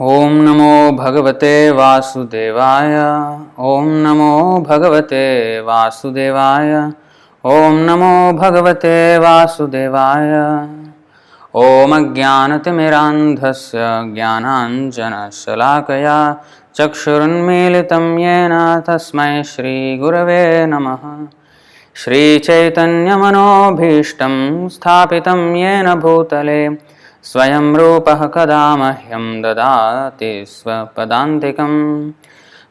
ओम नमो भगवते वासुदेवाय। ओम नमो भगवते वासुदेवाय। ओम नमो भगवते वासुदेवाय। ओम अज्ञानतिमिरान्धस्य ज्ञानाञ्जनशलाकया चक्षुरुन्मीलितं येन तस्मै श्रीगुरवे नमः। श्रीचैतन्यमनोभीष्टं स्थापितं येन भूतले स्वयं रूपः कदा मह्यं ददाति स्वपदान्तिकं।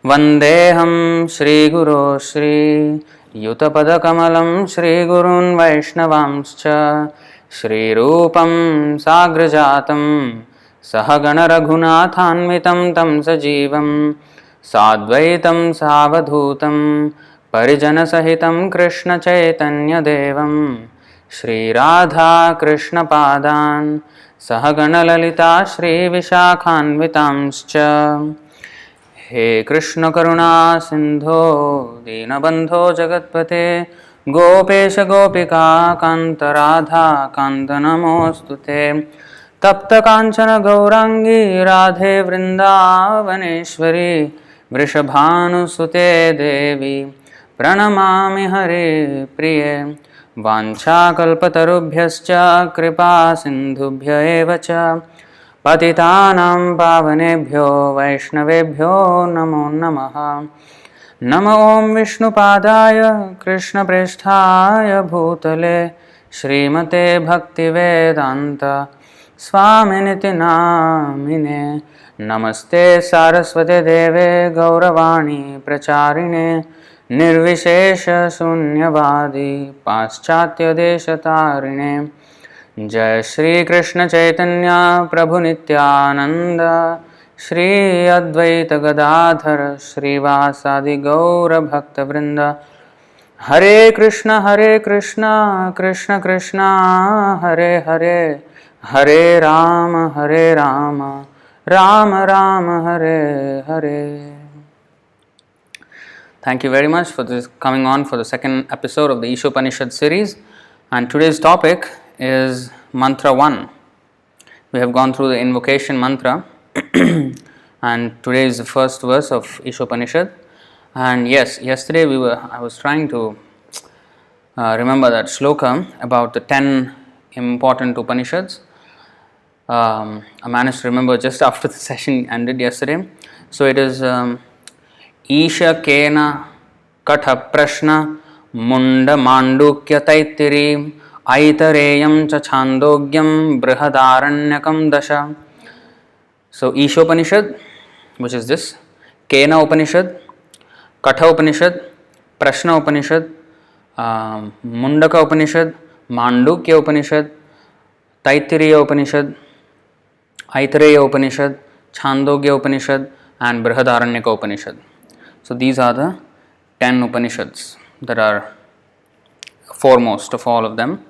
वन्देऽहं श्रीगुरो श्रीयुतपदकमलं श्रीगुरून् वैष्णवांश्च श्रीरूपं साग्रजातं सहगणरघुनाथान्वितं तं सजीवं साद्वैतं सावधूतं परिजनसहितं कृष्णचैतन्यदेवं श्रीराधा कृष्णपादान् सहगणललिता श्रीविशाखान्वितांश्च। हे कृष्ण करुणा सिन्धो दीनबन्धो जगत्पते गोपेश गोपिका कान्त राधा कान्त नमोऽस्तु ते। तप्त काञ्चन गौरांगी राधे वृन्दावनेश्वरी वृषभानुसुते देवी प्रणमामि हरे प्रिये। वाञ्छाकल्पतरुभ्यश्च कृपा सिन्धुभ्य एव च पतितानां पावनेभ्यो वैष्णवेभ्यो नमो नमः। नमो ॐ विष्णुपादाय कृष्णप्रेष्ठाय भूतले श्रीमते भक्तिवेदान्त स्वामिनिति नामिने। नमस्ते सारस्वते देवे गौरवाणी प्रचारिणे निर्विशेष शून्यवादी पाश्चात्यदेशतारिणे। जय श्री कृष्ण चैतन्य प्रभु नित्यानंद श्री अद्वैत गदाधर श्रीवासादि गौर भक्तवृंद। हरे Krishna Krishna Krishna Hare Hare Hare Ram Ram Ram Hare Hare. Thank you very much for this coming on for the second episode of the Īśopaniṣad series, and today's topic is mantra 1. We have gone through the invocation mantra and today is the first verse of Īśopaniṣad. And yes, yesterday I was trying to remember that shloka about the 10 important Upanishads. I managed to remember just after the session ended yesterday. So it is ईश केन कठ प्रश्न मुंड मांडुक्य तैत्तिरी ऐतरेयं च छांदोग्यं बृहदारण्यकं दश. So Īśopaniṣad, which is this, Kena Upanishad, Katha Upanishad, Prashna Upanishad, Mundaka Upanishad, Mandukya Upanishad, Taittiriya Upanishad, Aitareya Upanishad, Chandogya Upanishad and Brihadaranyaka Upanishad. So these are the 10 Upanishads that are foremost of all of them.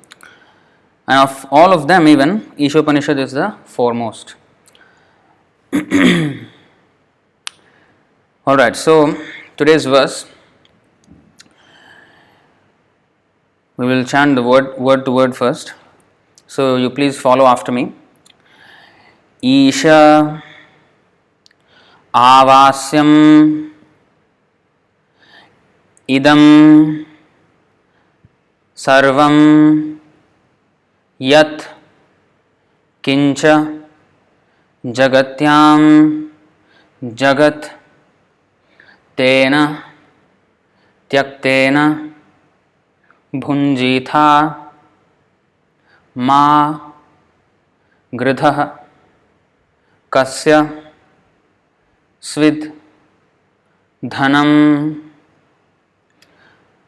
And of all of them, even Īśopaniṣad is the foremost. Alright, so today's verse, we will chant the word to word first. So you please follow after me. Īśa Avasyam idam sarvam yat kincha jagatyam jagat tena tyaktena bhunjitha ma gridha kasya svid dhanam.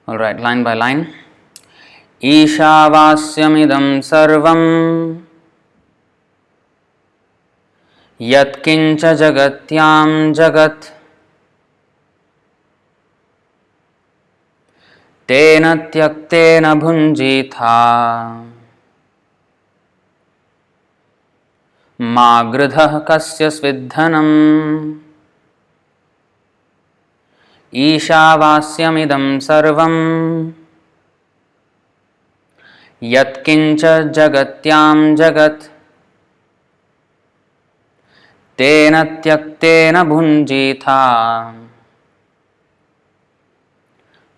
All right, line by line. Īśāvāsyamidam sarvam yatkinca jagatyam jagat tena tyaktena bhunjitha ma gridha kasya sviddhanam. Īśāvāsyamidam sarvam yatkinca jagatyam jagat tena tyaktena bhunjitha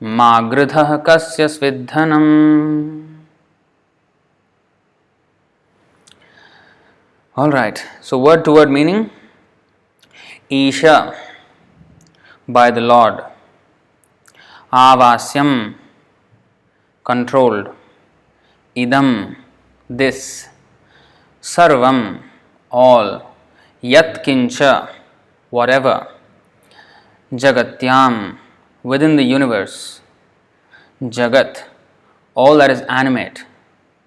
ma gridhah kasya svidhanam. Alright, so word to word meaning. Isha, by the Lord. Avasyam, controlled. Idam, this. Sarvam, all. Yat kincha, whatever. Jagatyam, within the universe. Jagat, all that is animate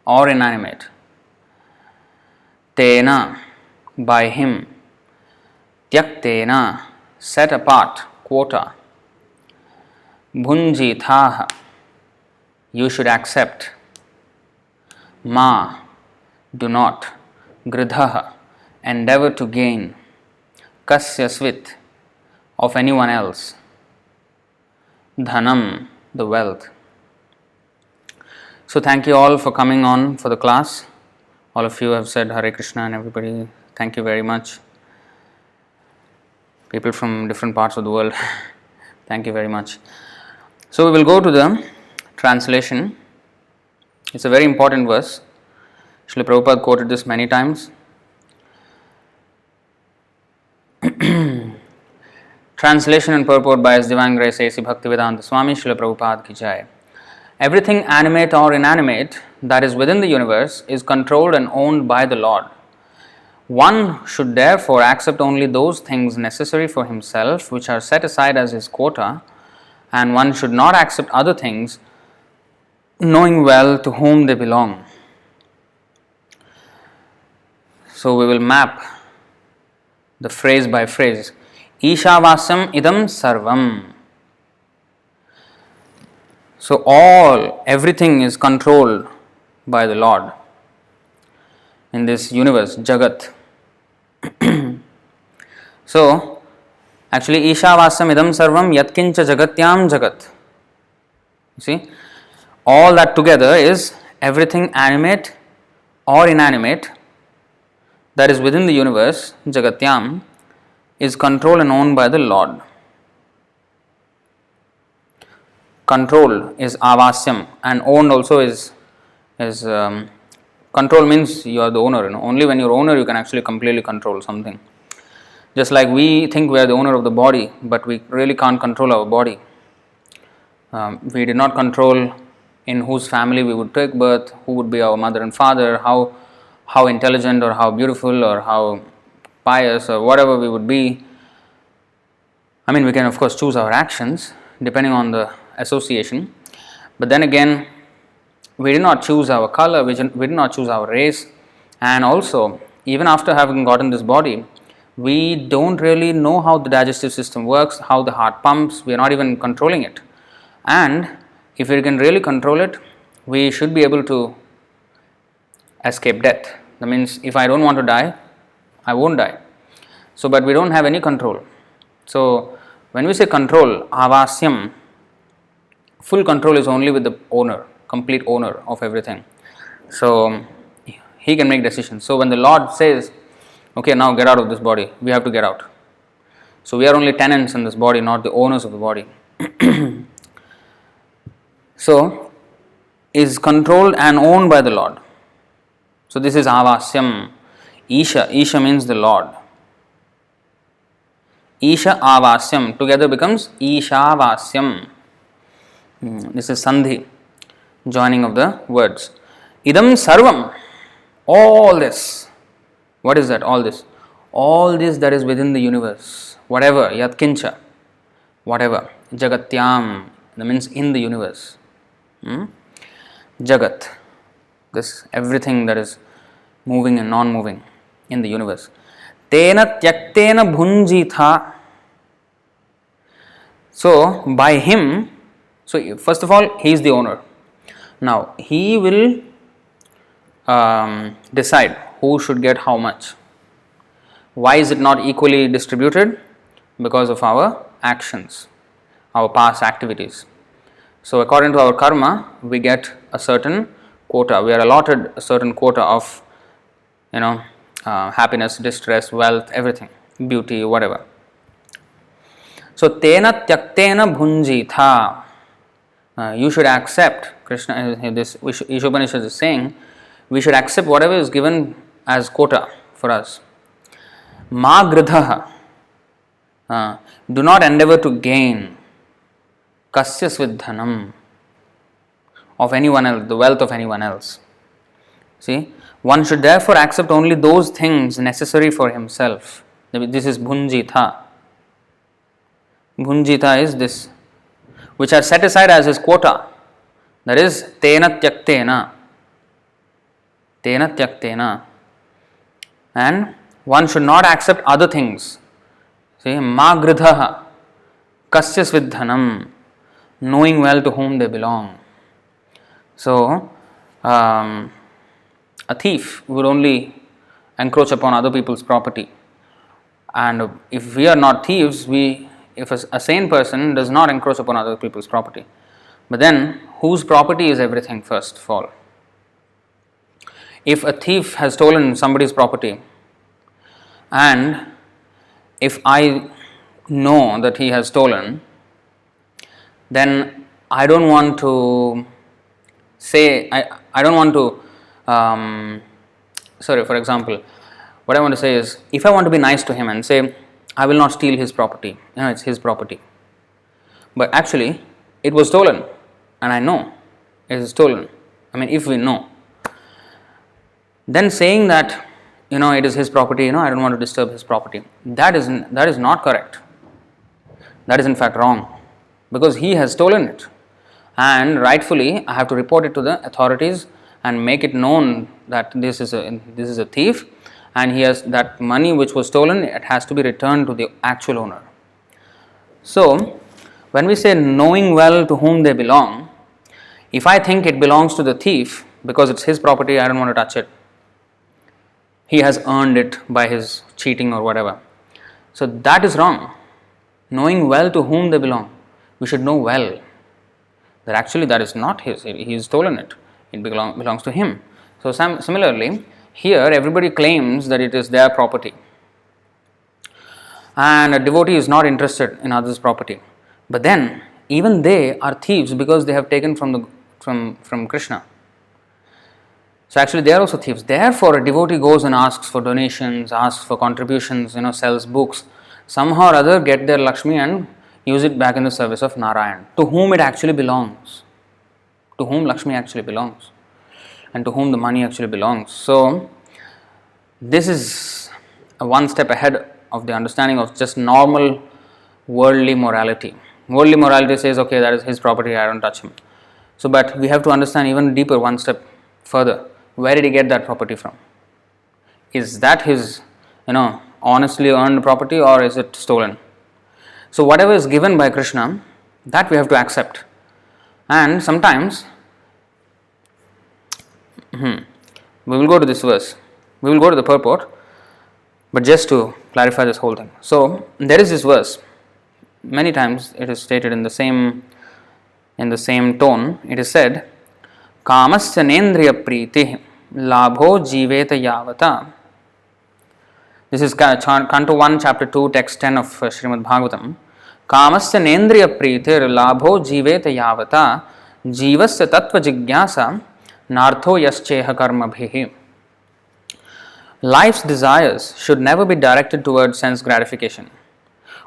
or inanimate. Tena, by him. Tyaktena, set apart, quota. Bhunjitha, you should accept. Ma, do not. Gridhaha, endeavor to gain. Kasya svit, of anyone else. Dhanam, the wealth. So thank you all for coming on for the class. All of you have said Hare Krishna, and everybody, thank you very much. People from different parts of the world, thank you very much. So we will go to the translation. It's a very important verse. Srila Prabhupada quoted this many times. Translation and purport by His Divine Grace A.C. Bhaktivedanta Swami Srila Prabhupada ki jai. Everything animate or inanimate that is within the universe is controlled and owned by the Lord. One should therefore accept only those things necessary for himself which are set aside as his quota, and one should not accept other things, knowing well to whom they belong. So we will map the phrase by phrase. Ishavasam idam sarvam. So everything is controlled by the Lord in this universe, Jagat. So, actually, Ishavasam idam sarvam yatkincha jagatyam jagat. You see, all that together is everything animate or inanimate that is within the universe, Jagatyam, is controlled and owned by the Lord. Controlled is avasyam, and owned also is control means you are the owner. Only when you're owner you can actually completely control something. Just like we think we are the owner of the body, but we really can't control our body. We did not control in whose family we would take birth, who would be our mother and father, how intelligent or how beautiful or how pious or whatever we would be. I mean, we can of course choose our actions depending on the association, but then again, we did not choose our color, we did not choose our race, and also even after having gotten this body, we don't really know how the digestive system works, how the heart pumps. We are not even controlling it, and if we can really control it, we should be able to escape death. That means if I don't want to die, I won't die. So, but we don't have any control. So, when we say control, avasyam, full control is only with the owner, complete owner of everything. So, he can make decisions. So, when the Lord says, okay, now get out of this body, we have to get out. So, we are only tenants in this body, not the owners of the body. So, is controlled and owned by the Lord. So, this is avasyam. Isha means the Lord. Isha avasyam together becomes Ishavasyam. This is sandhi, joining of the words. Idam sarvam, all this. What is that? All this. All this that is within the universe. Whatever, yatkincha, whatever. Jagatyam, that means in the universe. Jagat, this everything that is moving and non-moving in the universe. Tena tyaktena bhunjitha. So, by him, so first of all, he is the owner. Now, he will decide who should get how much. Why is it not equally distributed? Because of our actions, our past activities. So, according to our karma, we get a certain quota. We are allotted a certain quota of, happiness, distress, wealth, everything. beauty, whatever. So, tena tyaktena bhunjitha. You should accept, Krishna, this Īśopaniṣad is saying, we should accept whatever is given as quota for us. Ma gridhaha. Do not endeavor to gain kasya svidhanam of anyone else, the wealth of anyone else. See, one should therefore accept only those things necessary for himself. This is bhunjitha. Bhunjitha is this, which are set aside as his quota. That is tena tyaktena. Tena tyaktena. And one should not accept other things. See, ma gridhaha kasya svidhanam, knowing well to whom they belong. So, a thief would only encroach upon other people's property. And if we are not thieves, if a sane person does not encroach upon other people's property. But then, whose property is everything first of all? If a thief has stolen somebody's property, and if I know that he has stolen, then I don't want to say, I don't want to, for example, what I want to say is, if I want to be nice to him and say, I will not steal his property, it's his property. But actually, it was stolen, and I know it is stolen. If we know, then saying that, it is his property, I don't want to disturb his property, that is not correct. That is in fact wrong, because he has stolen it, and rightfully I have to report it to the authorities and make it known that this is a thief, and he has that money which was stolen, it has to be returned to the actual owner. So, when we say knowing well to whom they belong, if I think it belongs to the thief because it's his property, I don't want to touch it. He has earned it by his cheating or whatever. So that is wrong. Knowing well to whom they belong, we should know well that actually that is not his. He has stolen it. It belongs to him. So similarly, here everybody claims that it is their property, and a devotee is not interested in others' property. But then even they are thieves because they have taken from Krishna. So actually they are also thieves. Therefore a devotee goes and asks for donations, asks for contributions, sells books, somehow or other get their Lakshmi and use it back in the service of Narayan, to whom it actually belongs, to whom Lakshmi actually belongs, and to whom the money actually belongs. So this is one step ahead of the understanding of just normal worldly morality. Worldly morality says, okay, that is his property, I don't touch him. So, but we have to understand even deeper, one step further. Where did he get that property from? Is that his, honestly earned property, or is it stolen? So whatever is given by Krishna, that we have to accept. And sometimes, we will go to this verse. We will go to the purport, but just to clarify this whole thing. So there is this verse. Many times it is stated in the same tone. It is said, Kamasya nendriya priti labho jiveta yavata. This is Canto 1, Chapter 2, Text 10 of Srimad Bhagavatam. Kamasya nendriya priti labho jiveta yavata jivasya tattva jigyasa nartho yascheha karma bhihi. Life's desires should never be directed towards sense gratification.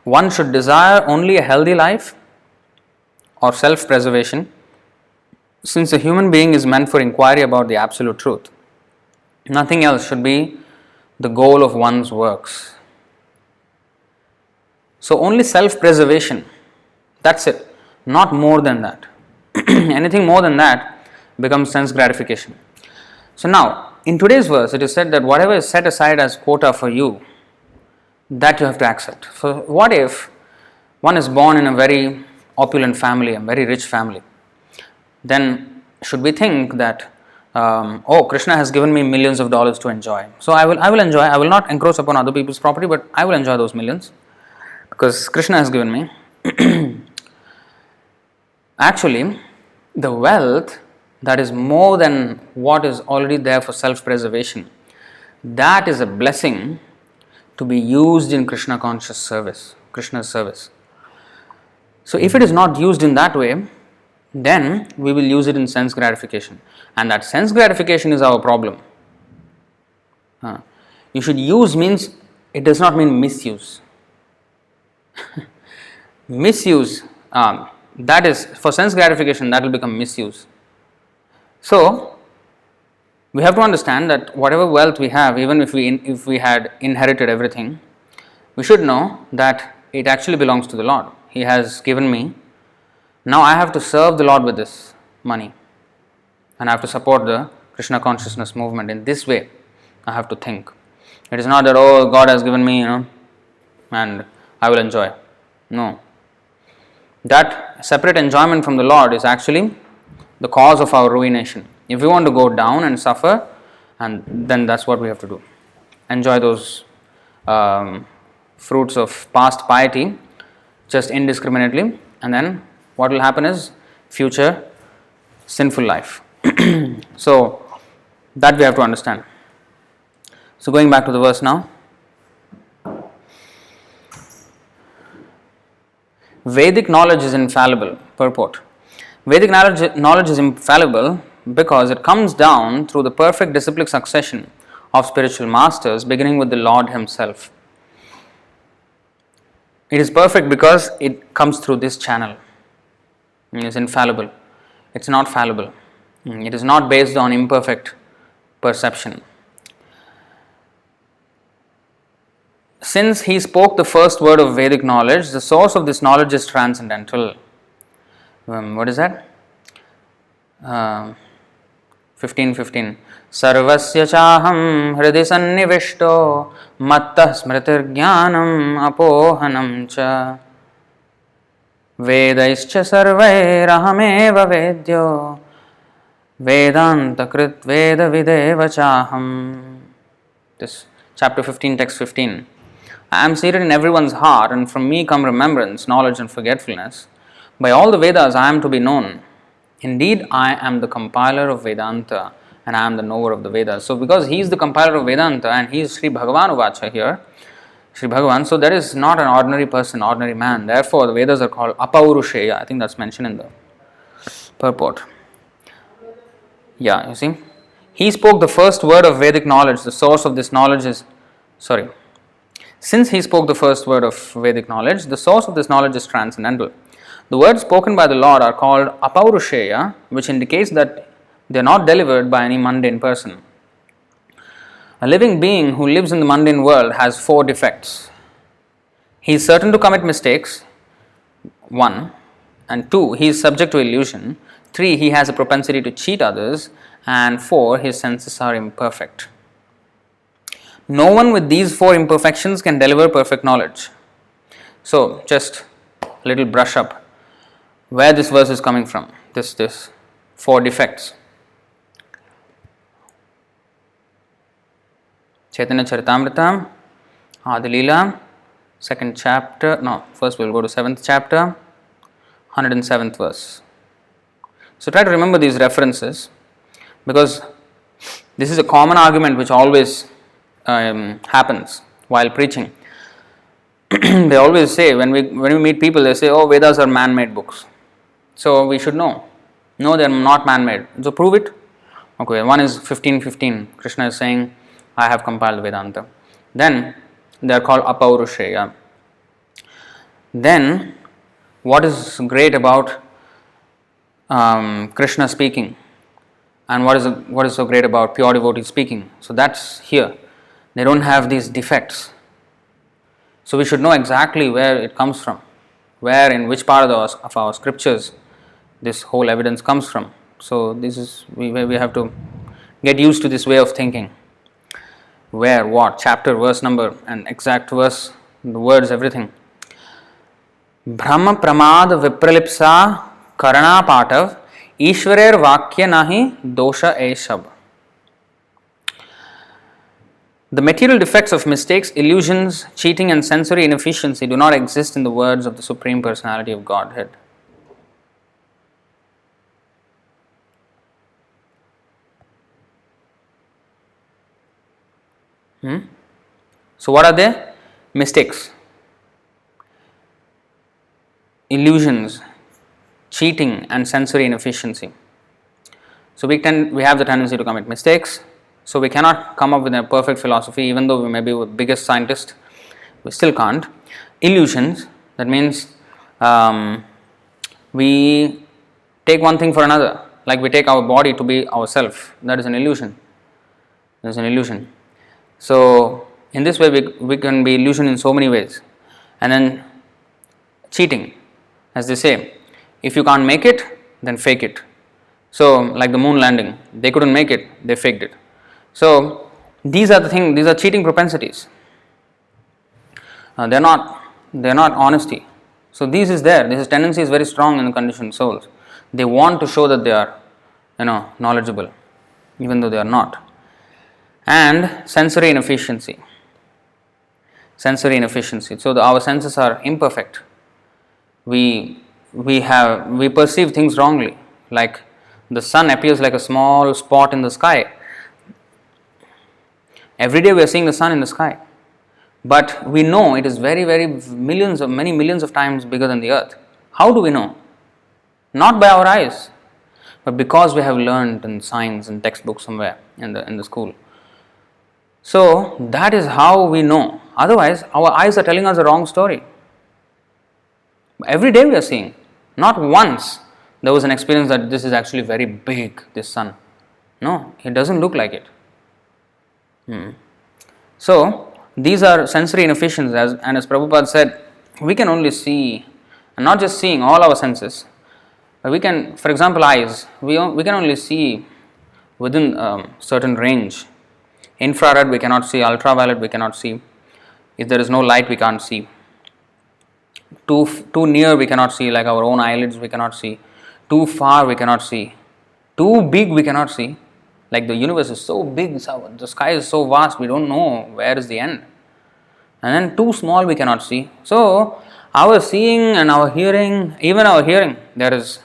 One should desire only a healthy life or self-preservation, since a human being is meant for inquiry about the absolute truth. Nothing else should be the goal of one's works. So only self-preservation, that's it, not more than that. Anything more than that becomes sense gratification. So now, in today's verse, it is said that whatever is set aside as quota for you, that you have to accept. So what if one is born in a very opulent family, a very rich family? Then should we think that, Krishna has given me millions of dollars to enjoy. So I will enjoy. I will not encroach upon other people's property, but I will enjoy those millions because Krishna has given me. Actually, the wealth that is more than what is already there for self-preservation, that is a blessing to be used in Krishna conscious service, Krishna's service. So if it is not used in that way, then we will use it in sense gratification. And that sense gratification is our problem. You should use means, it does not mean misuse. Misuse, that is, for sense gratification, that will become misuse. So, we have to understand that whatever wealth we have, even if we had inherited everything, we should know that it actually belongs to the Lord. He has given me. Now I have to serve the Lord with this money, and I have to support the Krishna consciousness movement in this way. I have to think. It is not that, oh, God has given me, and I will enjoy. No. That separate enjoyment from the Lord is actually the cause of our ruination. If we want to go down and suffer, and then that's what we have to do. Enjoy those fruits of past piety just indiscriminately, and then what will happen is future sinful life. So that we have to understand. So going back to the verse now. Vedic knowledge is infallible. Purport. Vedic knowledge is infallible because it comes down through the perfect disciplic succession of spiritual masters, beginning with the Lord Himself. It is perfect because it comes through this channel. It is infallible. It is not fallible. It is not based on imperfect perception. Since he spoke the first word of Vedic knowledge, the source of this knowledge is transcendental. What is that? 15:15. Sarvasya chaham hridi sannivishto mattah smritir jnanam apohanam cha vedaischa sarvairahameva vedyo vedanta krit veda videva chaham. This chapter 15, text 15. I am seated in everyone's heart, and from me come remembrance, knowledge and forgetfulness. By all the Vedas I am to be known. Indeed, I am the compiler of Vedanta, and I am the knower of the Vedas. So because he is the compiler of Vedanta, and he is Sri Bhagavan Uvacha here, Sri Bhagavan, so that is not an ordinary person, ordinary man. Therefore, the Vedas are called Apaurusheya. I think that's mentioned in the purport. Yeah, you see. He spoke the first word of Vedic knowledge. The source of this knowledge is, since he spoke the first word of Vedic knowledge, the source of this knowledge is transcendental. The words spoken by the Lord are called Apaurusheya, which indicates that they are not delivered by any mundane person. A living being who lives in the mundane world has 4 defects. He is certain to commit mistakes, 1, and 2, he is subject to illusion, 3, he has a propensity to cheat others, and 4, his senses are imperfect. No one with these 4 imperfections can deliver perfect knowledge. So, just a little brush up where this verse is coming from, this 4 defects. Chaitanya Charitamrita, Adilila, 2nd chapter, first we'll go to 7th chapter, 107th verse. So try to remember these references, because this is a common argument which always happens while preaching. They always say, when we meet people, they say, oh, Vedas are man-made books. So we should know. No, they are not man-made. So prove it. Okay, one is 15:15. Krishna is saying, I have compiled Vedanta. Then they are called Apaurusheya. Then what is great about Krishna speaking, and what is so great about pure devotee speaking? So that's here. They don't have these defects. So we should know exactly where it comes from, where in which part of our scriptures this whole evidence comes from. So this is we have to get used to this way of thinking. Where, what, chapter, verse number, and exact verse, the words, everything. Brahma pramad vipralipsa karana patav ishwarer vakya nahi dosha e shab. The material defects of mistakes, illusions, cheating and sensory inefficiency do not exist in the words of the Supreme Personality of Godhead. So what are they? mistakes, illusions, cheating and sensory inefficiency. So we have the tendency to commit mistakes. So we cannot come up with a perfect philosophy, even though we may be the biggest scientist, we still can't. Illusions, that means we take one thing for another, like we take our body to be ourself. That is an illusion. That is an illusion. So in this way we can be illusion in so many ways. And then cheating, as they say, if you can't make it, then fake it. So like the moon landing, they couldn't make it, they faked it. So these are the things, these are cheating propensities. They're not honesty. So this tendency is very strong in the conditioned souls. They want to show that they are, knowledgeable, even though they are not. And sensory inefficiency. So our senses are imperfect. We perceive things wrongly. Like the sun appears like a small spot in the sky. Every day we are seeing the sun in the sky, but we know it is many millions of times bigger than the earth. How do we know? Not by our eyes, but because we have learned in science and textbooks somewhere in the school. So that is how we know. Otherwise, our eyes are telling us a wrong story. Every day we are seeing. Not once there was an experience that this is actually very big, this sun. No, it doesn't look like it. So these are sensory inefficiencies, and as Prabhupada said, we can only see, and not just seeing, all our senses. We can, for example, eyes, we can only see within certain range. Infrared we cannot see, ultraviolet we cannot see. If there is no light, we can't see. Too near we cannot see, like our own eyelids we cannot see. Too far we cannot see. Too big we cannot see. Like the universe is so big, the sky is so vast, we don't know where is the end. And then too small we cannot see. So our seeing and our hearing, even our hearing, there is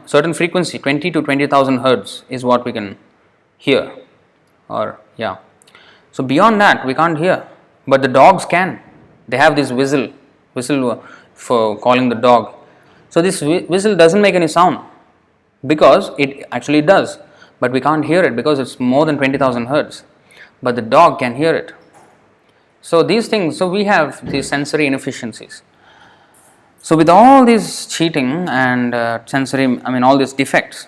certain frequency, 20 to 20,000 hertz is what we can hear. So beyond that we can't hear. But the dogs can. They have this whistle for calling the dog. So this whistle doesn't make any sound, because it actually does. But we can't hear it because it's more than 20,000 hertz. But the dog can hear it. So these things, so we have these sensory inefficiencies. So with all this cheating and all these defects,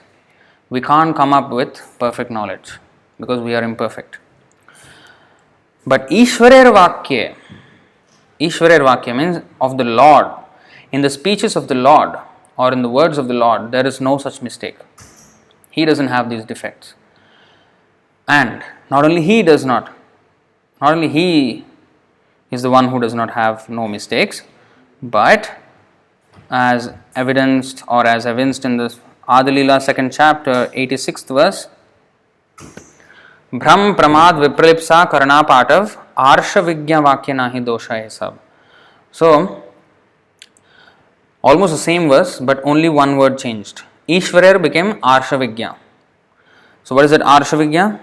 we can't come up with perfect knowledge because we are imperfect. But Ishvarer Vakya means of the Lord. In the speeches of the Lord or in the words of the Lord, there is no such mistake. He doesn't have these defects. And not only he is the one who does not have no mistakes, but as evidenced in the Adilila 2nd chapter, 86th verse, Bhram Pramad Vipralipsa Karna Patav Arsha Vigya Vakya Nahi Dosha Hai Sab. So, almost the same verse, but only one word changed. Ishvarer became Arsha Vigya. So what is that Arsha Vigya?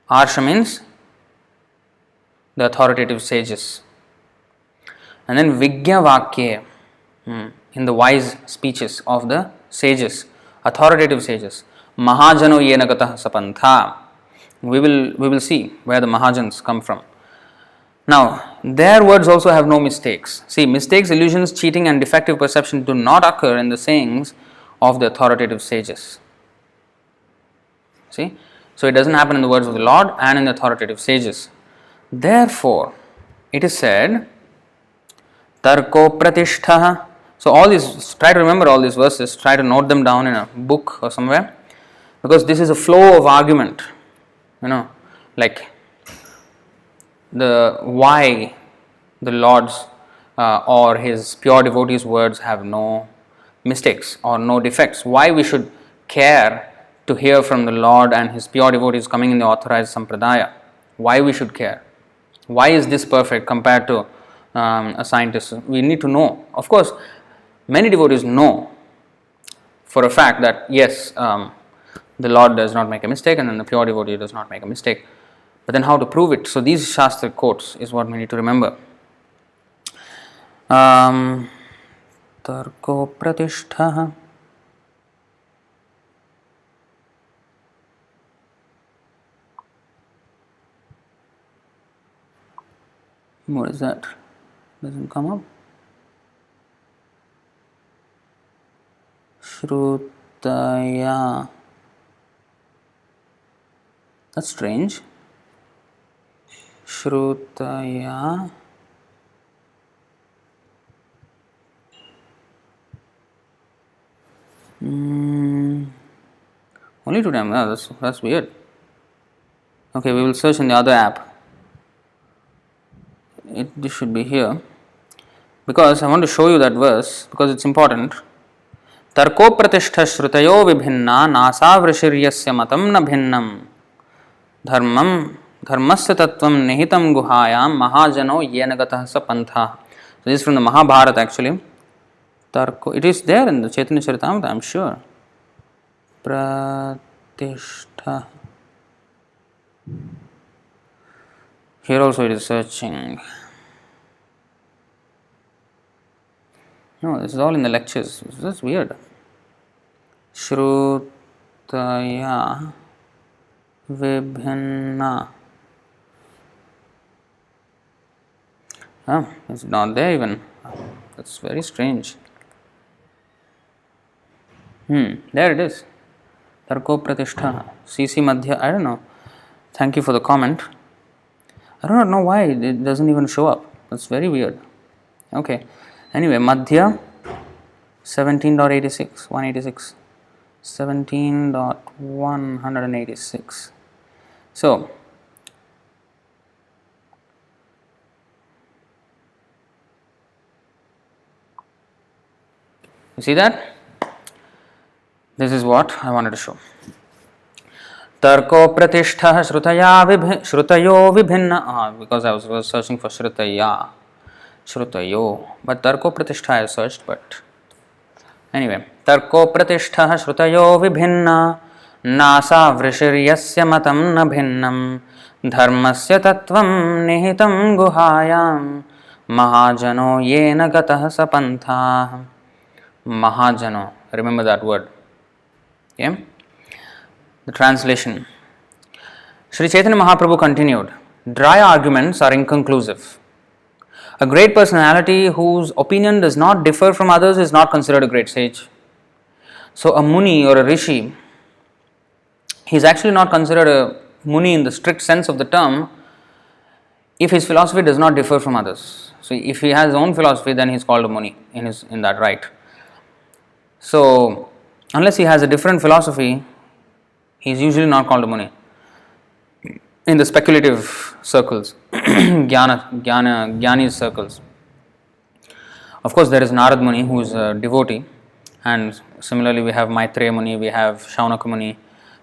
Arsha means the authoritative sages. And then Vigya Vakya, in the wise speeches of the sages, authoritative sages. Mahajano yena gatah sapantha. We will see where the Mahajans come from. Now, their words also have no mistakes. See, mistakes, illusions, cheating and defective perception do not occur in the sayings of the authoritative sages. See? So it doesn't happen in the words of the Lord and in the authoritative sages. Therefore, it is said, Tarko Pratishtha. So all these, try to remember all these verses, try to note them down in a book or somewhere, because this is a flow of argument. Like why the Lord's or His pure devotees' words have no mistakes or no defects. Why we should care to hear from the Lord and His pure devotees coming in the authorized sampradaya. Why we should care. Why is this perfect compared to a scientist? We need to know. Of course, many devotees know for a fact that yes, the Lord does not make a mistake and then the pure devotee does not make a mistake. But then how to prove it? So these Shastra quotes is what we need to remember. Tarko pratishtha. What is that? Doesn't come up. Shrutaya. That's strange. Shrutaya. Only 2 times. Oh, that's weird. Okay, we will search in the other app. This should be here. Because I want to show you that verse because it's important. Tarko pratishtha shrutayo vibhinna nasa vrishiriyasya matam na bhinnam dharmasya tattvam nihitam guhayam mahajano yena gatah sa pantha. So this is from the Mahabharata actually. Tarko, it is there in the Chaitanya Charitamrita, I am sure. Pratishtha. Here also it is searching. No, this is all in the lectures. That's weird. Shrutaya vibhinna. It's not there even. That's very strange. There it is. Tarko pratishtha. CC Madhya. I don't know. Thank you for the comment. I do not know why it doesn't even show up. That's very weird. Okay. Anyway, Madhya 17.86, 186, 17.186. So, you see that? This is what I wanted to show. Tarko pratishtha shrutayo vibhinna. Because I was searching for shrutaya. Shrutayo. But Tarko pratishtha I searched, but anyway. Tarko pratishtha shrutayo vibhinna nasa vrishiryasya matam na bhinnam dharmasya tattvam nihitam guhayam mahajano yena gatah sa pantha. Mahajano. Remember that word. Okay? The translation. Sri Chaitanya Mahaprabhu continued, dry arguments are inconclusive. A great personality whose opinion does not differ from others is not considered a great sage. So a Muni or a Rishi, he is actually not considered a Muni in the strict sense of the term if his philosophy does not differ from others. So if he has his own philosophy, then he is called a Muni in that right. So unless he has a different philosophy, he is usually not called a Muni. In the speculative circles, Jnani circles. Of course, there is Narad Muni who is a devotee, and similarly we have Maitreya Muni, we have Shaunaka Muni,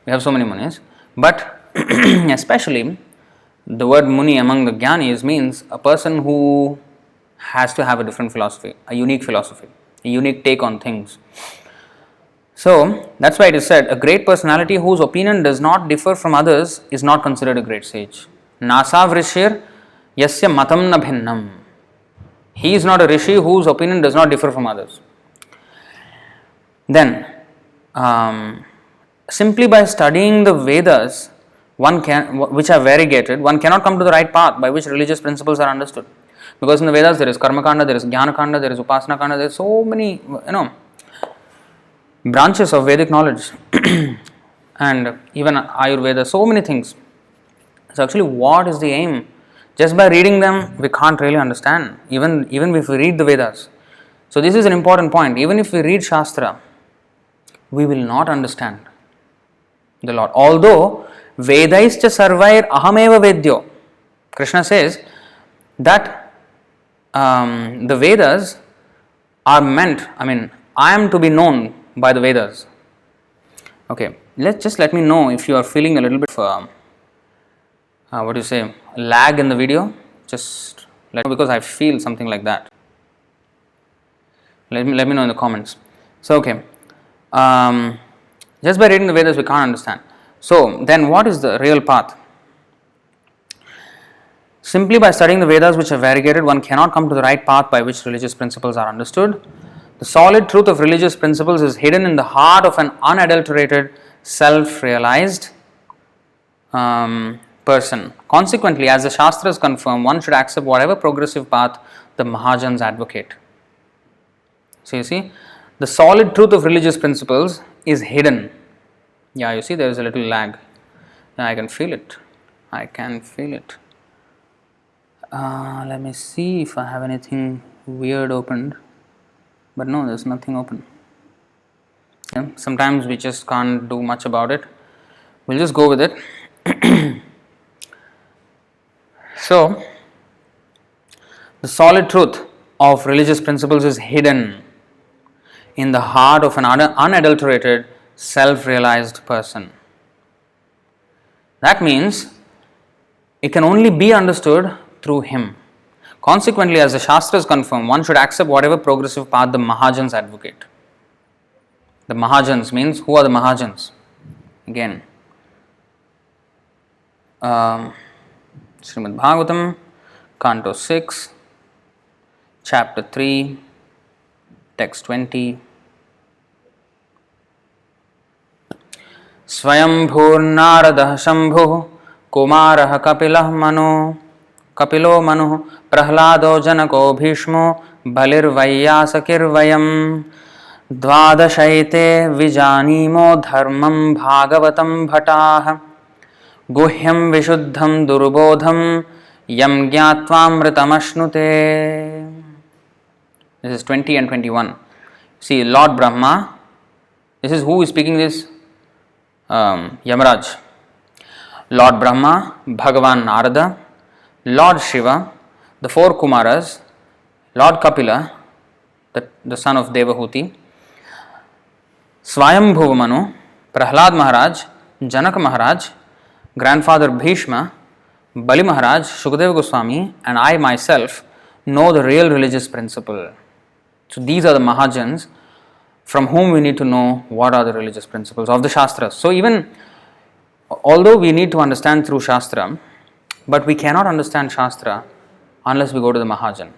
we have so many Munis. But especially the word Muni among the Jnanis means a person who has to have a different philosophy, a unique take on things. So, that's why it is said, a great personality whose opinion does not differ from others is not considered a great sage. Nasa vrishir yasya matam na bhinnam. He is not a rishi whose opinion does not differ from others. Then, simply by studying the Vedas, which are variegated, one cannot come to the right path by which religious principles are understood. Because in the Vedas there is Karma Kanda, there is Jnana Kanda, there is Upasana Kanda, there are so many, branches of Vedic knowledge and even Ayurveda, so many things. So actually what is the aim? Just by reading them we can't really understand, even if we read the Vedas. So this is an important point. Even if we read Shastra, we will not understand the Lord. Although Vedaischa sarvair ahameva vedyo, Krishna says that the Vedas are meant, I am to be known by the Vedas. Okay, let me know if you are feeling a little bit of lag in the video. Just let me know, because I feel something like that. Let me know in the comments. So okay, just by reading the Vedas we can't understand. So then what is the real path? Simply by studying the Vedas, which are variegated, one cannot come to the right path by which religious principles are understood. The solid truth of religious principles is hidden in the heart of an unadulterated, self-realized person. Consequently, as the Shastras confirm, one should accept whatever progressive path the Mahajans advocate. So you see, the solid truth of religious principles is hidden. Yeah, you see there is a little lag. Yeah, I can feel it. Let me see if I have anything weird opened. But no, there's nothing open. Yeah, sometimes we just can't do much about it. We'll just go with it. So, the solid truth of religious principles is hidden in the heart of an unadulterated, self-realized person. That means it can only be understood through him. Consequently, as the Shastras confirm, one should accept whatever progressive path the Mahajans advocate. The Mahajans means, who are the Mahajans? Again, Srimad Bhagavatam, Canto 6, Chapter 3, Text 20. Swayambhurnaradah Shambhu Kumarah Kapilo Manu Prahlado Janako Bhishmo Balirvaiyasakirvayam Dvadashaite Vijanimo Dharmam Bhagavatam Bhatah Guhyam Vishuddham Durubodham Yam Gyattvamritamashnute. This is 20 and 21. See, Lord Brahma, this is who is speaking this? Yamaraj. Lord Brahma, Bhagavan Narada, Lord Shiva, the four Kumaras, Lord Kapila, the son of Devahuti, Swayambhuva Manu, Prahlad Maharaj, Janaka Maharaj, grandfather Bhishma, Bali Maharaj, Shukadeva Goswami, and I myself know the real religious principle. So these are the Mahajans from whom we need to know what are the religious principles of the Shastras. So even although we need to understand through Shastra, but we cannot understand Shastra unless we go to the Mahajan.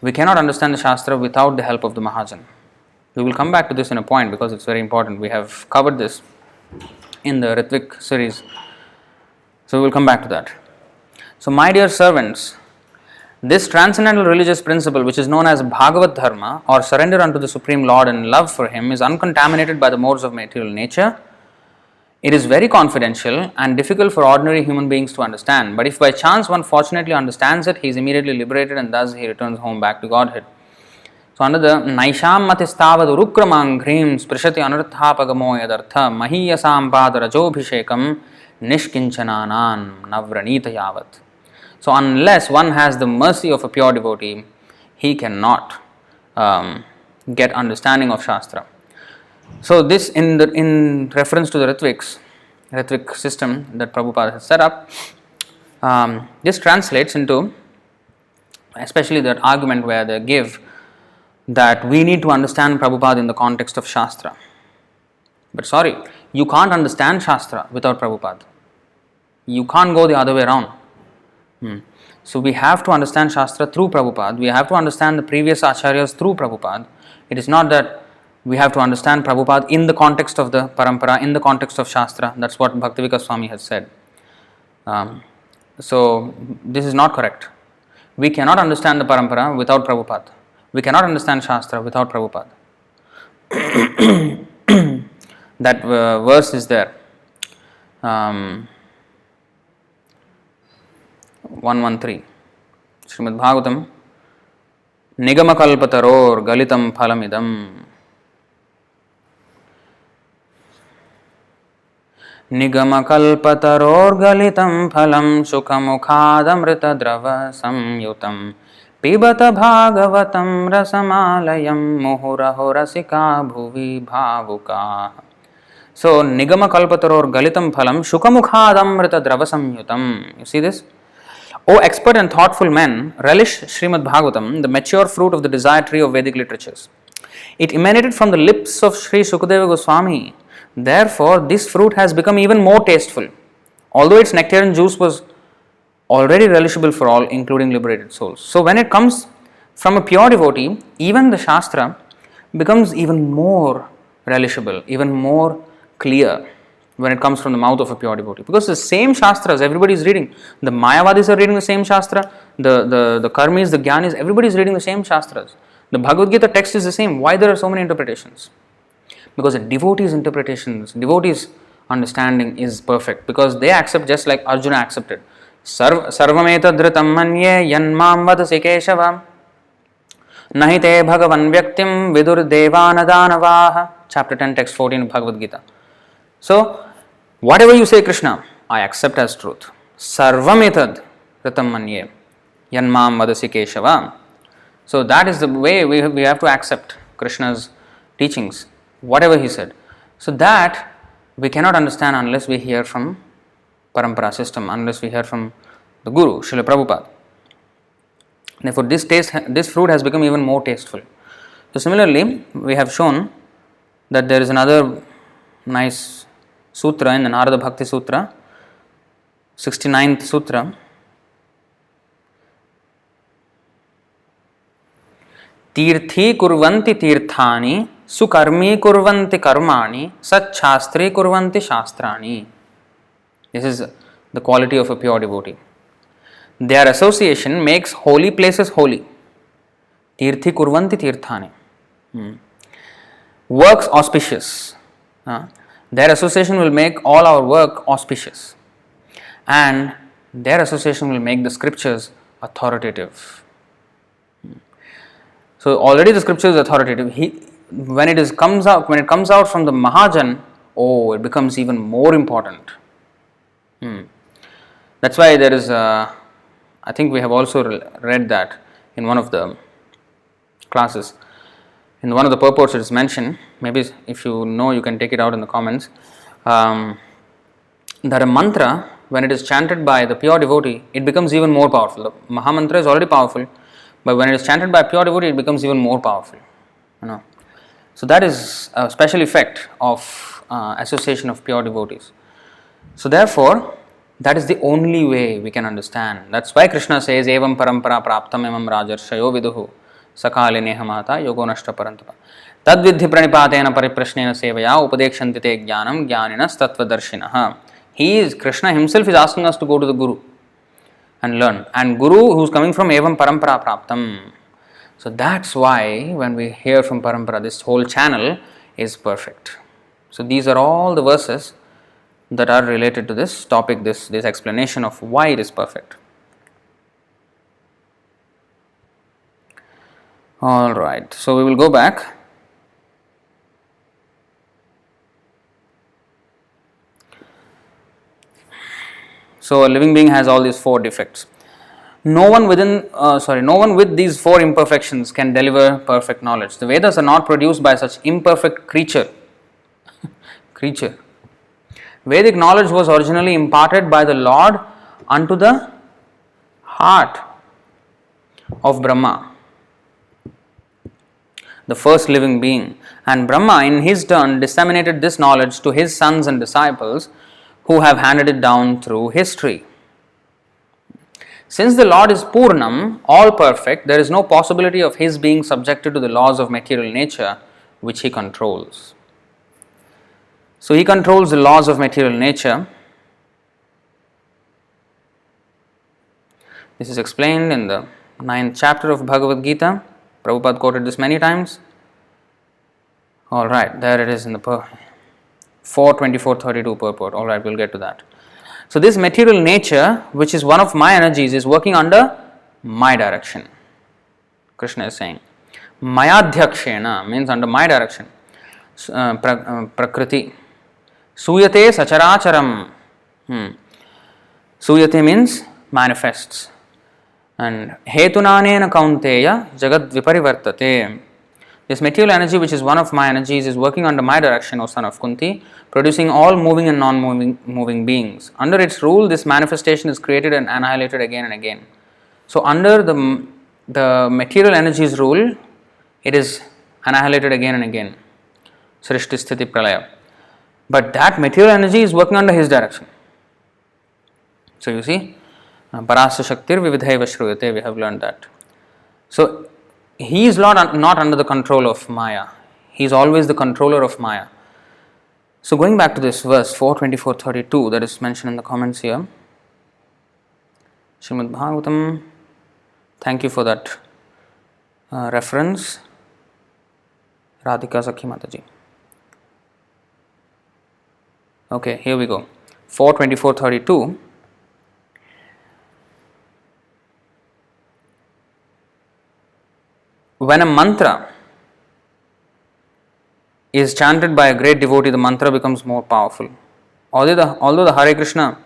We cannot understand the Shastra without the help of the Mahajan. We will come back to this in a point because it's very important. We have covered this in the Ritvik series. So we will come back to that. So my dear servants, this transcendental religious principle, which is known as Bhagavat Dharma or surrender unto the Supreme Lord and love for Him, is uncontaminated by the modes of material nature. It is very confidential and difficult for ordinary human beings to understand, but if by chance one fortunately understands it, he is immediately liberated and thus he returns home back to Godhead. So under the Naisham Matistavad Urukramang Ghrim Sprishati Anarthapagamo Yadartha Mahiyasam Padarajobhishekam Nishkinchananan Navranita Yavat. So unless one has the mercy of a pure devotee, he cannot get understanding of Shastra. So this in reference to the Ritvik system that Prabhupada has set up, this translates into, especially that argument where they give that we need to understand Prabhupada in the context of Shastra. But sorry, you can't understand Shastra without Prabhupada. You can't go the other way around. So we have to understand Shastra through Prabhupada. We have to understand the previous Acharyas through Prabhupada. It is not that we have to understand Prabhupada in the context of the Parampara, in the context of Shastra. That's what Bhaktivika Swami has said. So this is not correct. We cannot understand the Parampara without Prabhupada. We cannot understand Shastra without Prabhupada. That verse is there. 113. Srimad Bhagavatam. Nigamakalpataror galitam phalamidam. Nigamakalpataror galitam phalam sukhamukhadamrita drava samyutam pibata bhagavatam rasamalayam muhuraho rasika bhuvi bhavuka. So, Nigamakalpataror galitam phalam sukhamukhadamrita drava samyutam. You see this? O expert and thoughtful men, relish Srimad Bhagavatam, the mature fruit of the desire tree of Vedic literatures. It emanated from the lips of Sri Shukadeva Goswami. Therefore, this fruit has become even more tasteful. although its nectar and juice was already relishable for all, including liberated souls. So when it comes from a pure devotee, even the Shastra becomes even more relishable, even more clear when it comes from the mouth of a pure devotee. Because the same Shastras everybody is reading. The Mayavadis are reading the same Shastra, the Karmis, the Jnanis, everybody is reading the same Shastras. The Bhagavad Gita text is the same. Why there are so many interpretations? Because a devotee's interpretations, devotee's understanding is perfect. Because they accept just like Arjuna accepted. Sarvametadritam manye yanmam vadasi keshavam nahi te bhagavan vyaktim vidur devanadānavāha. Chapter 10, text 14 of Bhagavad Gita. So, whatever you say, Krishna, I accept as truth. Sarvametad ritam manye yanmam vadasi keshavam. So, that is the way we have to accept Krishna's teachings, whatever he said. So, that we cannot understand unless we hear from Parampara system, unless we hear from the Guru, Srila Prabhupada. Therefore, this fruit has become even more tasteful. So, similarly, we have shown that there is another nice sutra in the Narada Bhakti Sutra, 69th Sutra. Tirthi kurvanti tirthani, sukarmi kurvanti karmani, satchastri kurvanti shastrani. This is the quality of a pure devotee. Their association makes holy places holy. Tirthi kurvanti tirthani. Works auspicious. Their association will make all our work auspicious. And their association will make the scriptures authoritative. So already the scripture is authoritative. When it comes out from the Mahajan, it becomes even more important. That's why there is, I think we have also read that in one of the classes. In one of the purports it is mentioned, maybe if you know you can take it out in the comments, that a mantra, when it is chanted by the pure devotee, it becomes even more powerful. The Mahamantra is already powerful, but when it is chanted by a pure devotee, it becomes even more powerful. So that is a special effect of association of pure devotees. So therefore, that is the only way we can understand. That's why Krishna says, Evam parampara praptam emam rajarshayo viduhu sakali nehamata yogo nashta parantapa tadvidhi pranipatena pariprashnena sevaya upadekshanti te jnanam jnaninas tattvadarshinah. Krishna himself is asking us to go to the Guru and learn. And Guru who is coming from Evam parampara praptam. So that's why when we hear from parampara, this whole channel is perfect. So these are all the verses that are related to this topic, this explanation of why it is perfect. Alright, so we will go back. So a living being has all these four defects. No one with these four imperfections can deliver perfect knowledge. The Vedas are not produced by such imperfect creature. Vedic knowledge was originally imparted by the Lord unto the heart of Brahma, the first living being. And Brahma in his turn disseminated this knowledge to his sons and disciples who have handed it down through history. Since the Lord is Purnam, all perfect, there is no possibility of his being subjected to the laws of material nature which he controls. So he controls the laws of material nature. This is explained in the 9th chapter of Bhagavad Gita. Prabhupada quoted this many times. Alright, there it is in the 4:24:32 purport. Alright, we'll get to that. So this material nature, which is one of my energies, is working under my direction. Krishna is saying, Mayadhyakshena means under my direction. Prakriti. Suyate sacharacharam. Suyate means manifests. And hetunanena kaunteya jagad viparivartate. This material energy, which is one of my energies, is working under my direction, O son of Kunti, producing all moving and non-moving beings. Under its rule, this manifestation is created and annihilated again and again. So under the material energy's rule, it is annihilated again and again. Srishti Sthiti Pralaya. But that material energy is working under his direction. So you see, Parasya Shaktir Vividhaiva Shruyate, we have learned that. So he is not under the control of Maya. He is always the controller of Maya. So going back to this verse 4:24-32 that is mentioned in the comments here, Srimad Bhagavatam, thank you for that reference, Radhika Sakhi Mataji. Okay, here we go. 4:24-32. When a mantra is chanted by a great devotee, the mantra becomes more powerful. Although the Hare Krishna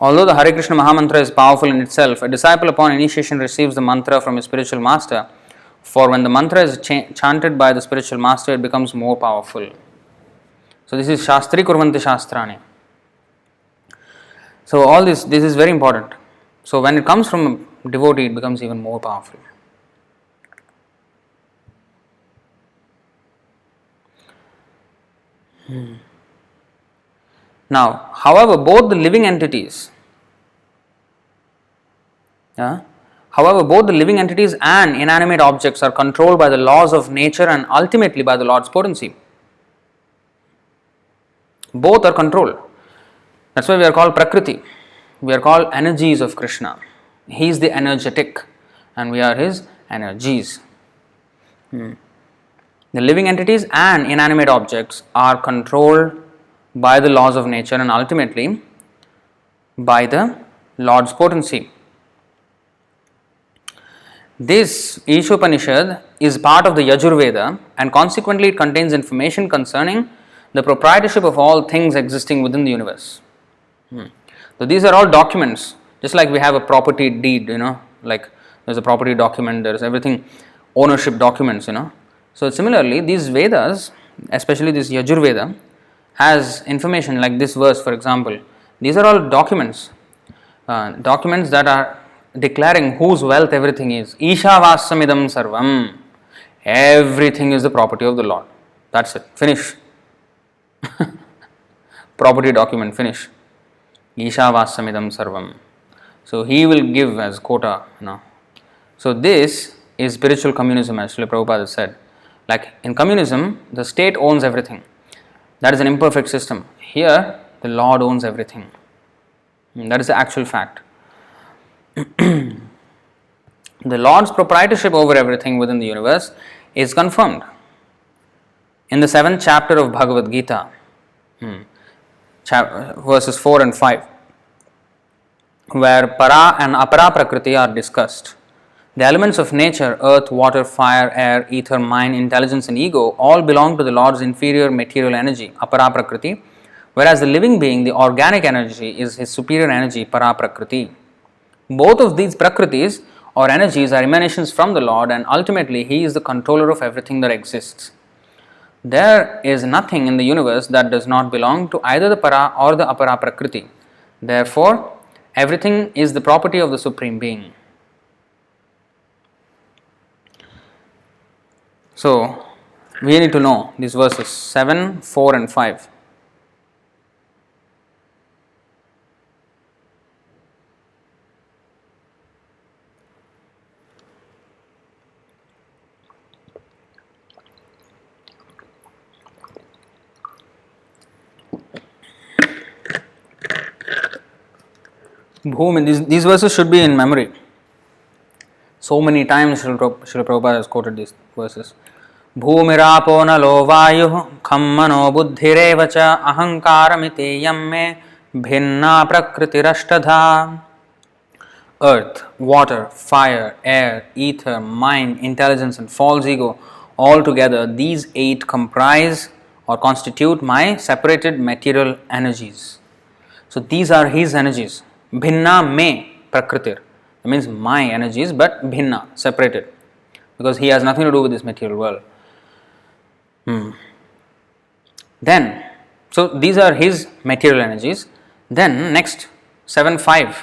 Mahamantra is powerful in itself, a disciple upon initiation receives the mantra from his spiritual master. For when the mantra is chanted by the spiritual master, it becomes more powerful. So this is Shastri Kurvanti Shastrani. So all this is very important. So when it comes from a devotee, it becomes even more powerful. Now, however, both the living entities and inanimate objects are controlled by the laws of nature and ultimately by the Lord's potency. Both are controlled. That's why we are called Prakriti. We are called energies of Krishna. He is the energetic and we are his energies. The living entities and inanimate objects are controlled by the laws of nature and ultimately by the Lord's potency. This Īśopaniṣad is part of the Yajurveda and consequently it contains information concerning the proprietorship of all things existing within the universe. So these are all documents, just like we have a property deed, like there's a property document, there's everything, ownership documents, So similarly, these Vedas, especially this Yajurveda, has information like this verse, for example. These are all documents that are declaring whose wealth everything is. Īśāvāsamidam sarvam. Everything is the property of the Lord. That's it. Finish. Property document, finish. Īśāvāsamidam sarvam. So he will give as quota, So this is spiritual communism, as Srila Prabhupada said. Like in communism, the state owns everything. That is an imperfect system. Here, the Lord owns everything. That is the actual fact. The Lord's proprietorship over everything within the universe is confirmed in the 7th chapter of Bhagavad Gita, verses 4 and 5, where para and apara prakriti are discussed. The elements of nature, earth, water, fire, air, ether, mind, intelligence and ego all belong to the Lord's inferior material energy, apara prakriti, whereas the living being, the organic energy, is his superior energy, para prakriti. Both of these prakritis or energies are emanations from the Lord and ultimately he is the controller of everything that exists. There is nothing in the universe that does not belong to either the para or the apara prakriti. Therefore, everything is the property of the Supreme Being. So, we need to know these verses 7, 4 and 5. These verses should be in memory. So many times Srila Prabhupada has quoted these verses. Bhumirapo nalo vayuh khammano buddhirevacha ahankaramiti yamme bhinna prakritirashtadha. Earth, water, fire, air, ether, mind, intelligence and false ego, all together these 8 comprise or constitute my separated material energies. So these are his energies. Bhinna me prakritir. That means my energies, but bhinna, separated. Because he has nothing to do with this material world. Then, so these are his material energies. Then next, 7.5.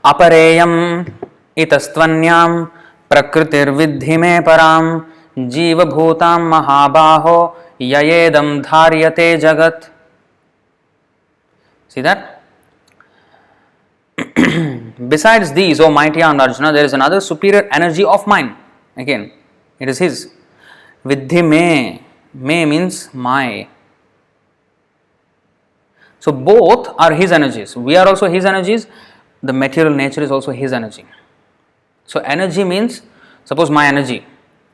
Apareyam itastvanyam prakritir vidhi me param jiva bhutam mahabaho yayedam dharyate jagat. See that? Besides these, O mighty armed Arjuna, there is another superior energy of mine. Again, it is his. Vidhi me. Me means my. So both are his energies. We are also his energies. The material nature is also his energy. So energy means, suppose my energy.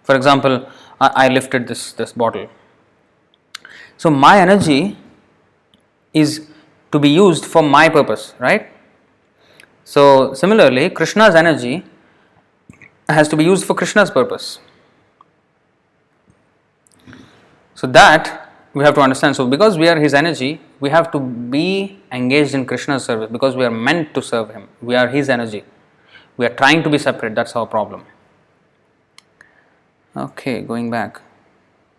For example, I lifted this bottle. So my energy is to be used for my purpose, right? So similarly, Krishna's energy has to be used for Krishna's purpose. So that we have to understand. So because we are his energy, we have to be engaged in Krishna's service because we are meant to serve him. We are his energy. We are trying to be separate. That's our problem. Okay, going back.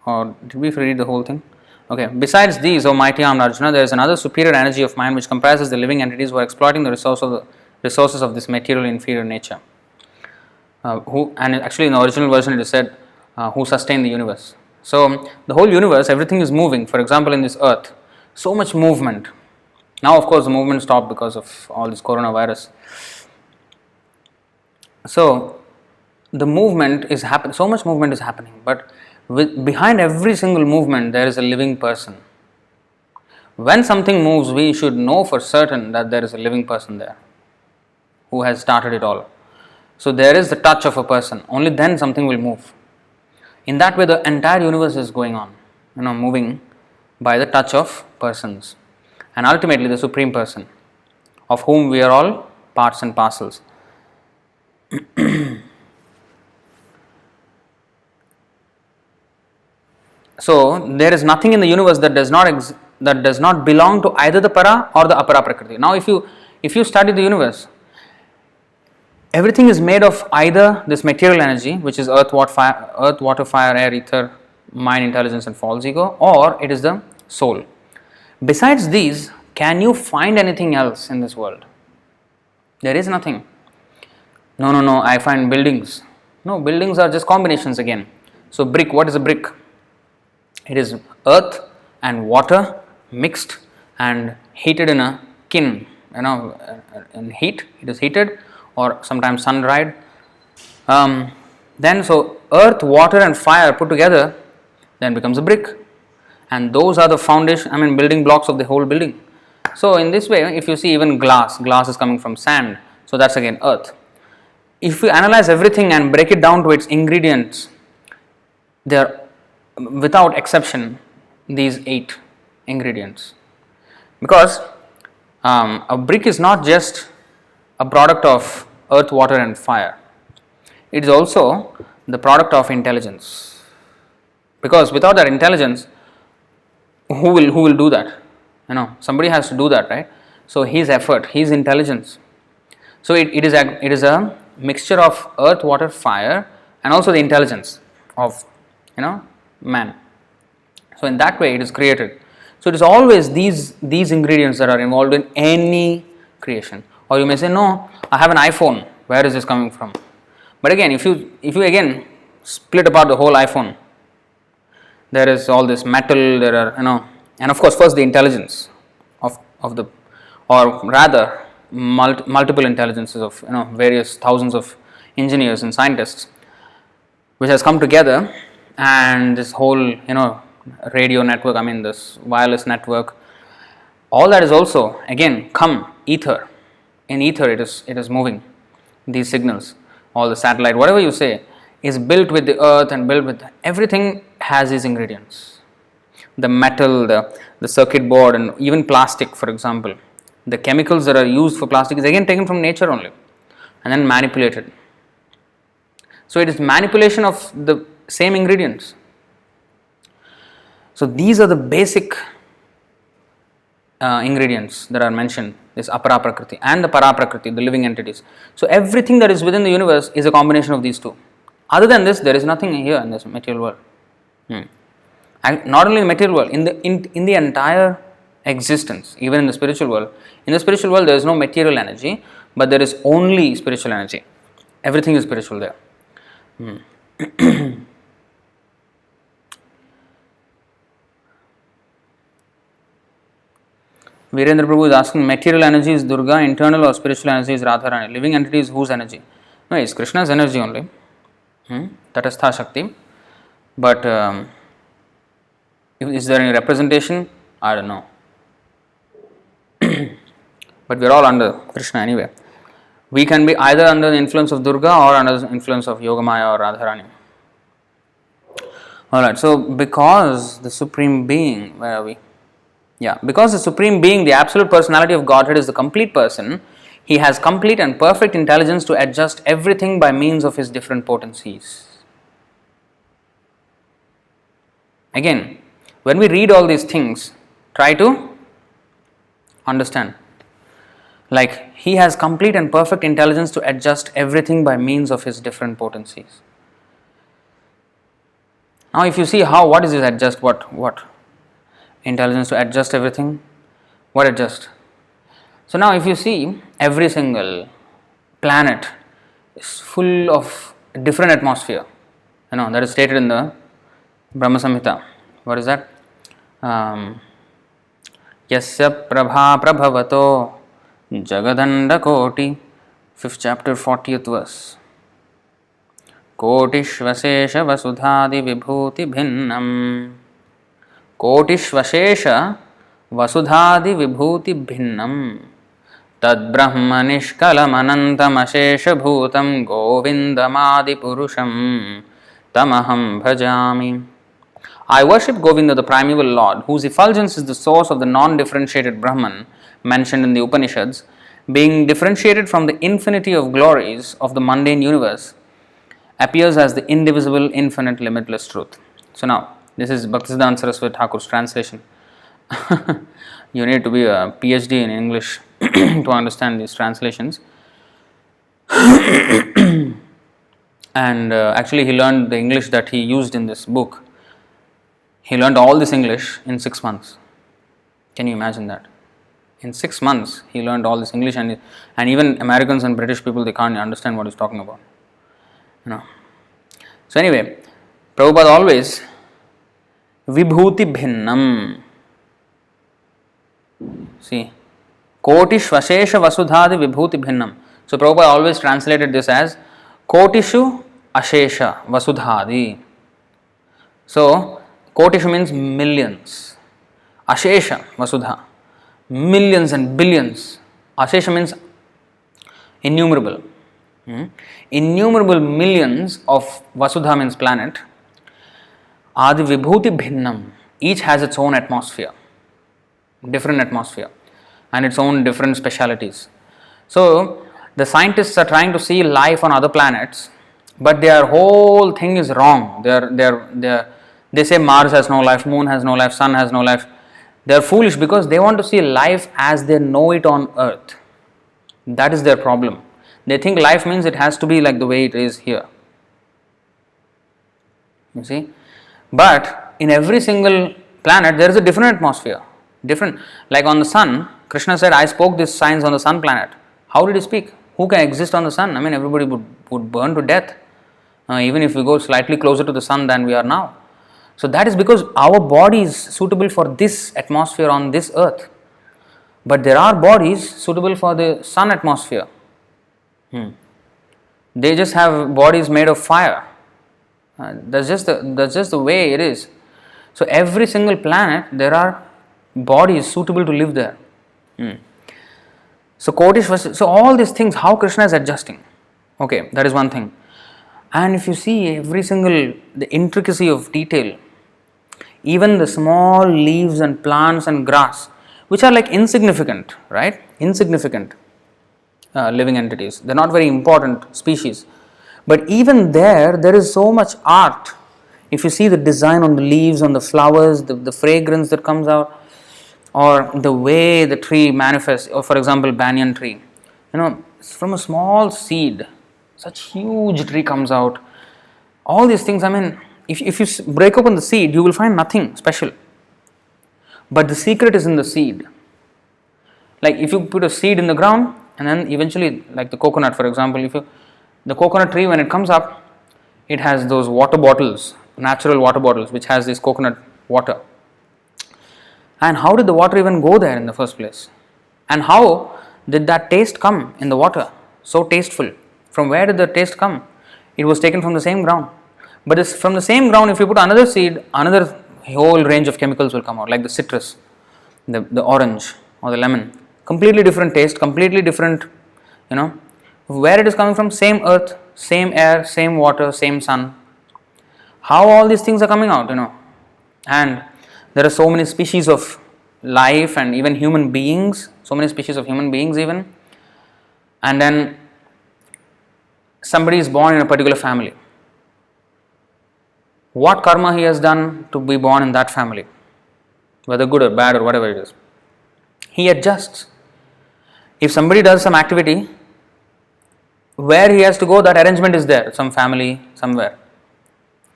Or did we read the whole thing? Okay. Besides these, O mighty armed Arjuna, there is another superior energy of mine which comprises the living entities who are exploiting the resources of this material inferior nature. And actually in the original version it is said, who sustain the universe. So the whole universe, everything is moving. For example, in this earth, so much movement. Now of course the movement stopped because of all this coronavirus. So the movement is happening, so much movement is happening, but behind every single movement there is a living person. When something moves, we should know for certain that there is a living person there who has started it all. So there is the touch of a person, only then something will move. In that way the entire universe is going on, moving by the touch of persons, and ultimately the Supreme Person, of whom we are all parts and parcels. So there is nothing in the universe that does not belong to either the para or the apara prakriti. Now if you study the universe, everything is made of either this material energy, which is earth, water, fire, air, ether, mind, intelligence and false ego, or it is the soul. Besides these, can you find anything else in this world? There is nothing. No, I find buildings. No, buildings are just combinations again. So brick, what is a brick? It is earth and water mixed and heated in a kiln. In heat, it is heated, or sometimes sun dried. Then so earth, water and fire put together then becomes a brick, and those are the foundation, building blocks of the whole building. So in this way, if you see even glass is coming from sand, so that's again earth. If we analyze everything and break it down to its ingredients, they are without exception these 8 ingredients, because a brick is not just a product of earth, water and fire. It is also the product of intelligence, because without that intelligence, who will do that? Somebody has to do that, right? So his effort, his intelligence. So it is a mixture of earth, water, fire, and also the intelligence of man. So in that way it is created. So it is always these ingredients that are involved in any creation. Or you may say, no, I have an iPhone, where is this coming from? But again, if you again split apart the whole iPhone, there is all this metal, there are and of course first the intelligence of the, or rather multiple intelligences of various thousands of engineers and scientists, which has come together, and this whole radio network, this wireless network, all that is also again ether. In ether it is moving these signals. All the satellite, whatever you say, is built with the earth and built with everything, has these ingredients. The metal, the circuit board, and even plastic, for example, the chemicals that are used for plastic is again taken from nature only and then manipulated. So it is manipulation of the same ingredients. So these are the basic ingredients that are mentioned, this apara prakriti and the para prakriti, the living entities. So everything that is within the universe is a combination of these two. Other than this, there is nothing here in this material world. And not only in the material world, in the entire existence, even in the spiritual world. In the spiritual world, there is no material energy, but there is only spiritual energy. Everything is spiritual there. Virendra Prabhu is asking, material energy is Durga, internal or spiritual energy is Radharani. Living entity is whose energy? No, it's Krishna's energy only. Tatastha Shakti. But is there any representation? I don't know. But we are all under Krishna anyway. We can be either under the influence of Durga or under the influence of Yogamaya or Radharani. Alright, so because the Supreme Being, where are we? Yeah, because the Supreme Being, the absolute personality of Godhead, is the complete person, he has complete and perfect intelligence to adjust everything by means of his different potencies. Again, when we read all these things, try to understand. Like, he has complete and perfect intelligence to adjust everything by means of his different potencies. Now, if you see what is this adjust, what? Intelligence to adjust everything? What adjust? So now if you see, every single planet is full of different atmosphere. That is stated in the Brahma Samhita. What is that? Yasya prabha prabhavato jagadanda koti, 5th chapter, 40th verse. Kotishvasesha vasudhadi vibhuti bhinnam. Kotishvasesha vasudhadi vibhuti bhinnam. Tad brahma nishkalam anantam ashesha bhutam govindamadi purusham tamaham bhajami. I worship Govinda, the primeval Lord, whose effulgence is the source of the non-differentiated Brahman mentioned in the Upanishads, being differentiated from the infinity of glories of the mundane universe, appears as the indivisible, infinite, limitless truth. So now, this is Bhaktisiddhanta Saraswati Thakur's translation. You need to be a PhD in English to understand these translations. And actually he learned the English that he used in this book. He learned all this English in 6 months. Can you imagine that? In 6 months he learned all this English, and even Americans and British people, they can't understand what he's talking about. So anyway, Prabhupada always Vibhuti Bhinnam. See, Kotishvashesha Vasudhadi Vibhuti Bhinnam. So Prabhupada always translated this as Kotishu Ashesha Vasudhadi. So Kotishu means millions. Ashesha Vasudha, millions and billions. Ashesha means innumerable. Innumerable millions of Vasudha means planet. Adi Vibhuti Bhinnam. Each has its own atmosphere, different atmosphere, and its own different specialities. So the scientists are trying to see life on other planets, but their whole thing is wrong. They say Mars has no life, Moon has no life, Sun has no life. They are foolish because they want to see life as they know it on Earth. That is their problem. They think life means it has to be like the way it is here. You see? But in every single planet there is a different atmosphere. Different. Like on the Sun, Krishna said, I spoke these signs on the Sun planet. How did he speak? Who can exist on the Sun? I mean, everybody would burn to death. Even if we go slightly closer to the Sun than we are now. So that is because our body is suitable for this atmosphere on this Earth. But there are bodies suitable for the Sun atmosphere. They just have bodies made of fire. That's just the way it is. So every single planet, there are bodies suitable to live there. So so all these things, how Krishna is adjusting. Okay, that is one thing. And if you see the intricacy of detail, even the small leaves and plants and grass, which are like insignificant, right? Insignificant living entities. They're not very important species. But even there is so much art. If you see the design on the leaves, on the flowers, the fragrance that comes out, or the way the tree manifests, or for example, banyan tree. From a small seed, such huge tree comes out. All these things, I mean, if you break open the seed, you will find nothing special. But the secret is in the seed. Like if you put a seed in the ground, and then eventually, like the coconut, for example, the coconut tree, when it comes up, it has those water bottles, natural water bottles, which has this coconut water. And how did the water even go there in the first place? And how did that taste come in the water? So tasteful. From where did the taste come? It was taken from the same ground. But from the same ground, if you put another seed, another whole range of chemicals will come out, like the citrus, the orange or the lemon. Completely different taste, completely different, where it is coming from, same earth, same air, same water, same sun. How all these things are coming out, And there are so many species of life and even human beings, so many species of human beings even. And then somebody is born in a particular family. What karma he has done to be born in that family, whether good or bad or whatever it is, he adjusts. If somebody does some activity, where he has to go, that arrangement is there. Some family somewhere,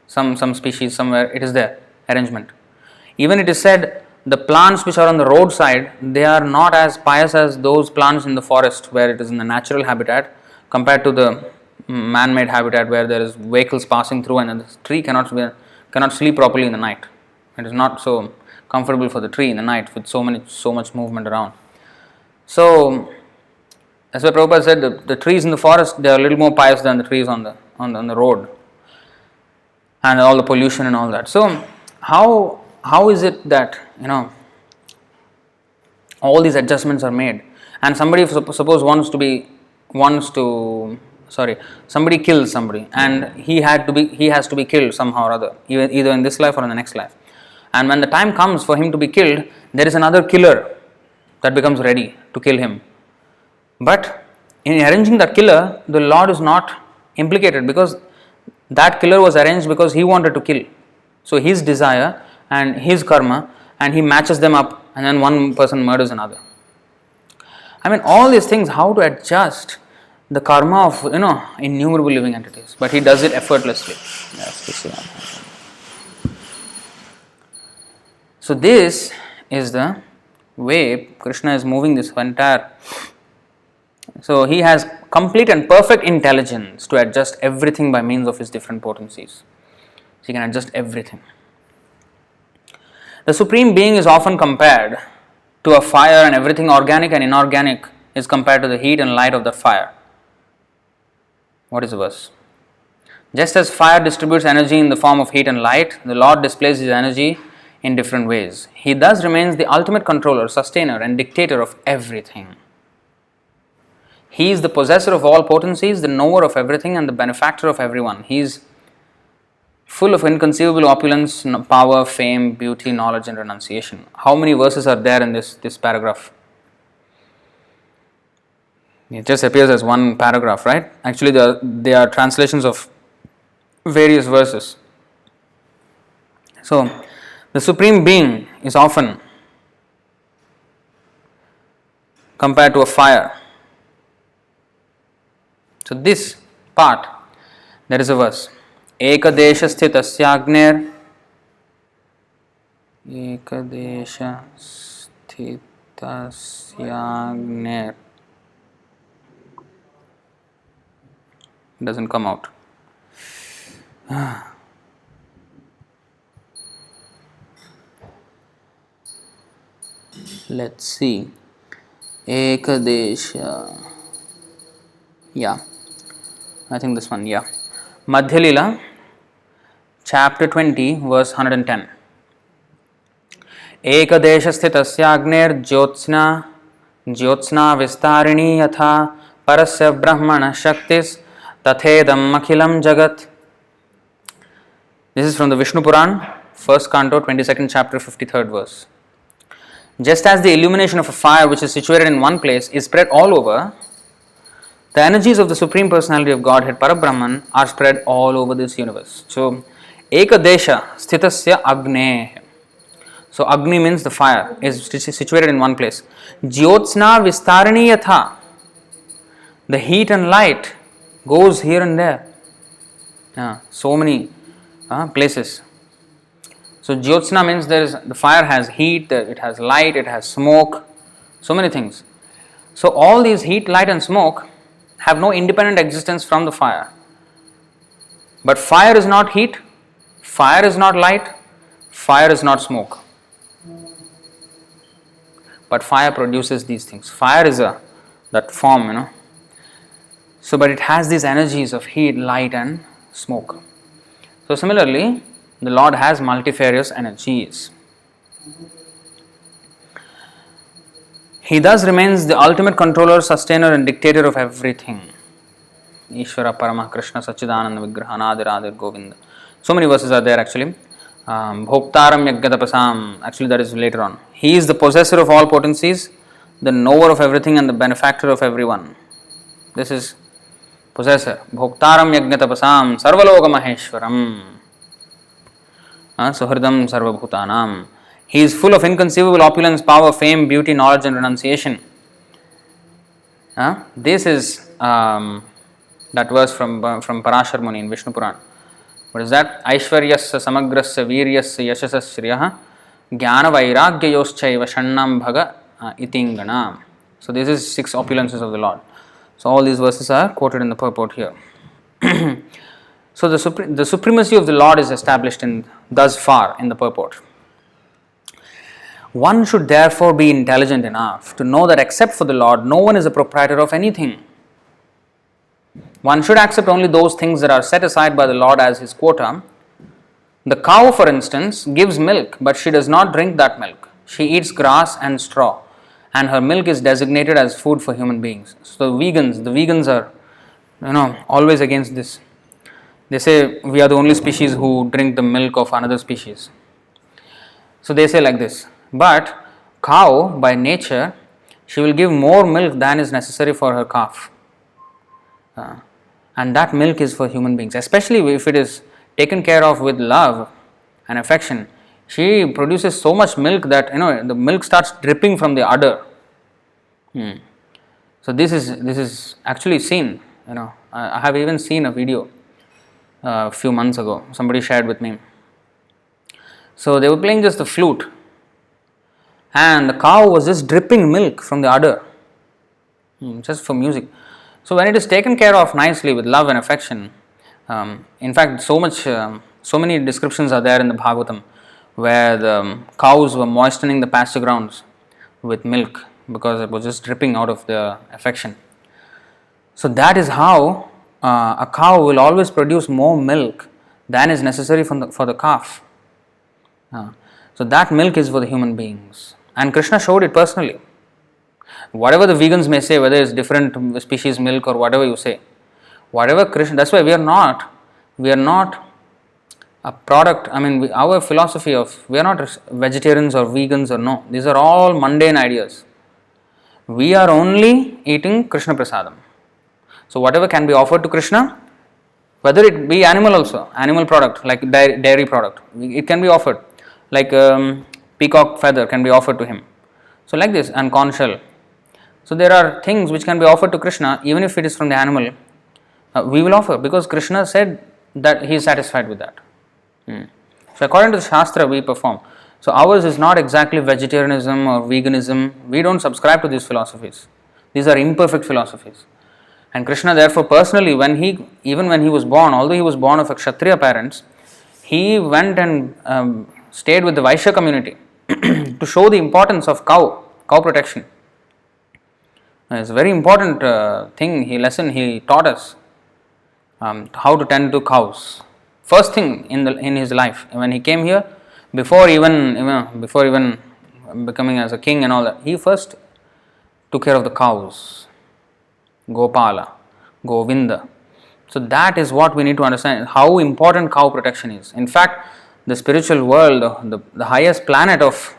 some species somewhere, it is there, arrangement. Even it is said, the plants which are on the roadside, they are not as pious as those plants in the forest where it is in the natural habitat compared to the man-made habitat where there is vehicles passing through and the tree cannot sleep properly in the night. It is not so comfortable for the tree in the night with so much movement around. So that's why Prabhupada said the trees in the forest, they are a little more pious than the trees on the road, and all the pollution and all that. So how is it that all these adjustments are made? And somebody suppose somebody kills somebody, and he has to be killed somehow or other, either in this life or in the next life. And when the time comes for him to be killed, there is another killer that becomes ready to kill him. But in arranging that killer, the Lord is not implicated, because that killer was arranged because he wanted to kill. So his desire and his karma, and he matches them up, and then one person murders another. I mean, all these things, how to adjust the karma of innumerable living entities, but he does it effortlessly. So this is the way Krishna is moving this entire. So he has complete and perfect intelligence to adjust everything by means of his different potencies. So he can adjust everything. The Supreme Being is often compared to a fire, and everything organic and inorganic is compared to the heat and light of the fire. What is the verse? Just as fire distributes energy in the form of heat and light, the Lord displays his energy in different ways. He thus remains the ultimate controller, sustainer, and dictator of everything. He is the possessor of all potencies, the knower of everything, and the benefactor of everyone. He is full of inconceivable opulence, power, fame, beauty, knowledge, and renunciation. How many verses are there in this paragraph? It just appears as one paragraph, right? Actually, they are translations of various verses. So, the Supreme Being is often compared to a fire. So, this part, there is a verse. Ekadesha sthitasya agner. It doesn't come out. Let's see. Ekadesha. Yeah. I think this one, yeah. Madhya Lila, chapter 20, verse 110. Ekadesha sthitasya agner jyotsna vistarini yatha parasya brahmana shaktis tathedam akhilam jagat. This is from the Vishnu Puran, 1st canto, 22nd chapter, 53rd verse. Just as the illumination of a fire which is situated in one place is spread all over, the energies of the Supreme Personality of Godhead, Parabrahman, are spread all over this universe. So, Ekadesha sthitasya agneha. So, Agni means the fire is situated in one place. Jyotsna vistarani yatha. The heat and light goes here and there. So many places. So, Jyotsna means the fire has heat, it has light, it has smoke, so many things. So, all these heat, light and smoke have no independent existence from the fire. But fire is not heat, fire is not light, fire is not smoke. but fire produces these things. Fire is that form, So, but it has these energies of heat, light and smoke. So, similarly, the Lord has multifarious energies. He thus remains the ultimate controller, sustainer and dictator of everything. Ishvara Parama Krishna Sachidananda Vigraha Nadiradir Govinda. So many verses are there actually. Bhoktaram Yaggatapasam, actually that is later on. He is the possessor of all potencies, the knower of everything and the benefactor of everyone. This is possessor. Bhoktaram Yaggatapasam Sarvaloka Maheshwaram Suhridam Sarvabhutanam. He is full of inconceivable opulence, power, fame, beauty, knowledge and renunciation. This is that verse from Parashar Muni in Vishnu Puran. What is that? Aishvaryasya samagrasya viryasya yashasya shriyaha jnana vairagyayoschaiva shannam bhaga itingana. So this is 6 opulences of the Lord. So all these verses are quoted in the purport here. So the supremacy of the Lord is established thus far in the purport. One should therefore be intelligent enough to know that except for the Lord, no one is a proprietor of anything. One should accept only those things that are set aside by the Lord as his quota. The cow, for instance, gives milk, but she does not drink that milk. She eats grass and straw, and her milk is designated as food for human beings. So the vegans are, always against this. They say we are the only species who drink the milk of another species. So they say like this. But cow, by nature, she will give more milk than is necessary for her calf. And that milk is for human beings, especially if it is taken care of with love and affection. She produces so much milk that the milk starts dripping from the udder. So this is actually seen. I have even seen a video a few months ago. Somebody shared with me. So they were playing just the flute, and the cow was just dripping milk from the udder, just for music. So when it is taken care of nicely with love and affection, in fact, so many descriptions are there in the Bhagavatam where the cows were moistening the pasture grounds with milk because it was just dripping out of the affection. So that is how a cow will always produce more milk than is necessary for the calf. So that milk is for the human beings, and Krishna showed it personally. Whatever the vegans may say, whether it's different species milk or whatever you say, whatever Krishna, that's why we are not a product. Our philosophy of, we are not vegetarians or vegans or no, these are all mundane ideas. We are only eating Krishna prasadam. So whatever can be offered to Krishna, whether it be animal also, animal product like dairy product, it can be offered. Like peacock feather can be offered to him. So like this, and conch shell. So there are things which can be offered to Krishna, even if it is from the animal, we will offer, because Krishna said that he is satisfied with that. So according to the Shastra, we perform. So ours is not exactly vegetarianism or veganism. We don't subscribe to these philosophies. These are imperfect philosophies. And Krishna therefore personally, even when he was born, although he was born of a Kshatriya parents, he went and stayed with the Vaishya community to show the importance of cow protection. It's a very important lesson he taught us, how to tend to cows. First thing in his life, when he came here, before even becoming as a king and all that, he first took care of the cows. Gopala, Govinda. So that is what we need to understand, how important cow protection is. In fact, the spiritual world, the highest planet of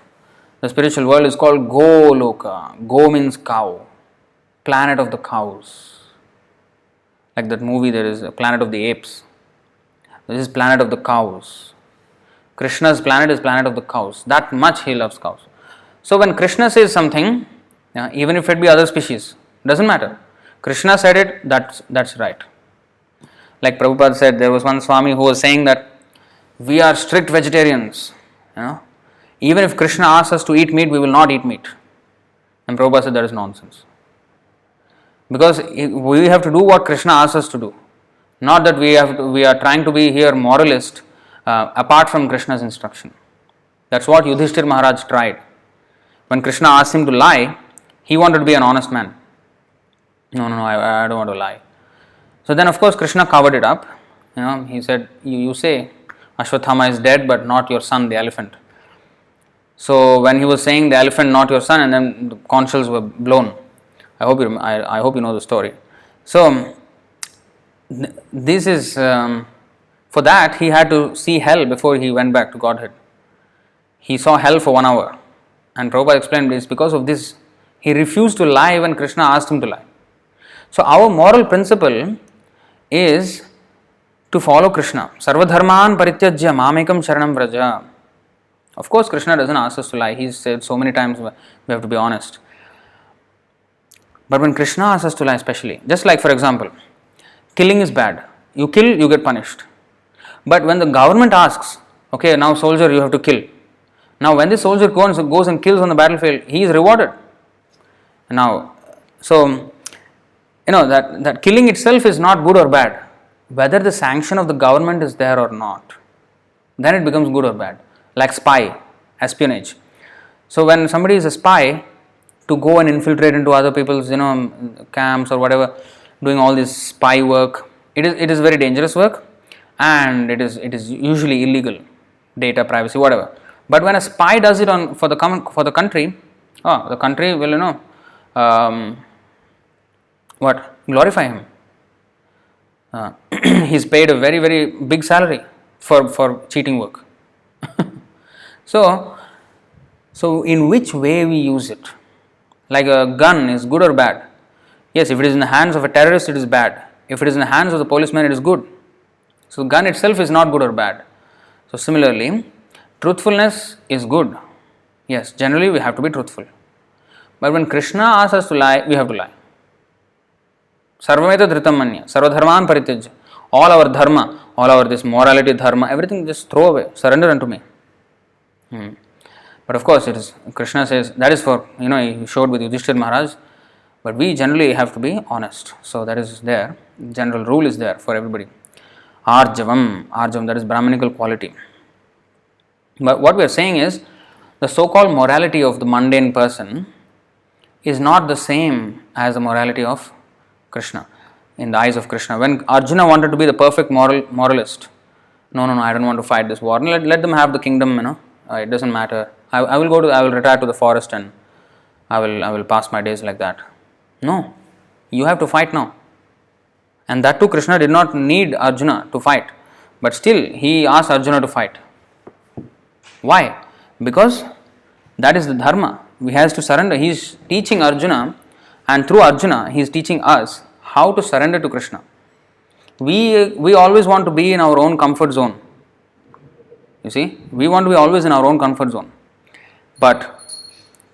the spiritual world is called Goloka. Go means cow. Planet of the cows. Like that movie, there is a Planet of the Apes. This is Planet of the Cows. Krishna's planet is Planet of the Cows. That much he loves cows. So when Krishna says something, even if it be other species, doesn't matter. Krishna said it, that's right. Like Prabhupada said, there was one Swami who was saying that we are strict vegetarians. Even if Krishna asks us to eat meat, we will not eat meat. And Prabhupada said that is nonsense. Because we have to do what Krishna asks us to do. Not that we are trying to be here moralist apart from Krishna's instruction. That's what Yudhishthir Maharaj tried. When Krishna asked him to lie, he wanted to be an honest man. No, I don't want to lie. So then of course Krishna covered it up. He said, you say Ashwathama is dead but not your son, the elephant. So when he was saying the elephant, not your son, and then the conch shells were blown. I hope you know the story. So this is for that he had to see hell before he went back to Godhead. He saw hell for 1 hour, and Prabhupada explained this because of this. He refused to lie when Krishna asked him to lie. So our moral principle is to follow Krishna. Sarva dharman parityajya mamekam sharanam vraja. Of course, Krishna doesn't ask us to lie. He said so many times we have to be honest. But when Krishna asks us to lie, especially, just like for example, killing is bad. You kill, you get punished. But when the government asks, okay, now soldier, you have to kill. Now when the soldier goes and kills on the battlefield, he is rewarded. Now, so that killing itself is not good or bad. Whether the sanction of the government is there or not, then it becomes good or bad. Like spy, espionage. So when somebody is a spy to go and infiltrate into other people's camps or whatever, doing all this spy work, it is very dangerous work, and it is usually illegal, data privacy, whatever. But when a spy does it for the country, the country will glorify him. He's paid a very, very big salary for cheating work. So in which way we use it? Like a gun is good or bad? Yes, if it is in the hands of a terrorist, it is bad. If it is in the hands of the policeman, it is good. So the gun itself is not good or bad. So similarly, truthfulness is good. Yes, generally we have to be truthful. But when Krishna asks us to lie, we have to lie. Sarvameta dhritam manya, sarvadharman parityajya. All our dharma, all our this morality dharma, everything just throw away, surrender unto me. But of course, it is Krishna says that is for he showed with Yudhishthira Maharaj. But we generally have to be honest. So that is there. General rule is there for everybody. Arjavam, that is Brahminical quality. But what we are saying is the so-called morality of the mundane person is not the same as the morality of Krishna, in the eyes of Krishna. When Arjuna wanted to be the perfect moralist, no, I don't want to fight this war. Let them have the kingdom, it doesn't matter. I will retire to the forest and I will pass my days like that. No, you have to fight now. And that too, Krishna did not need Arjuna to fight, but still he asked Arjuna to fight. Why? Because that is the dharma. We have to surrender. He is teaching Arjuna, and through Arjuna he is teaching us how to surrender to Krishna. We always want to be in our own comfort zone. You see, we want to be always in our own comfort zone. But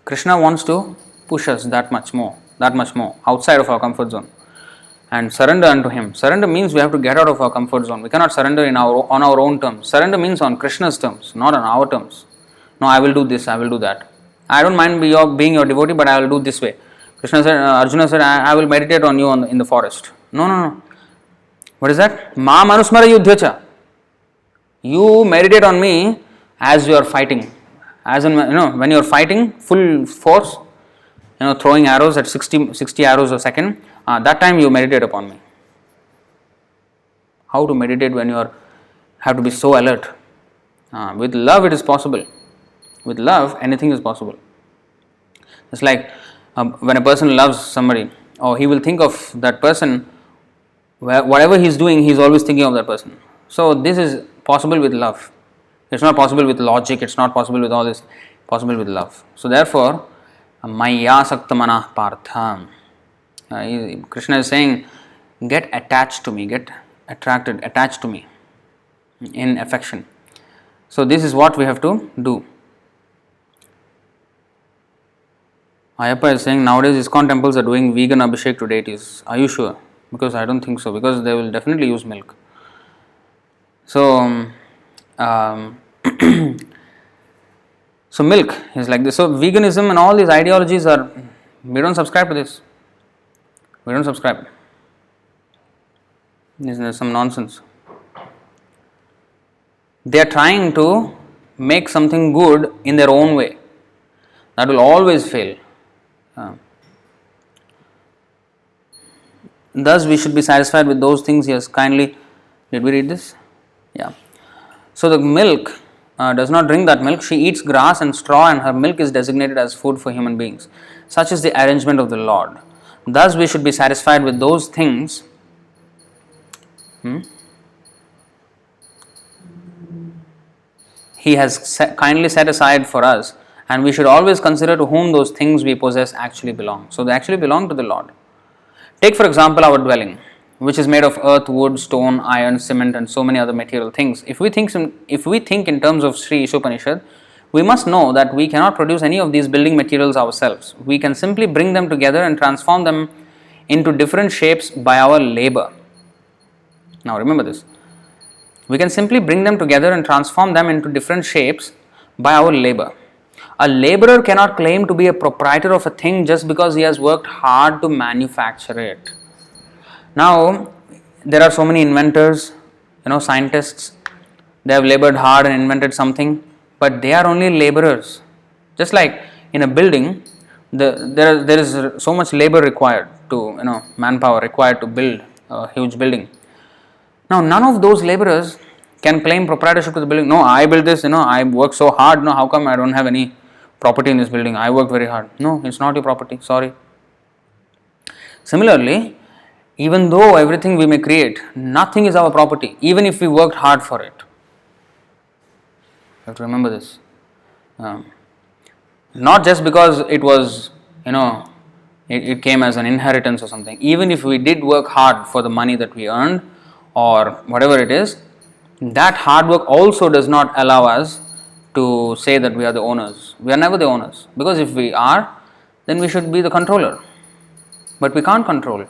Krishna wants to push us that much more outside of our comfort zone and surrender unto him. Surrender means we have to get out of our comfort zone. We cannot surrender on our own terms. Surrender means on Krishna's terms, not on our terms. No, I will do this, I will do that. I don't mind being your devotee, but I will do this way. Arjuna said, I will meditate on you in the forest. No. What is that? Ma manusmara yudhyacha. You meditate on me as you are fighting. As in, when you are fighting full force, throwing arrows at 60 arrows a second, that time you meditate upon me. How to meditate when you have to be so alert? With love it is possible. With love anything is possible. It's like when a person loves somebody, he will think of that person, whatever he is doing, he is always thinking of that person. So this is possible with love. It's not possible with logic, it's not possible with all this, possible with love. So therefore, Maya Saktamana Partha. Krishna is saying, get attached to me, get attracted, attached to me in affection. So this is what we have to do. Ayappa is saying nowadays ISKCON temples are doing vegan abhishek to deities. Are you sure? Because I don't think so, because they will definitely use milk. So, so milk is like this. So veganism and all these ideologies we don't subscribe to this. We don't subscribe. This is some nonsense. They are trying to make something good in their own way. That will always fail. Thus we should be satisfied with those things. Yes, kindly, did we read this? Yeah. So the milk does not drink that milk. She eats grass and straw, and her milk is designated as food for human beings. Such is the arrangement of the Lord. Thus we should be satisfied with those things He has kindly set aside for us, and we should always consider to whom those things we possess actually belong. So they actually belong to the Lord. Take for example our dwelling, which is made of earth, wood, stone, iron, cement, and so many other material things. If we think in terms of Śrī Īśopaniṣad, we must know that we cannot produce any of these building materials ourselves. We can simply bring them together and transform them into different shapes by our labor. Now remember this. We can simply bring them together and transform them into different shapes by our labor. A laborer cannot claim to be a proprietor of a thing just because he has worked hard to manufacture it. Now, there are so many inventors, scientists. They have labored hard and invented something, but they are only laborers. Just like in a building, there is so much labor required to, manpower required to build a huge building. Now, none of those laborers can claim proprietorship to the building. No, I built this, I worked so hard. No, how come I don't have any property in this building? I worked very hard. No, it's not your property. Sorry. Similarly, even though everything we may create, nothing is our property, even if we worked hard for it. You have to remember this. Not just because it was, it came as an inheritance or something. Even if we did work hard for the money that we earned or whatever it is, that hard work also does not allow us to say that we are the owners. We are never the owners, because if we are, then we should be the controller. But we can't control.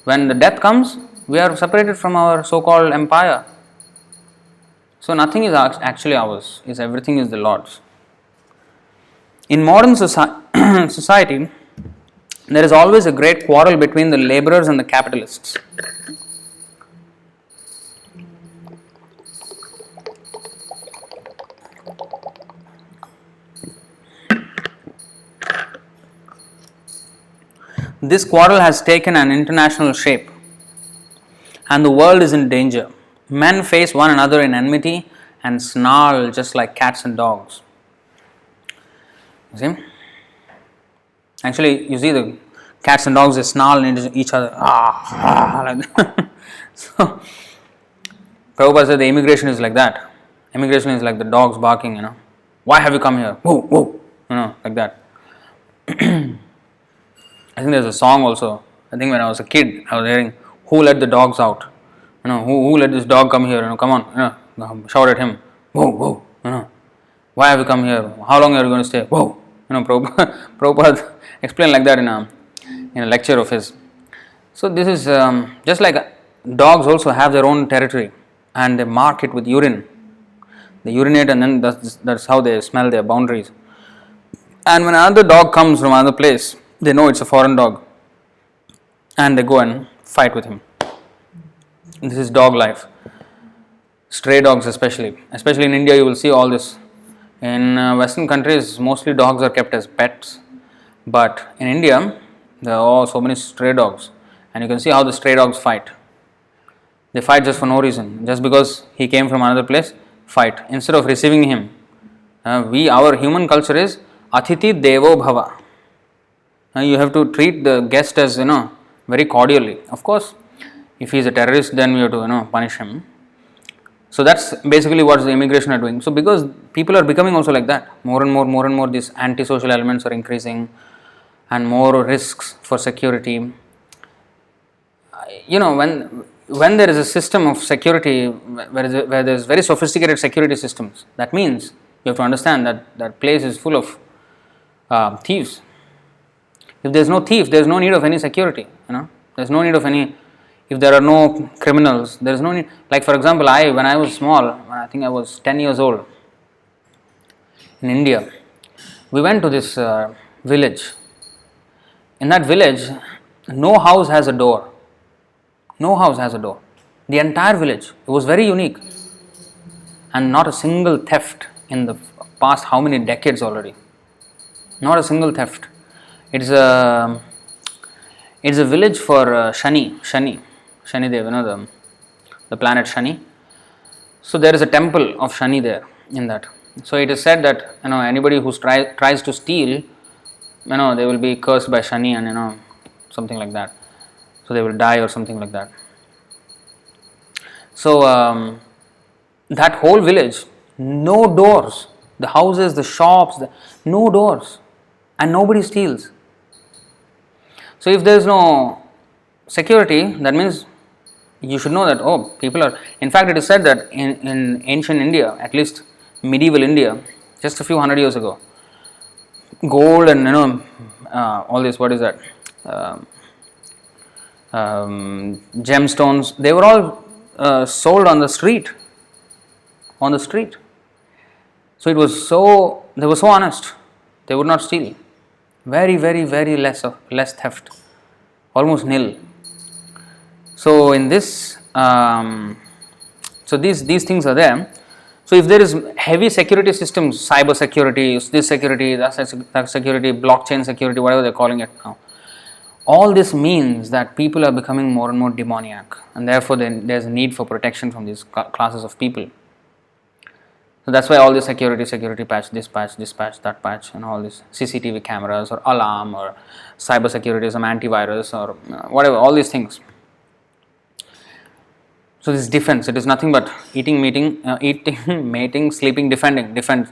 When the death comes, we are separated from our so-called empire. So nothing is actually ours. Everything is the Lord's. In modern society, there is always a great quarrel between the laborers and the capitalists. This quarrel has taken an international shape, and the world is in danger. Men face one another in enmity and snarl just like cats and dogs. You see? Actually, you see the cats and dogs, they snarl into each other. Like that. So, Prabhupada said the immigration is like that. Immigration is like the dogs barking, Why have you come here? Whoa, whoa, like that. I think there's a song also. I think when I was a kid, I was hearing, who let the dogs out? Who let this dog come here? Come on, shout at him. Whoa, whoa, why have you come here? How long are you going to stay? Whoa, Prabhupada explained like that in a lecture of his. So this is just like dogs also have their own territory, and they mark it with urine. They urinate, and then that's how they smell their boundaries. And when another dog comes from another place, they know it's a foreign dog, and they go and fight with him. This is dog life. Stray dogs especially in India, you will see all this. In Western countries, mostly dogs are kept as pets, but in India, there are so many stray dogs, and you can see how the stray dogs fight. They fight just for no reason, just because he came from another place, fight. Instead of receiving him, our human culture is Athithi Devo Bhava. You have to treat the guest as, very cordially. Of course, if he is a terrorist, then we have to, punish him. So that's basically what the immigration are doing. So because people are becoming also like that, more and more, these antisocial elements are increasing, and more risks for security. When there is a system of security, where there is very sophisticated security systems, that means you have to understand that that place is full of thieves. If there is no thief, there is no need of any security. There is no need of any. If there are no criminals, there is no need. Like for example, when I was small, I think I was 10 years old, in India, we went to this village. In that village, no house has a door. No house has a door. The entire village. It was very unique. And not a single theft in the past how many decades already. Not a single theft. It's a village for Shani Dev, the planet Shani. So there is a temple of Shani there in that. So it is said that anybody who tries to steal, they will be cursed by Shani and something like that. So they will die or something like that. So that whole village, no doors. The houses, the shops, no doors, and nobody steals. So if there is no security, that means you should know that people are. In fact, it is said that in ancient India, at least medieval India, just a few hundred years ago, gold and all this, what is that, gemstones, they were all sold on the street. So they were so honest, they would not steal. Very, very, very less theft, almost nil. So in this, so these things are there. So if there is heavy security systems, cyber security, this security, that security, blockchain security, whatever they're calling it now, all this means that people are becoming more and more demoniac, and therefore there's a need for protection from these classes of people. So that's why all this security patch, this patch, that patch, and all this CCTV cameras or alarm or cyber security, some antivirus or whatever, all these things. So this defense, it is nothing but eating, mating, sleeping, defense.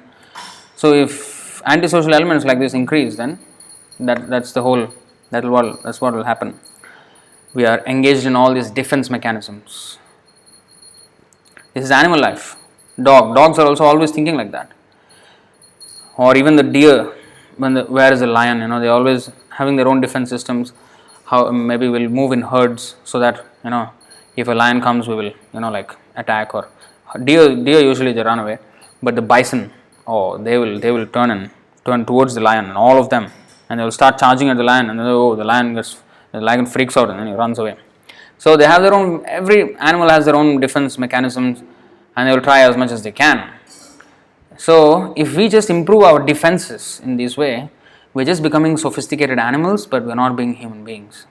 So if antisocial elements like this increase, then that's what will happen. We are engaged in all these defense mechanisms. This is animal life. Dogs are also always thinking like that. Or even the deer, where is the lion? They are always having their own defense systems. How maybe we'll move in herds so that if a lion comes, we will like attack. Or deer usually they run away, but the bison, they will turn towards the lion, and all of them, and they will start charging at the lion, and the lion freaks out and then he runs away. So they have their own. Every animal has their own defense mechanisms, and they will try as much as they can. So if we just improve our defenses in this way, we're just becoming sophisticated animals, but we're not being human beings.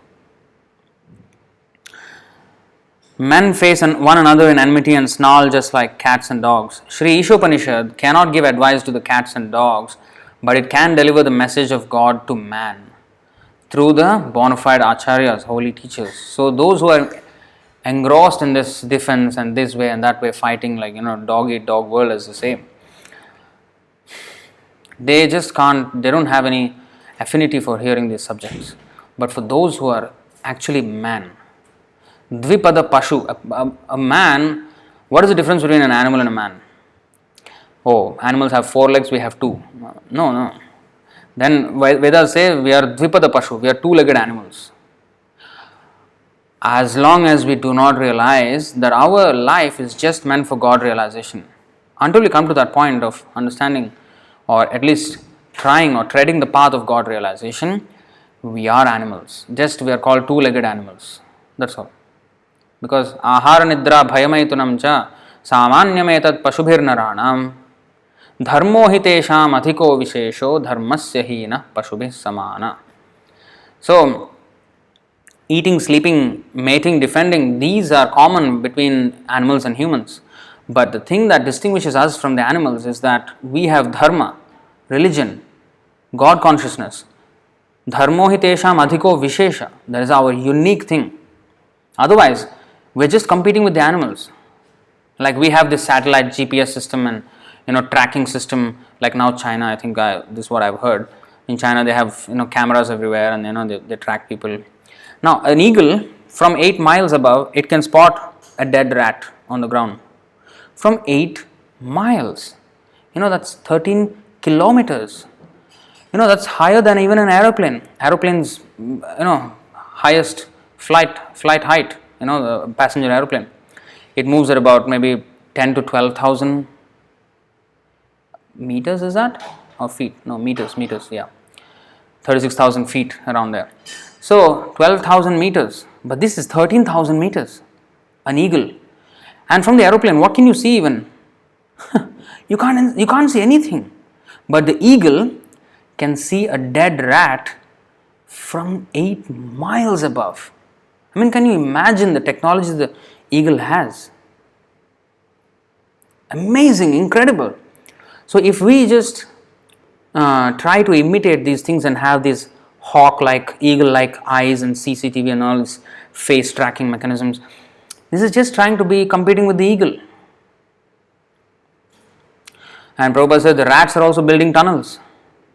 Men face one another in enmity and snarl just like cats and dogs. Śrī Īśopaniṣad cannot give advice to the cats and dogs, but it can deliver the message of God to man through the bona fide acharyas, holy teachers. So those who are engrossed in this defense and this way and that way, fighting like dog eat dog world, as they say, they just can't. They don't have any affinity for hearing these subjects. But for those who are actually man, Dvipada Pashu, a man, what is the difference between an animal and a man? Animals have 4 legs, we have 2. No. Then Vedas say we are Dvipada Pashu, we are 2-legged animals. As long as we do not realize that our life is just meant for God realization, until we come to that point of understanding, or at least trying or treading the path of God realization, we are animals. Just we are called 2-legged animals. That's all. Because ahara nidra bhayamaitunam cha samanyametat pashubhirnaranam dharmo hitesham adhiko vishesho dharmasya hina pashubhis samana. So eating, sleeping, mating, defending, these are common between animals and humans. But the thing that distinguishes us from the animals is that we have dharma, religion, God consciousness. Dharmo hitesham adhiko vishesha. That is our unique thing. Otherwise, we're just competing with the animals. Like we have this satellite GPS system and tracking system. Like now China, I think this is what I've heard. In China they have cameras everywhere, and they track people. Now an eagle from 8 miles above, it can spot a dead rat on the ground. From 8 miles, that's 13 kilometers. That's higher than even an aeroplane. Aeroplane's highest flight height. The passenger aeroplane, it moves at about maybe 10 to 12,000 meters, is that? Or feet? No, meters, yeah. 36,000 feet around there. So 12,000 meters, but this is 13,000 meters, an eagle. And from the aeroplane, what can you see even? You can't see anything. But the eagle can see a dead rat from 8 miles above. I mean, can you imagine the technology the eagle has? Amazing, incredible. So if we just try to imitate these things and have these hawk-like, eagle-like eyes and CCTV and all these face tracking mechanisms, this is just trying to be competing with the eagle. And Prabhupada said the rats are also building tunnels.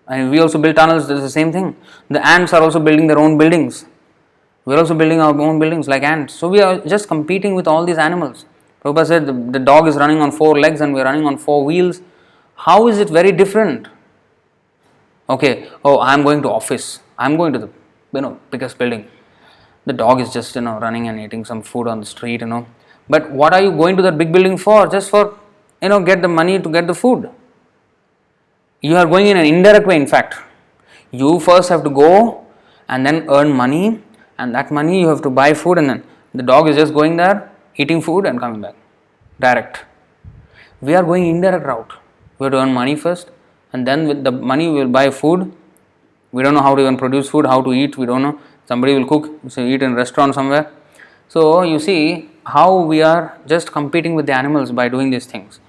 And we also build tunnels, it's the same thing. The ants are also building their own buildings. We're also building our own buildings like ants. So we are just competing with all these animals. Prabhupada said the dog is running on 4 legs and we're running on 4 wheels. How is it very different? Okay, I'm going to office. I'm going to the biggest building. The dog is just running and eating some food on the street. But what are you going to that big building for? Just for get the money to get the food. You are going in an indirect way. In fact, you first have to go and then earn money, and that money you have to buy food, and then the dog is just going there, eating food and coming back. Direct. We are going indirect route. We have to earn money first, and then with the money we will buy food. We don't know how to even produce food, how to eat, we don't know. Somebody will cook, so eat in a restaurant somewhere. So you see how we are just competing with the animals by doing these things.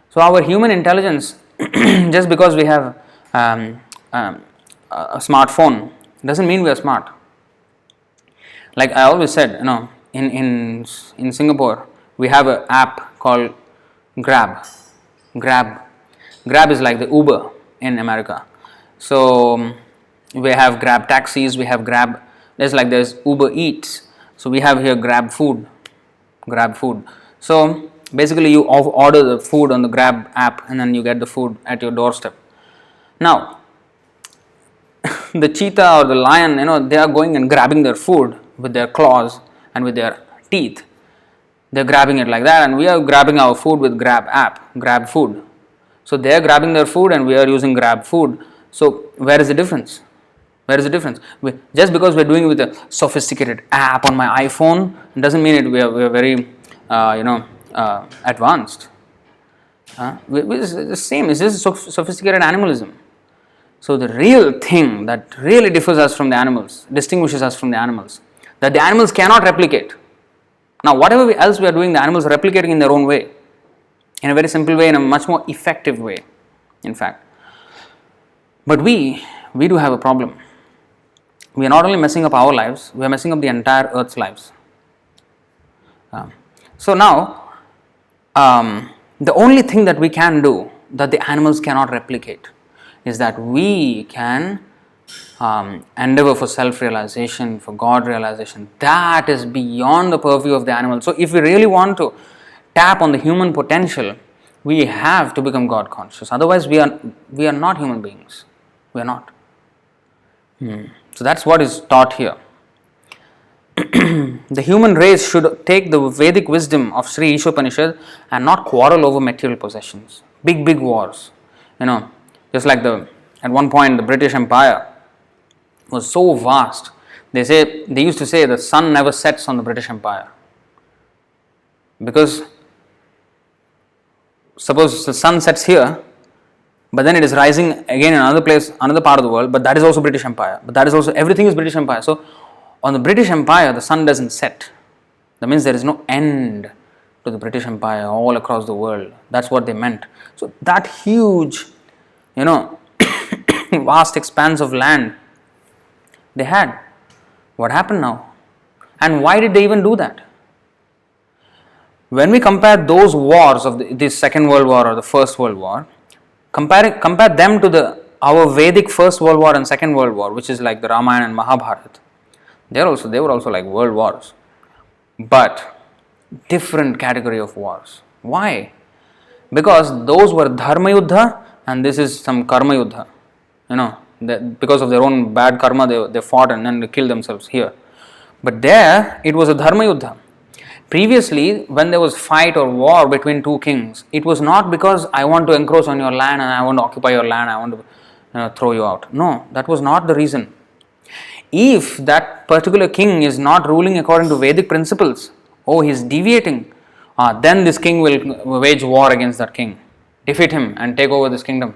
So our human intelligence, just because we have a smartphone, doesn't mean we are smart. Like I always said, in Singapore, we have an app called Grab. Grab is like the Uber in America. So we have Grab taxis, we have Grab, there's Uber Eats. So we have here Grab food. So basically you order the food on the Grab app and then you get the food at your doorstep. Now, the cheetah or the lion, they are going and grabbing their food with their claws and with their teeth. They're grabbing it like that, and we are grabbing our food with Grab app, Grab food. So they are grabbing their food and we are using Grab food. So where is the difference? Just because we are doing it with a sophisticated app on my iPhone doesn't mean we are very advanced. It's the same. It's just sophisticated animalism. So the real thing that really distinguishes us from the animals, that the animals cannot replicate. Now whatever else we are doing, the animals are replicating in their own way, in a very simple way, in a much more effective way, in fact. But we do have a problem. We are not only messing up our lives, we are messing up the entire earth's lives. So now, the only thing that we can do that the animals cannot replicate is that we can endeavor for self-realization, for God realization. That is beyond the purview of the animal. So if we really want to tap on the human potential, we have to become God conscious. Otherwise, we are not human beings. We are not. So that's what is taught here. The human race should take the Vedic wisdom of Śrī Īśopaniṣad and not quarrel over material possessions. Big wars. Just like at one point the British Empire was so vast. They used to say the sun never sets on the British Empire. Because suppose the sun sets here, but then it is rising again in another place, another part of the world, but that is also British Empire. But that is also, everything is British Empire. So on the British Empire, the sun doesn't set. That means there is no end to the British Empire all across the world. That's what they meant. So that huge, vast expanse of land they had. What happened now? And why did they even do that? When we compare those wars of the Second World War or the First World War, compare them to our Vedic First World War and Second World War, which is like the Ramayana and Mahabharata. They were also like world wars, but different category of wars. Why? Because those were dharma yuddha and this is some karma yuddha. Because of their own bad karma, they fought and then they killed themselves here. But there, it was a dharma yuddha. Previously, when there was fight or war between two kings, it was not because I want to encroach on your land and I want to occupy your land, I want to throw you out. No, that was not the reason. If that particular king is not ruling according to Vedic principles, he is deviating, then this king will wage war against that king, defeat him and take over this kingdom.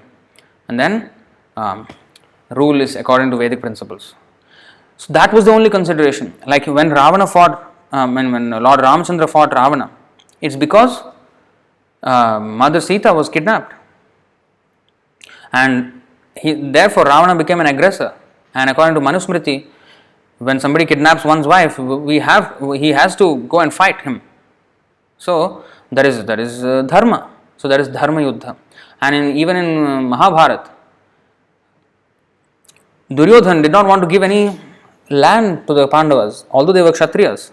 And then rule is according to Vedic principles. So that was the only consideration. Like when Ravana fought, when Lord Ramachandra fought Ravana, it's because Mother Sita was kidnapped. And therefore Ravana became an aggressor. And according to Manusmriti, when somebody kidnaps one's wife, he has to go and fight him. So that is dharma. So that is dharma yuddha. And even in Mahabharata, Duryodhan did not want to give any land to the Pandavas, although they were Kshatriyas.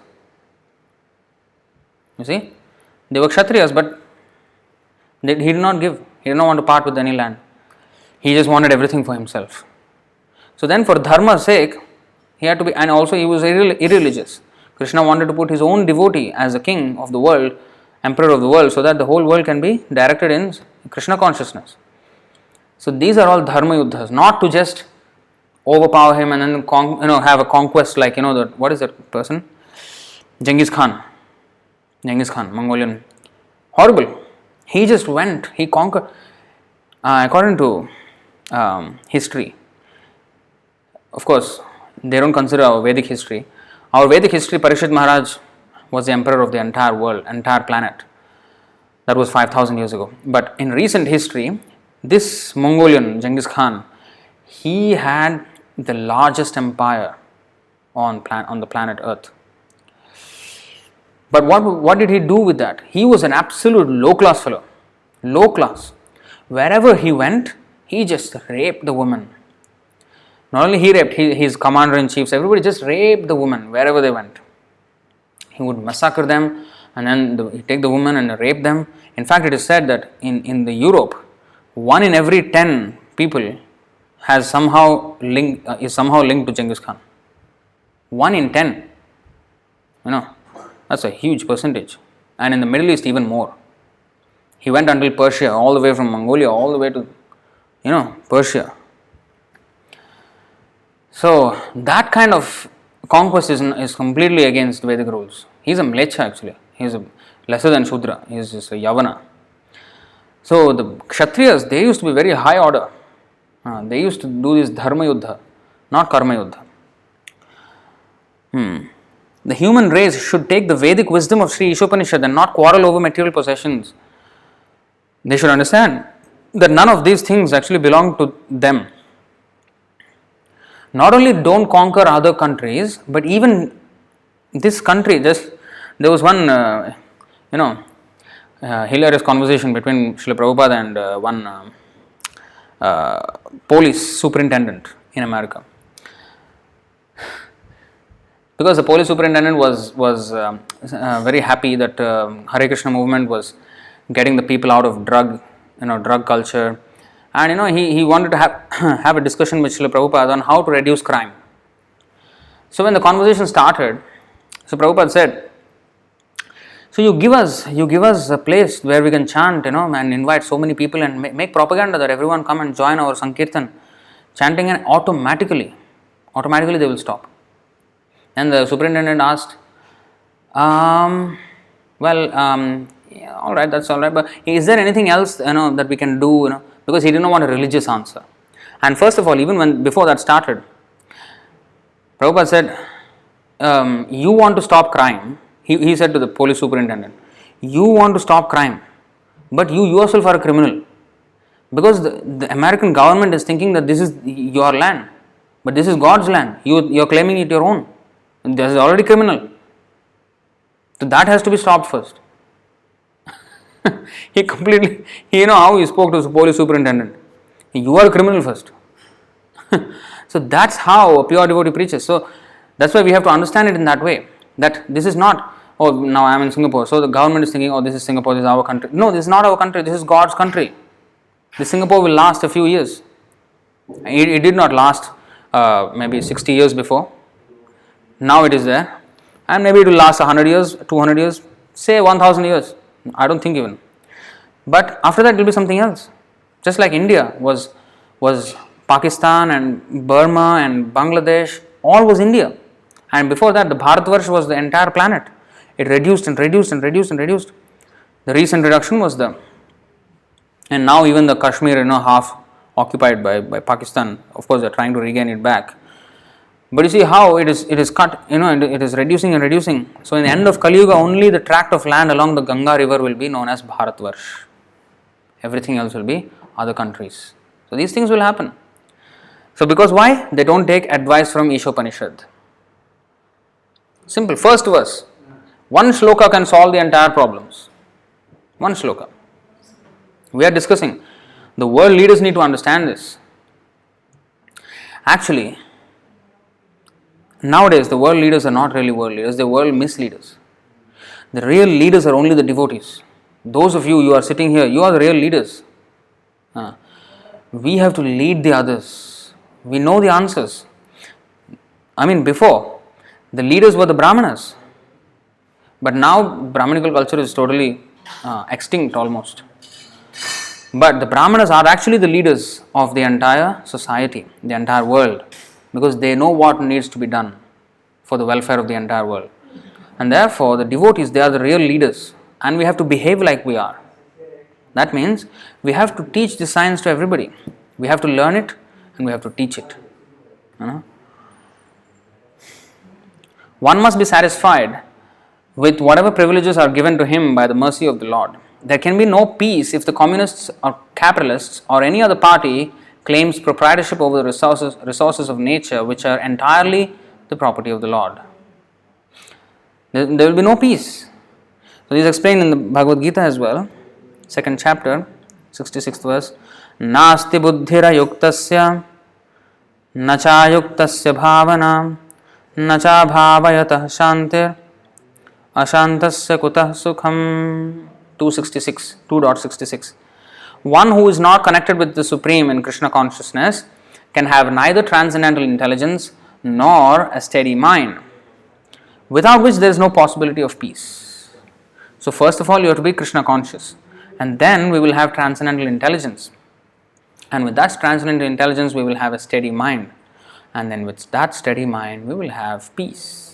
You see, they were Kshatriyas, but he did not give. He did not want to part with any land. He just wanted everything for himself. So then, for dharma's sake, he had to be, and also he was irreligious. Krishna wanted to put his own devotee as the king of the world, emperor of the world, so that the whole world can be directed in Krishna consciousness. So these are all dharma yuddhas, not to just overpower him and then have a conquest like what is that person? Genghis Khan, Mongolian, horrible. He just went, he conquered. According to history, of course, they don't consider our Vedic history. Our Vedic history, Parikshit Maharaj was the emperor of the entire world, entire planet. That was 5,000 years ago. But in recent history, this Mongolian Genghis Khan, he had the largest empire on the planet Earth. But what did he do with that? He was an absolute low-class fellow. Low class. Wherever he went, he just raped the woman. Not only he raped, his commander-in-chiefs, everybody just raped the woman wherever they went. He would massacre them and then he'd take the woman and rape them. In fact, it is said that in the Europe, 1 in every 10 people is somehow linked to Genghis Khan. 1 in 10. That's a huge percentage. And in the Middle East, even more. He went until Persia, all the way from Mongolia, all the way to, Persia. So that kind of conquest is completely against Vedic rules. He's a mlecha actually. He's lesser than Shudra. He's just a Yavana. So the Kshatriyas, they used to be very high order. They used to do this dharma yuddha, not karma yuddha. The human race should take the Vedic wisdom of Śrī Īśopaniṣad and not quarrel over material possessions. They should understand that none of these things actually belong to them. Not only don't conquer other countries, but even this country, there was one, hilarious conversation between Srila Prabhupada and one police superintendent in America. Because the police superintendent was very happy that Hare Krishna movement was getting the people out of drug culture, and he wanted to have a discussion with Srila Prabhupada on how to reduce crime. So when the conversation started, so Prabhupada said, "So you give us a place where we can chant, and invite so many people and make propaganda that everyone come and join our Sankirtan chanting, and automatically they will stop." And the superintendent asked, all right, that's all right, but is there anything else that we can do? Because he did not want a religious answer. And first of all, even before that started, Prabhupada said, you want to stop crime. He said to the police superintendent, you want to stop crime, but you yourself are a criminal. Because the American government is thinking that this is your land, but this is God's land. You are claiming it your own. This is already criminal. So that has to be stopped first. How he spoke to the police superintendent. You are a criminal first. So that's how a pure devotee preaches. So that's why we have to understand it in that way. That this is not, now I am in Singapore, so the government is thinking, this is Singapore, this is our country. No, this is not our country, this is God's country. This Singapore will last a few years. It did not last maybe 60 years before. Now it is there. And maybe it will last 100 years, 200 years, say 1000 years. I don't think even. But after that it will be something else. Just like India was Pakistan and Burma and Bangladesh, all was India. And before that the Bharatvarsh was the entire planet. It reduced and reduced and reduced and reduced. The recent reduction was and now even the Kashmir, half occupied by Pakistan. Of course, they're trying to regain it back. But you see how it is cut, and it is reducing and reducing. So in the end of Kali Yuga, only the tract of land along the Ganga river will be known as Bharatvarsh. Everything else will be other countries. So these things will happen. So because why? They don't take advice from Īśopaniṣad. Simple. First verse. One shloka can solve the entire problems. One shloka. We are discussing. The world leaders need to understand this. Actually, nowadays the world leaders are not really world leaders, they are world misleaders. The real leaders are only the devotees. Those of you are sitting here, you are the real leaders. We have to lead the others. We know the answers. Before, the leaders were the Brahmanas. But now, Brahmanical culture is totally extinct almost. But the Brahmanas are actually the leaders of the entire society, the entire world, because they know what needs to be done for the welfare of the entire world. And therefore, the devotees, they are the real leaders, and we have to behave like we are. That means we have to teach the science to everybody. We have to learn it and we have to teach it. One must be satisfied with whatever privileges are given to him by the mercy of the Lord. There can be no peace if the communists or capitalists or any other party claims proprietorship over the resources of nature, which are entirely the property of the Lord. There will be no peace. So this is explained in the Bhagavad Gita as well, 2nd chapter, 66th verse. Nasti buddhira yuktasya nacha yuktasya bhavana nacha bhavayatah shantir ashantasya kutah sukham. 2.66. One who is not connected with the Supreme in Krishna consciousness can have neither transcendental intelligence nor a steady mind, without which there is no possibility of peace. So first of all, you have to be Krishna conscious, and then we will have transcendental intelligence, and with that transcendental intelligence we will have a steady mind, and then with that steady mind we will have peace.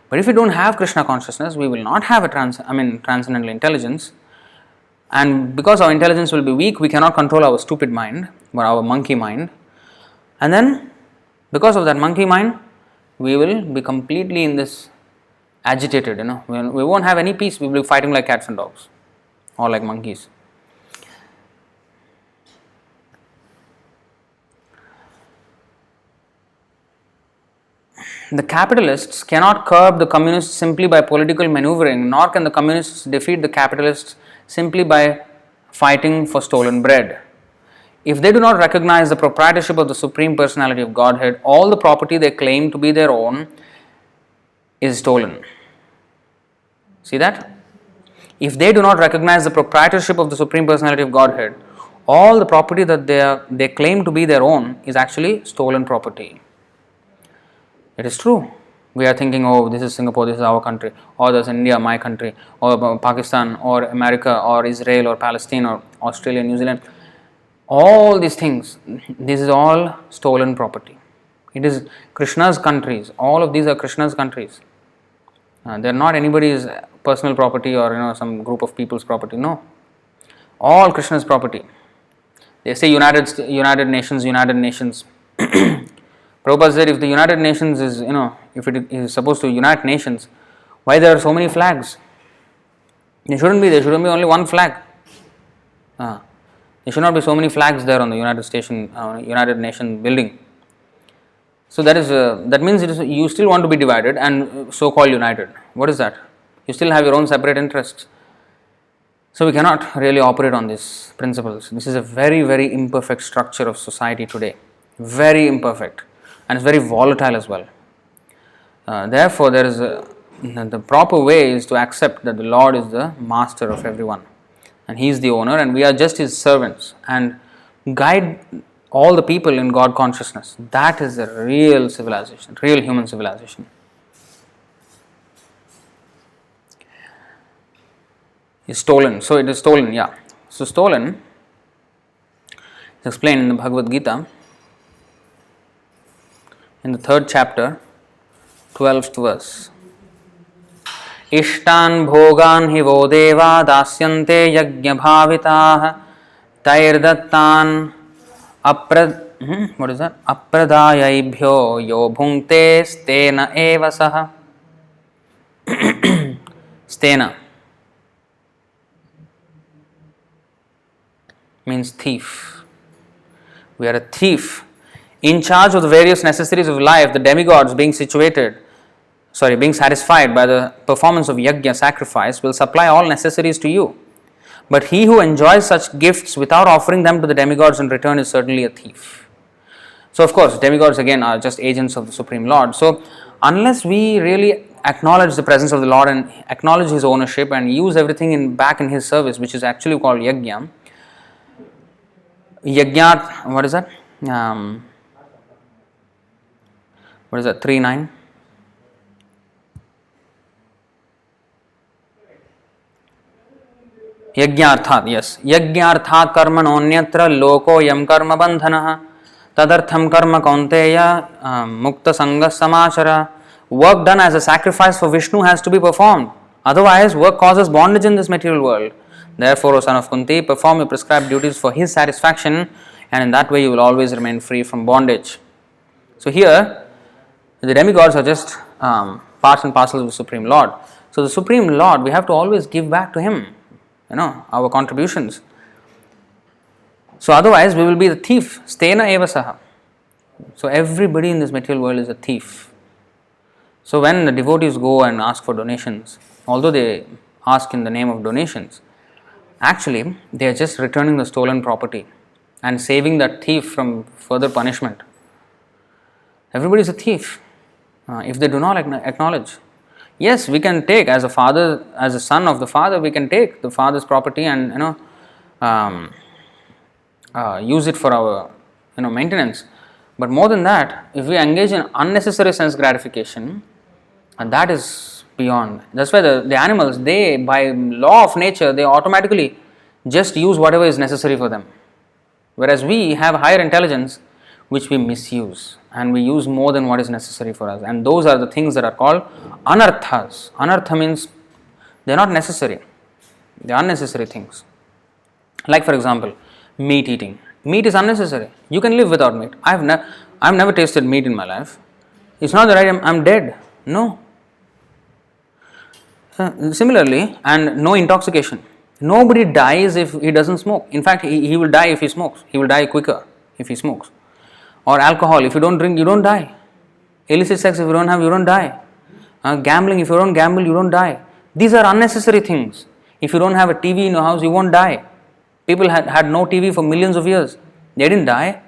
But if we don't have Krishna consciousness, we will not have a transcendental intelligence, and because our intelligence will be weak, we cannot control our stupid mind or our monkey mind, and then because of that monkey mind, we will be completely in this agitated, we won't have any peace. We will be fighting like cats and dogs or like monkeys. The capitalists cannot curb the communists simply by political maneuvering, nor can the communists defeat the capitalists simply by fighting for stolen bread. If they do not recognize the proprietorship of the Supreme Personality of Godhead, all the property they claim to be their own is stolen. See that? If they do not recognize the proprietorship of the Supreme Personality of Godhead, all the property that they claim to be their own is actually stolen property. It is true. We are thinking, oh, this is Singapore, this is our country, or this is India, my country, or Pakistan, or America, or Israel, or Palestine, or Australia, New Zealand. All these things, this is all stolen property. It is Krishna's countries. All of these are Krishna's countries. They are not anybody's personal property or some group of people's property. No, all Krishna's property. They say United Nations. Prabhupada said, if the United Nations is, if it is supposed to unite nations, why there are so many flags? There shouldn't be only one flag. There should not be so many flags there on the United Nations building. So that means you still want to be divided and so-called united. What is that? You still have your own separate interests. So we cannot really operate on these principles. This is a very, very imperfect structure of society today. Very imperfect. And it's very volatile as well. Therefore, there is the proper way is to accept that the Lord is the master of everyone, and He is the owner, and we are just His servants, and guide all the people in God consciousness. That is the real civilization, real human civilization. It's stolen. So it is stolen, yeah. So stolen is explained in the Bhagavad Gita. In the 3rd chapter, 12th verse. Ishtan bhogan hi vo deva dasyante yajna bhavitah tairdattan What is that? Apradayabhyo yo bhunkte stena eva saha. Stena means thief. We are a thief in charge of the various necessities of life. The demigods being satisfied by the performance of yajna, sacrifice, will supply all necessities to you. But he who enjoys such gifts without offering them to the demigods in return is certainly a thief. So, of course, demigods again are just agents of the Supreme Lord. So, unless we really acknowledge the presence of the Lord and acknowledge His ownership and use everything back in His service, which is actually called yajna. Yajna, what is that? What is that? 3:9. Yajnarthat, yes. Yajnarthat karmanonyatra loko yam karma bandhanaha tadartham karma kaunteya mukta sanga samachara. Work done as a sacrifice for Vishnu has to be performed. Otherwise, work causes bondage in this material world. Therefore, O son of Kunti, perform your prescribed duties for his satisfaction, and in that way you will always remain free from bondage. So here, the demigods are just parts and parcels of the Supreme Lord. So the Supreme Lord, we have to always give back to Him, our contributions. So otherwise, we will be the thief. Stena eva saha. So everybody in this material world is a thief. So when the devotees go and ask for donations, although they ask in the name of donations, actually they are just returning the stolen property and saving that thief from further punishment. Everybody is a thief if they do not acknowledge. Yes, we can take as a father, as a son of the father, we can take the father's property and use it for our maintenance. But more than that, if we engage in unnecessary sense gratification, and that is beyond. That's why the animals, they by law of nature, they automatically just use whatever is necessary for them. Whereas we have higher intelligence which we misuse and we use more than what is necessary for us. And those are the things that are called anarthas. Anartha means they are not necessary. They are unnecessary things. Like for example, meat eating. Meat is unnecessary. You can live without meat. I've never tasted meat in my life. It's not that I'm dead. No. Similarly, and no intoxication. Nobody dies if he doesn't smoke. In fact, he will die if he smokes. He will die quicker if he smokes. Or alcohol, if you don't drink, you don't die. Illicit sex, if you don't have, you don't die. Gambling, if you don't gamble, you don't die. These are unnecessary things. If you don't have a TV in your house, you won't die. People had no TV for millions of years. They didn't die.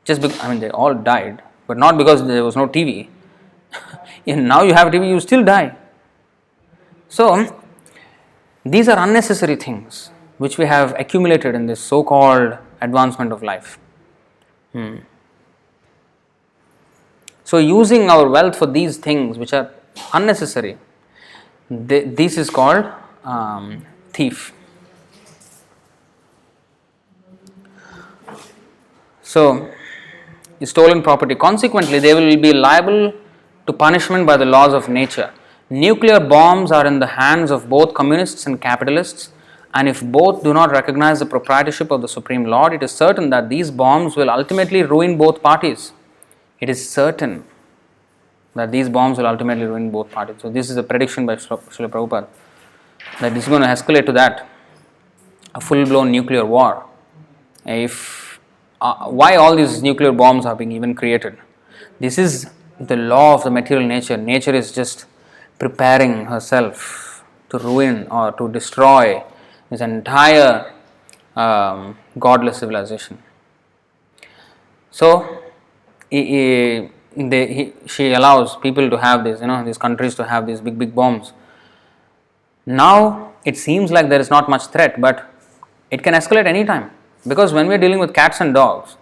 Just because, they all died, but not because there was no TV. And now you have TV, you still die. So, these are unnecessary things which we have accumulated in this so-called advancement of life. So, using our wealth for these things which are unnecessary, this is called thief. So, stolen property. Consequently, they will be liable to punishment by the laws of nature. Nuclear bombs are in the hands of both communists and capitalists, and if both do not recognize the proprietorship of the Supreme Lord, it is certain that these bombs will ultimately ruin both parties. It is certain that these bombs will ultimately ruin both parties. So this is a prediction by Srila Prabhupada, that this is going to escalate to that, a full-blown nuclear war. Why all these nuclear bombs are being even created? This is the law of the material nature. Nature is just preparing herself to ruin or to destroy this entire godless civilization. So, she allows people to have this, these countries to have these big bombs. Now, it seems like there is not much threat, but it can escalate any time. Because when we are dealing with cats and dogs,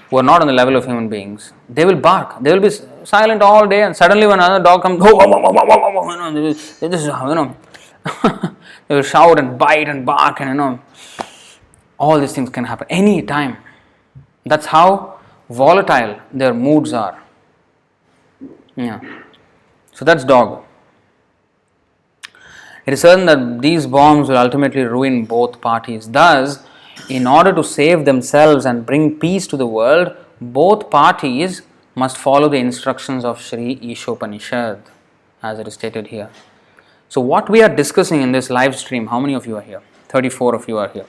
who are not on the level of human beings, they will bark. They will be silent all day, and suddenly when another dog comes, they just they will shout and bite and bark, and all these things can happen any time. That's how volatile their moods are. Yeah. So that's dog. It is certain that these bombs will ultimately ruin both parties. Thus, in order to save themselves and bring peace to the world, both parties must follow the instructions of Śrī Īśopaniṣad, as it is stated here. So what we are discussing in this live stream, how many of you are here? 34 of you are here.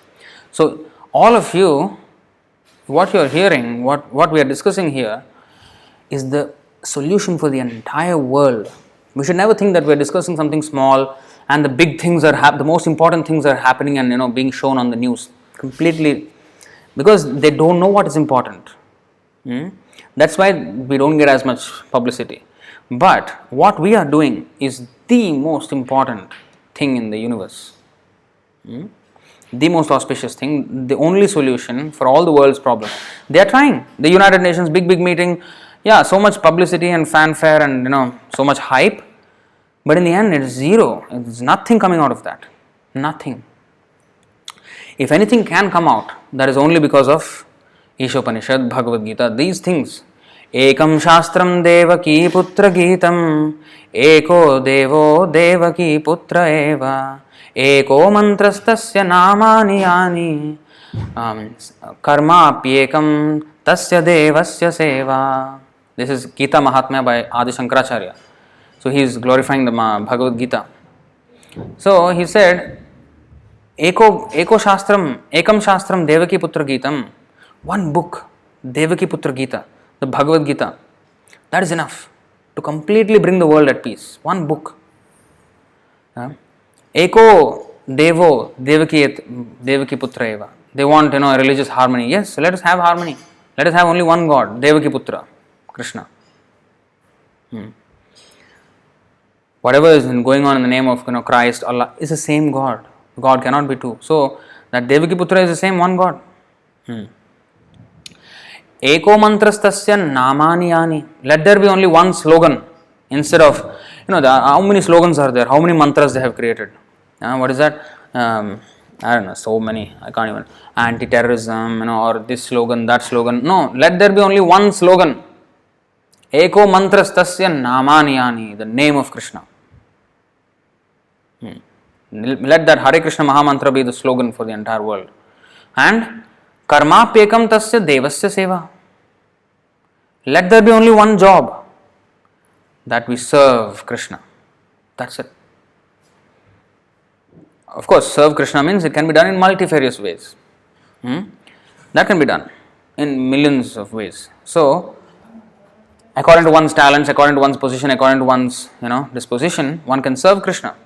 So all of you, what you are hearing, what we are discussing here is the solution for the entire world. We should never think that we are discussing something small and the big things are the most important things are happening and being shown on the news. Completely, because they don't know what is important. That's why we don't get as much publicity. But what we are doing is the most important thing in the universe. The most auspicious thing, the only solution for all the world's problems. They are trying. The United Nations big meeting, so much publicity and fanfare and so much hype. But in the end, it is zero. It is nothing coming out of that. Nothing. If anything can come out, that is only because of Īśopaniṣad, Bhagavad Gita, these things. Ekam Shastram Devaki Putra Gitam, Eko Devo Devaki Putra Eva, Eko Mantrastasya Namani Yani, Karma Pyekam Tasya Devasya Seva. This is Gita Mahatmya by Adi Shankaracharya. So he is glorifying the Bhagavad Gita. So he said, Ekam Shastram Devaki Putra Gitam, one book, Devaki Putra Gita, the Bhagavad Gita, that is enough to completely bring the world at peace. One book. Eko Devo Devaki Putra Eva. They want religious harmony. Yes, let us have harmony. Let us have only one God, Devaki Putra, Krishna. Whatever is going on in the name of Christ, Allah is the same God. God cannot be two. So that Devaki Putra is the same one God. Eko mantrastasya namani yani. Let there be only one slogan instead of how many slogans are there? How many mantras they have created? What is that? I don't know. So many. I can't even. Anti-terrorism, or this slogan, that slogan. No. Let there be only one slogan. Eko mantrastasya namani yani. The name of Krishna. Let that Hare Krishna Mahamantra be the slogan for the entire world. And Karma Pyekam Tasya Devasya Seva. Let there be only one job, that we serve Krishna. That's it. Of course, serve Krishna means it can be done in multifarious ways. That can be done in millions of ways. So, according to one's talents, according to one's position, according to one's disposition, one can serve Krishna.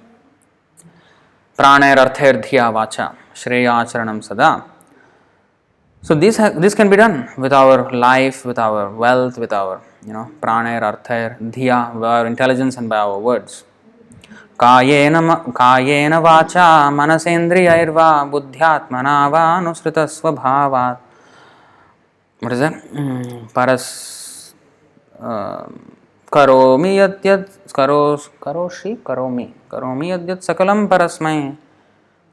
Pranair arthair dhiya vacha shreya acharanam sada. So this can be done with our life, with our wealth, with our pranair arthair dhiya, by our intelligence and by our words. Kayena vacha manasendriyairva buddhyatmana va anusrita svabhavat. What is that? Paras karomi yadyat karomi yadyat sakalam parasmai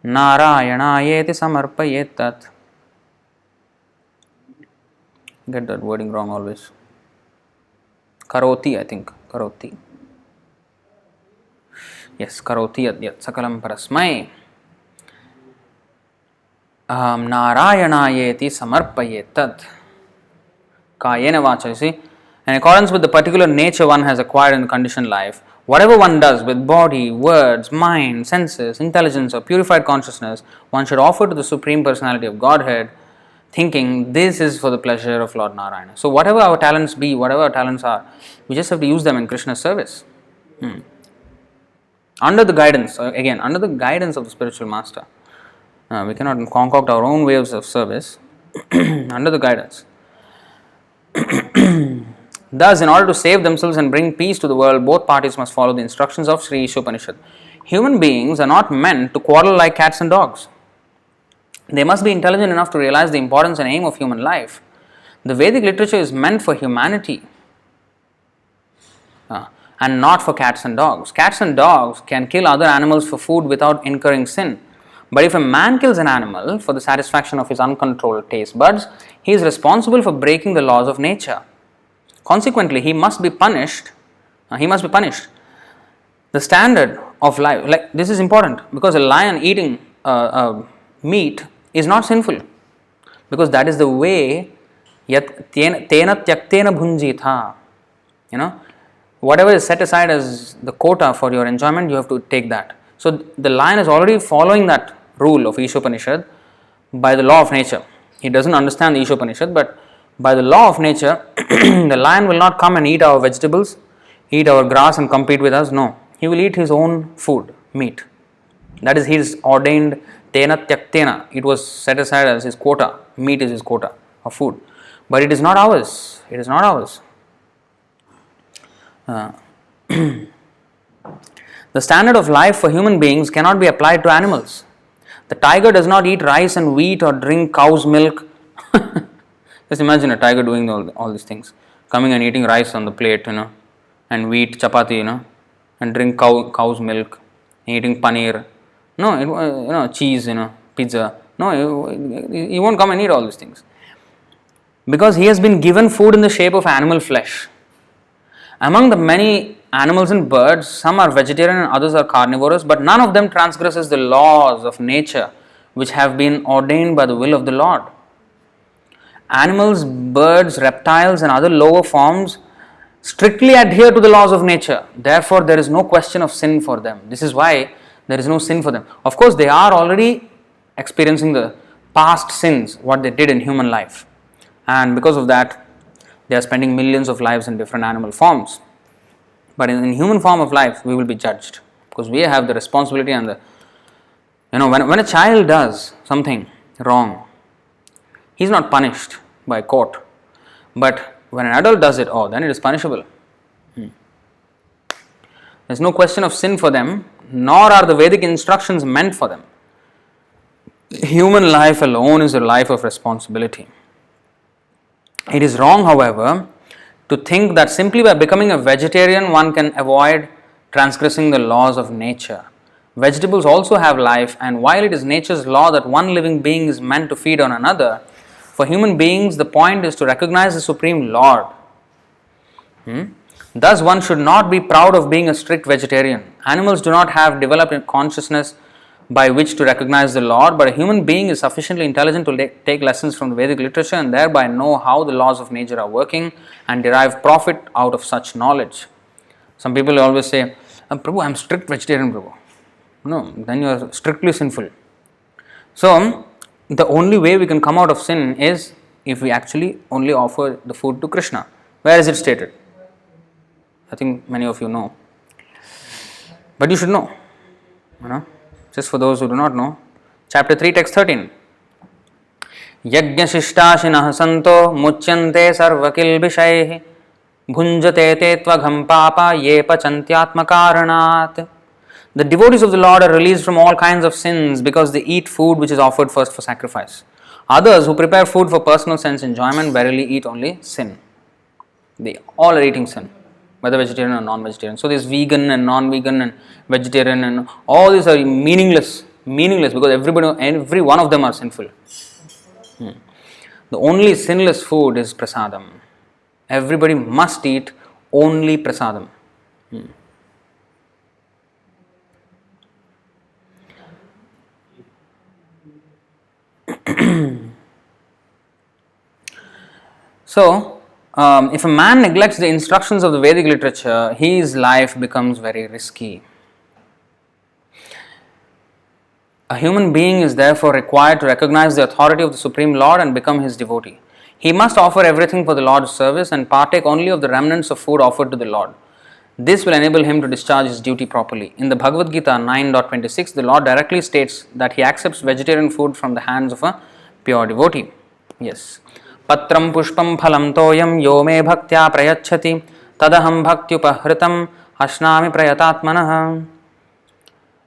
narayana yeti samarpayetat. Get that wording wrong always. Karoti, I think. Karoti. Yes, karoti yadyat sakalam parasmai narayana yeti samarpayetat. Kayena vacha, you see, in accordance with the particular nature one has acquired in the conditioned life, whatever one does with body, words, mind, senses, intelligence or purified consciousness, one should offer to the Supreme Personality of Godhead, thinking this is for the pleasure of Lord Narayana. So whatever our talents be, whatever our talents are, we just have to use them in Krishna's service. Under the guidance, again, under the guidance of the spiritual master. We cannot concoct our own ways of service. Under the guidance. Thus, in order to save themselves and bring peace to the world, both parties must follow the instructions of Śrī Īśopaniṣad. Human beings are not meant to quarrel like cats and dogs. They must be intelligent enough to realize the importance and aim of human life. The Vedic literature is meant for humanity and not for cats and dogs. Cats and dogs can kill other animals for food without incurring sin. But if a man kills an animal for the satisfaction of his uncontrolled taste buds, he is responsible for breaking the laws of nature. Consequently, he must be punished. The standard of life, this is important because a lion eating meat is not sinful. because that is the way yat tena tyaktena bhunjitha. Whatever is set aside as the quota for your enjoyment, you have to take that. So the lion is already following that rule of Īśopaniṣad by the law of nature. He doesn't understand the Īśopaniṣad, but by the law of nature, the lion will not come and eat our vegetables, eat our grass and compete with us. No, he will eat his own food, meat. That is his ordained tena tyaktena. It was set aside as his quota. Meat is his quota of food. But it is not ours. It is not ours. The standard of life for human beings cannot be applied to animals. The tiger does not eat rice and wheat or drink cow's milk. Just imagine a tiger doing all these things, coming and eating rice on the plate, and wheat, chapati, and drink cow's milk, eating paneer. No, cheese, pizza. No, he won't come and eat all these things. Because he has been given food in the shape of animal flesh. Among the many animals and birds, some are vegetarian and others are carnivorous, but none of them transgresses the laws of nature which have been ordained by the will of the Lord. Animals, birds, reptiles and other lower forms strictly adhere to the laws of nature. Therefore, there is no question of sin for them. This is why there is no sin for them. Of course, they are already experiencing the past sins, what they did in human life. And because of that, they are spending millions of lives in different animal forms. But in human form of life, we will be judged. Because we have the responsibility and the... when a child does something wrong, he is not punished by court. But when an adult does it, then it is punishable. There is no question of sin for them, nor are the Vedic instructions meant for them. Human life alone is a life of responsibility. It is wrong, however, to think that simply by becoming a vegetarian one can avoid transgressing the laws of nature. Vegetables also have life, and while it is nature's law that one living being is meant to feed on another, for human beings the point is to recognize the Supreme Lord. Thus one should not be proud of being a strict vegetarian. Animals do not have developed consciousness by which to recognize the Lord, but a human being is sufficiently intelligent to take lessons from the Vedic literature and thereby know how the laws of nature are working and derive profit out of such knowledge. Some people always say, Prabhu, I am strict vegetarian, Prabhu. No, then you are strictly sinful. So, the only way we can come out of sin is if we actually only offer the food to Krishna. Where is it stated? I think many of you know. But you should know. Just for those who do not know. Chapter 3, text 13. Yajna shishtashinah santo muchyante sarvakilbishaihi bhunjate te tvagham papa ye pachantyatma karanat. The devotees of the Lord are released from all kinds of sins because they eat food which is offered first for sacrifice. Others who prepare food for personal sense enjoyment verily eat only sin. They all are eating sin, whether vegetarian or non-vegetarian. So this vegan and non-vegan and vegetarian and all these are meaningless because every one of them are sinful. The only sinless food is prasadam. Everybody must eat only prasadam. So, if a man neglects the instructions of the Vedic literature, his life becomes very risky. A human being is therefore required to recognize the authority of the Supreme Lord and become his devotee. He must offer everything for the Lord's service and partake only of the remnants of food offered to the Lord. This will enable him to discharge his duty properly. In the Bhagavad Gita 9.26, the Lord directly states that he accepts vegetarian food from the hands of a pure devotee. Yes. Patram pushpam phalam toyam yo me bhaktya prayachati tadaham bhaktyupahritam ashnami prayatatmanah.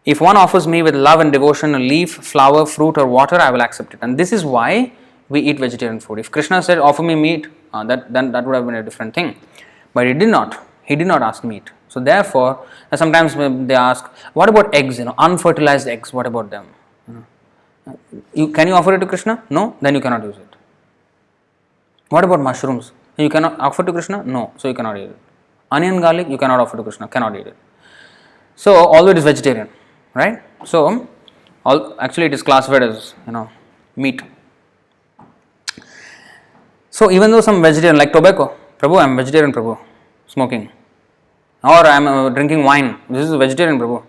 If one offers me with love and devotion a leaf, flower, fruit or water, I will accept it. And this is why we eat vegetarian food. If Krishna said, offer me meat, then that would have been a different thing. But he did not. He did not ask meat. So therefore, sometimes they ask, what about eggs? Unfertilized eggs, what about them? Can you offer it to Krishna? No? Then you cannot use it. What about mushrooms? You cannot offer to Krishna? No. So you cannot eat it. Onion, garlic, you cannot offer to Krishna. Cannot eat it. So although it is vegetarian, right? So actually it is classified as meat. So even though some vegetarian like tobacco, Prabhu, I am vegetarian, Prabhu, smoking, or I am drinking wine, this is vegetarian, Prabhu,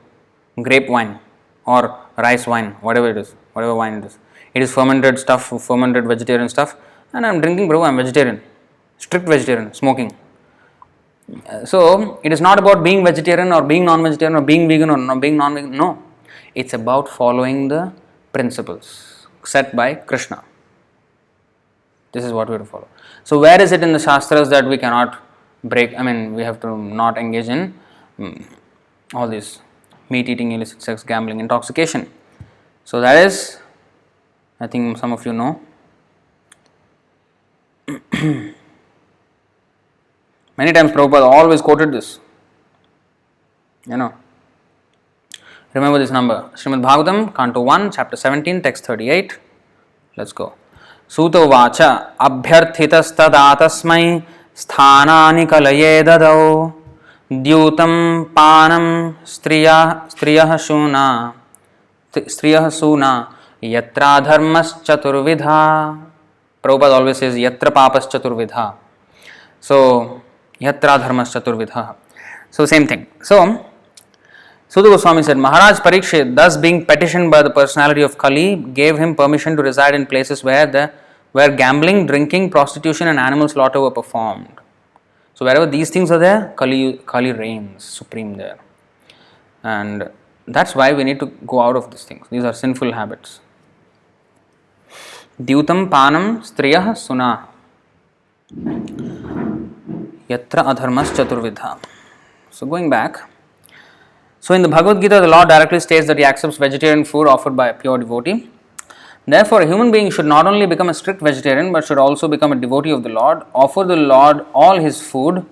grape wine or rice wine, whatever it is, whatever wine it is fermented stuff, fermented vegetarian stuff, and I am drinking, Prabhu, I am vegetarian, strict vegetarian, smoking. So it is not about being vegetarian or being non-vegetarian or being vegan or not being non-vegan. No, it's about following the principles set by Krishna. This is what we have to follow. So where is it in the Shastras that we cannot break? I mean, we have to not engage in all this meat eating, illicit sex, gambling, intoxication. So that is, I think some of you know. Many times Prabhupada always quoted this. Remember this number. Srimad Bhagavatam, Canto 1, Chapter 17, Text 38. Let's go. Suto vacha abhyarthitasthadatasmai sthanani kalaye dadau dyutam panam striyah suna yatra dharmas chaturvidha. Prabhupada always says yatra papas chaturvidha. So yatra dharmas chaturvidha. So same thing. So Sudha Goswami said, Maharaj Parikshit, thus being petitioned by the personality of Kali, gave him permission to reside in places where gambling, drinking, prostitution and animal slaughter were performed. So wherever these things are there, Kali reigns supreme there. And that's why we need to go out of these things. These are sinful habits. Dyutam panam striyah suna yatra adharmas chaturvidha. So going back, so in the Bhagavad Gita, the Lord directly states that He accepts vegetarian food offered by a pure devotee. Therefore, a human being should not only become a strict vegetarian, but should also become a devotee of the Lord, offer the Lord all His food,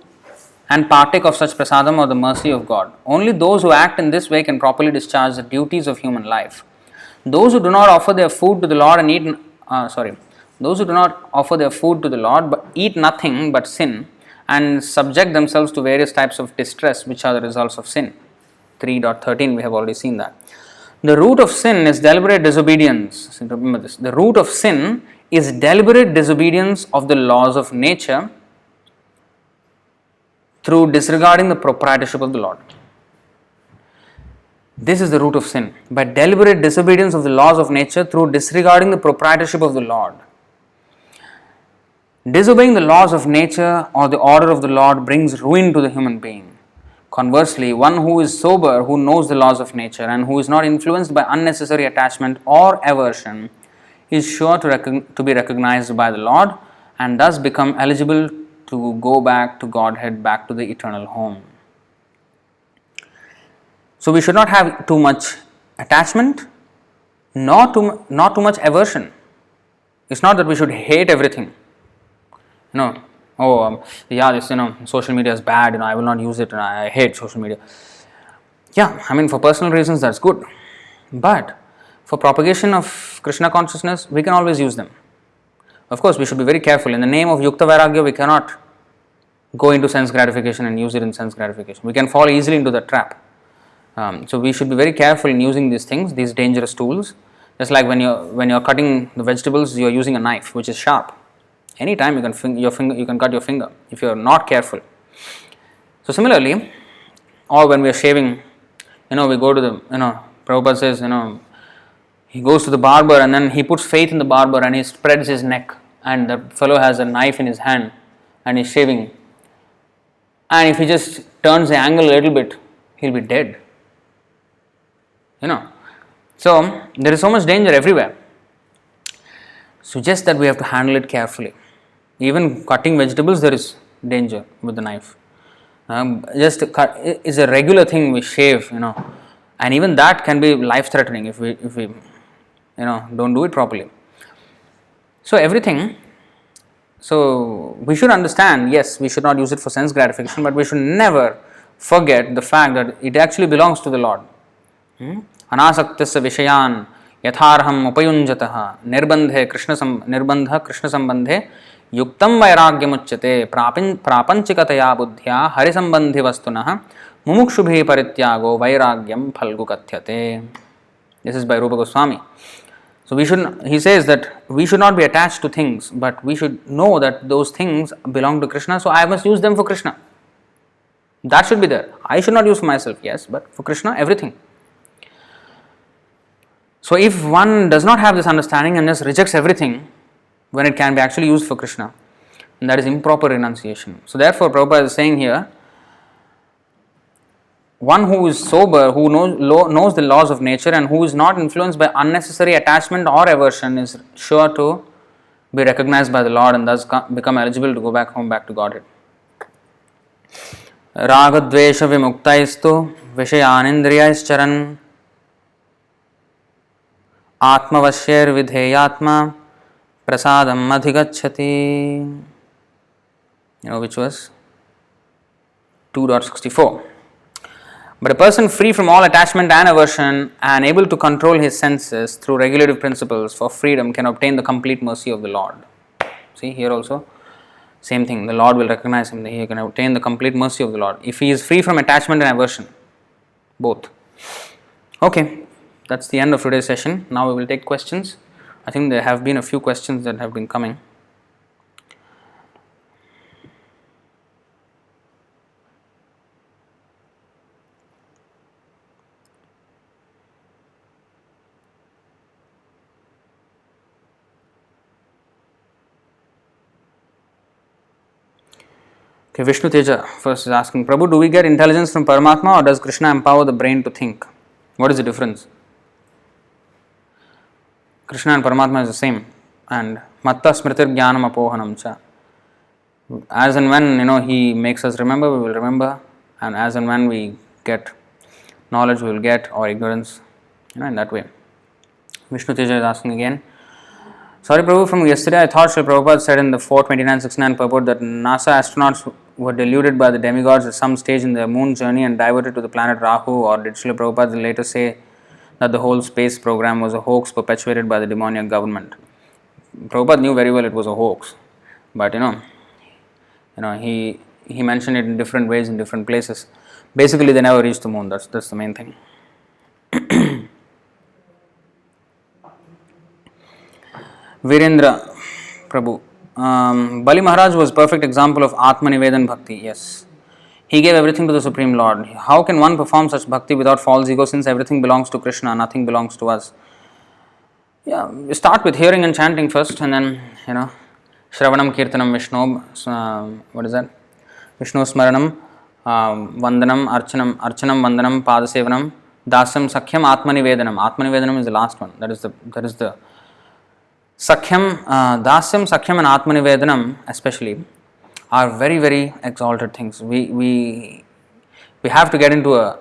and partake of such prasadam or the mercy of God. Only those who act in this way can properly discharge the duties of human life. Those who do not offer their food to the Lord and those who do not offer their food to the Lord but eat nothing but sin and subject themselves to various types of distress, which are the results of sin. 3.13, we have already seen that. The root of sin is deliberate disobedience. Remember this. The root of sin is deliberate disobedience of the laws of nature through disregarding the proprietorship of the Lord. This is the root of sin. By deliberate disobedience of the laws of nature through disregarding the proprietorship of the Lord. Disobeying the laws of nature or the order of the Lord brings ruin to the human being. Conversely, one who is sober, who knows the laws of nature and who is not influenced by unnecessary attachment or aversion is sure to be recognized by the Lord and thus become eligible to go back to Godhead, back to the eternal home. So we should not have too much attachment, not too much aversion. It's not that we should hate everything. Social media is bad, I will not use it, and I hate social media. Yeah, for personal reasons that's good. But for propagation of Krishna consciousness, we can always use them. Of course, we should be very careful. In the name of Yukta Vairagya, we cannot go into sense gratification and use it in sense gratification. We can fall easily into that trap. So we should be very careful in using these things, these dangerous tools. Just like when you're cutting the vegetables, you're using a knife which is sharp. Anytime you can cut your finger if you are not careful. So similarly, or when we are shaving, we go to the, Prabhupada says, he goes to the barber and then he puts faith in the barber and he spreads his neck and the fellow has a knife in his hand and he's shaving. And if he just turns the angle a little bit, he'll be dead. So there is so much danger everywhere. So just that we have to handle it carefully. Even cutting vegetables, there is danger with the knife. Just cut is a regular thing we shave, and even that can be life-threatening if we don't do it properly. So everything. So we should understand. Yes, we should not use it for sense gratification, but we should never forget the fact that it actually belongs to the Lord. Anasaktasya vishayan yatharham upayunjataha nirbandhe krishna sambandhe yuktam vairagyamuchyate prapanchikataya buddhya hari sambandhi vastunah mumukshubhi parityago vairagyam phalgu kathyate. This is by Rupa Goswami. So he says that we should not be attached to things, but we should know that those things belong to Krishna, so I must use them for Krishna. That should be there. I should not use for myself, yes, but for Krishna, everything. So if one does not have this understanding and just rejects everything when it can be actually used for Krishna, and that is improper renunciation. So therefore, Prabhupada is saying here, one who is sober, who knows the laws of nature and who is not influenced by unnecessary attachment or aversion is sure to be recognized by the Lord and thus become eligible to go back home, back to Godhead. Ragadvesha vimuktaistu vishayanindriyaischaran Atmavashyar vidheyatma prasadam adhigacchati. Which was 2.64. But a person free from all attachment and aversion and able to control his senses through regulative principles for freedom can obtain the complete mercy of the Lord. See, here also, same thing. The Lord will recognize him, that he can obtain the complete mercy of the Lord if he is free from attachment and aversion. Both. Okay. That's the end of today's session. Now we will take questions. I think there have been a few questions that have been coming. Okay, Vishnu Teja first is asking, Prabhu, do we get intelligence from Paramatma or does Krishna empower the brain to think? What is the difference? Krishna and Paramatma is the same, and matta smritir jnanam apohanam cha. As and when he makes us remember, we will remember, and as and when we get knowledge, we will get, or ignorance, in that way. Vishnu Teja is asking again, sorry Prabhu, from yesterday I thought Srila Prabhupada said in the 429-69 purport that NASA astronauts were deluded by the demigods at some stage in their moon journey and diverted to the planet Rahu, or did Srila Prabhupada later say that the whole space program was a hoax perpetuated by the demoniac government? Prabhupada knew very well it was a hoax, but he mentioned it in different ways in different places. Basically, they never reached the moon. That's the main thing. Virendra Prabhu, Bali Maharaj was perfect example of Atma Nivedan Bhakti. Yes, he gave everything to the Supreme Lord. How can one perform such bhakti without false ego, since everything belongs to Krishna, nothing belongs to us? Yeah, we start with hearing and chanting first, and then Shravanam Kirtanam Vishnu, what is that? Vishnu Smaranam, Vandanam, Archanam Vandanam, Padasevanam, Dasam, Sakhyam, Atmanivedanam. Atmanivedanam is the last one. That is the Sakhyam, Dasyam, Sakhyam and Atmanivedanam especially are very, very exalted things. We have to get into a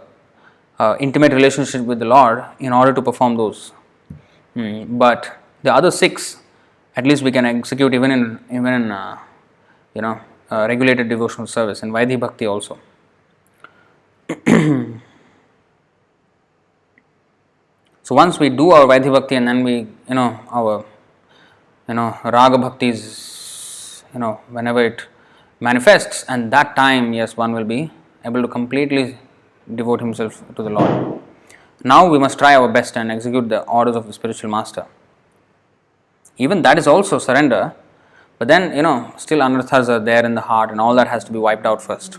intimate relationship with the Lord in order to perform those. But the other 6, at least we can execute even in regulated devotional service, in Vaidhi Bhakti also. So once we do our Vaidhi Bhakti and then we, our Raga Bhakti is, whenever it manifests, and that time, yes, one will be able to completely devote himself to the Lord. Now we must try our best and execute the orders of the spiritual master. Even that is also surrender, but then, still anarthas are there in the heart and all that has to be wiped out first.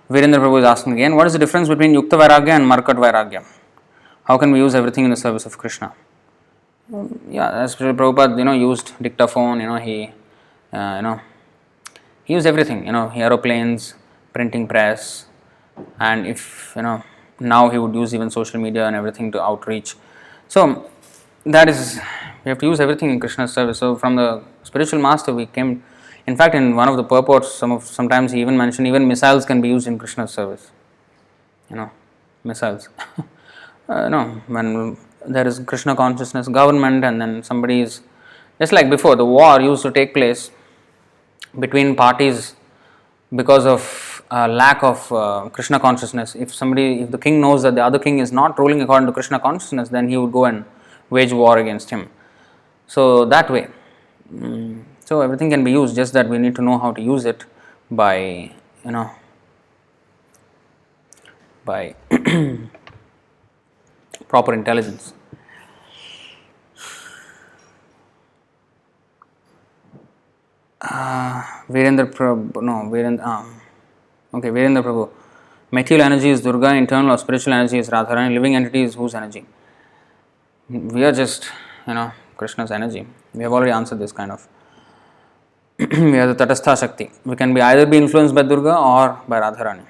Virendra Prabhu is asking again, what is the difference between Yukta Vairagya and Markat Vairagya? How can we use everything in the service of Krishna? Yeah, as Prabhupada, used dictaphone, he used everything, aeroplanes, printing press, and if, now he would use even social media and everything to outreach. So, that is, we have to use everything in Krishna's service. So, from the spiritual master we came, in fact, in one of the purports, sometimes he even mentioned even missiles can be used in Krishna's service. Missiles. When there is Krishna consciousness government and then somebody is, just like before, the war used to take place between parties because of lack of Krishna consciousness. If the king knows that the other king is not ruling according to Krishna consciousness, then he would go and wage war against him. So that way, so everything can be used, just that we need to know how to use it by proper intelligence. Virendra Prabhu, no, Virendra, okay, Virendra Prabhu. Material energy is Durga, internal or spiritual energy is Radharani, living entity is whose energy? We are just, Krishna's energy. We have already answered this kind of. We are the Tatastha Shakti. We can be either be influenced by Durga or by Radharani.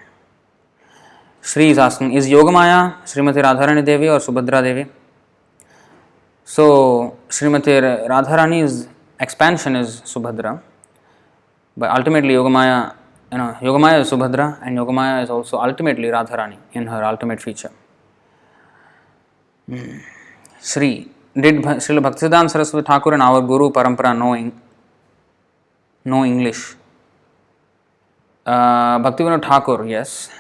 Śrī is asking, is Yogamaya Srimati Radharani Devi or Subhadra Devi? So, Srimati Radharani's expansion is Subhadra, but ultimately Yogamaya, Yogamaya is Subhadra and Yogamaya is also ultimately Radharani in her ultimate feature. Śrī, did Srila Bhaktisiddhanta Saraswati Thakur and our Guru Parampara know English? Bhaktivinoda Thakur, yes.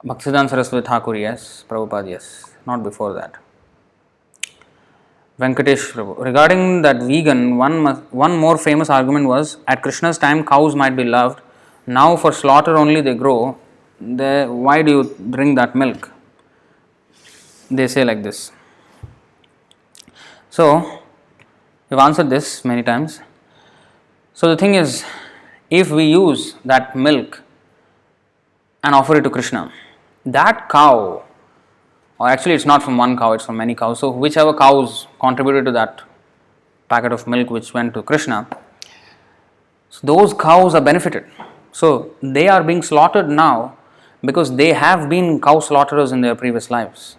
Bhaktisiddhanta Saraswati Thakur, yes. Prabhupada, yes. Not before that. Venkatesh Prabhu. Regarding that vegan, one more famous argument was, at Krishna's time cows might be loved. Now for slaughter only they grow. Why do you drink that milk? They say like this. So, we've answered this many times. So the thing is, if we use that milk and offer it to Krishna, that cow, or actually it's not from one cow, it's from many cows. So whichever cows contributed to that packet of milk which went to Krishna, so those cows are benefited. So they are being slaughtered now because they have been cow slaughterers in their previous lives.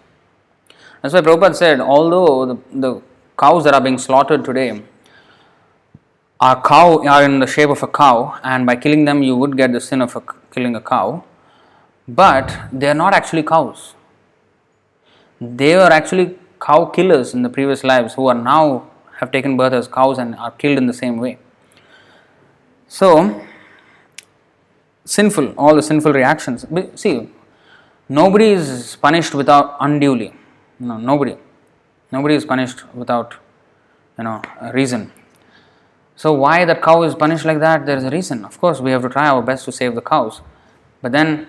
That's why Prabhupada said, although the cows that are being slaughtered today are in the shape of a cow, and by killing them you would get the sin of killing a cow, but they are not actually cows. They were actually cow killers in the previous lives who are now have taken birth as cows and are killed in the same way. So, all the sinful reactions. See, nobody is punished without unduly. Nobody is punished without, a reason. So why that cow is punished like that? There is a reason. Of course, we have to try our best to save the cows. But then,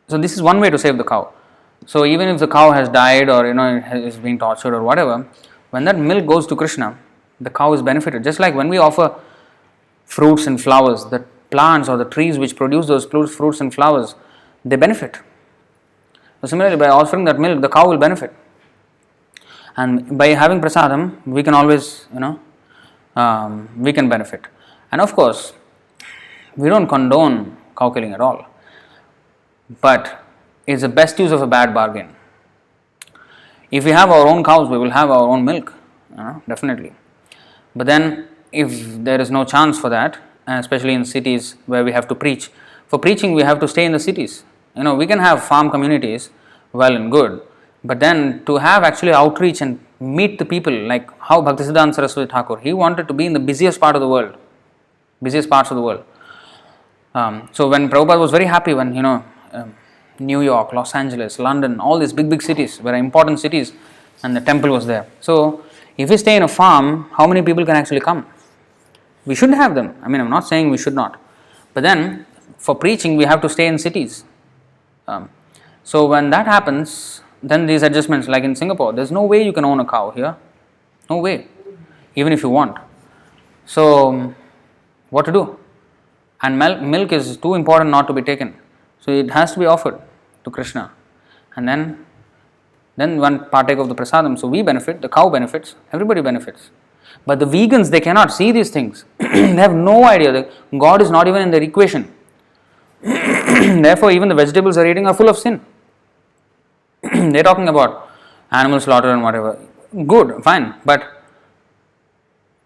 so this is one way to save the cow. So even if the cow has died or is being tortured or whatever, when that milk goes to Krishna, the cow is benefited. Just like when we offer fruits and flowers, the plants or the trees which produce those fruits and flowers, they benefit. So similarly, by offering that milk, the cow will benefit. And by having prasadam, we can always, we can benefit. And of course, we don't condone cow killing at all. But it's the best use of a bad bargain. If we have our own cows, we will have our own milk, definitely. But then, if there is no chance for that, especially in cities where we have to preach, for preaching we have to stay in the cities. We can have farm communities, well and good, but then to have actually outreach and meet the people, like how Bhaktisiddhanta Saraswati Thakur, he wanted to be in the busiest parts of the world. So when Prabhupada was very happy when, New York, Los Angeles, London, all these big cities were important cities and the temple was there. So if we stay in a farm, how many people can actually come? We should have them. I'm not saying we should not. But then for preaching, we have to stay in cities. So when that happens, then these adjustments, like in Singapore, there's no way you can own a cow here. No way. Even if you want. So what to do? And milk is too important not to be taken. So it has to be offered to Krishna. And then one partake of the prasadam. So we benefit, the cow benefits, everybody benefits. But the vegans, they cannot see these things. They have no idea that God is not even in their equation. Therefore, even the vegetables they're eating are full of sin. They're talking about animal slaughter and whatever. Good, fine. But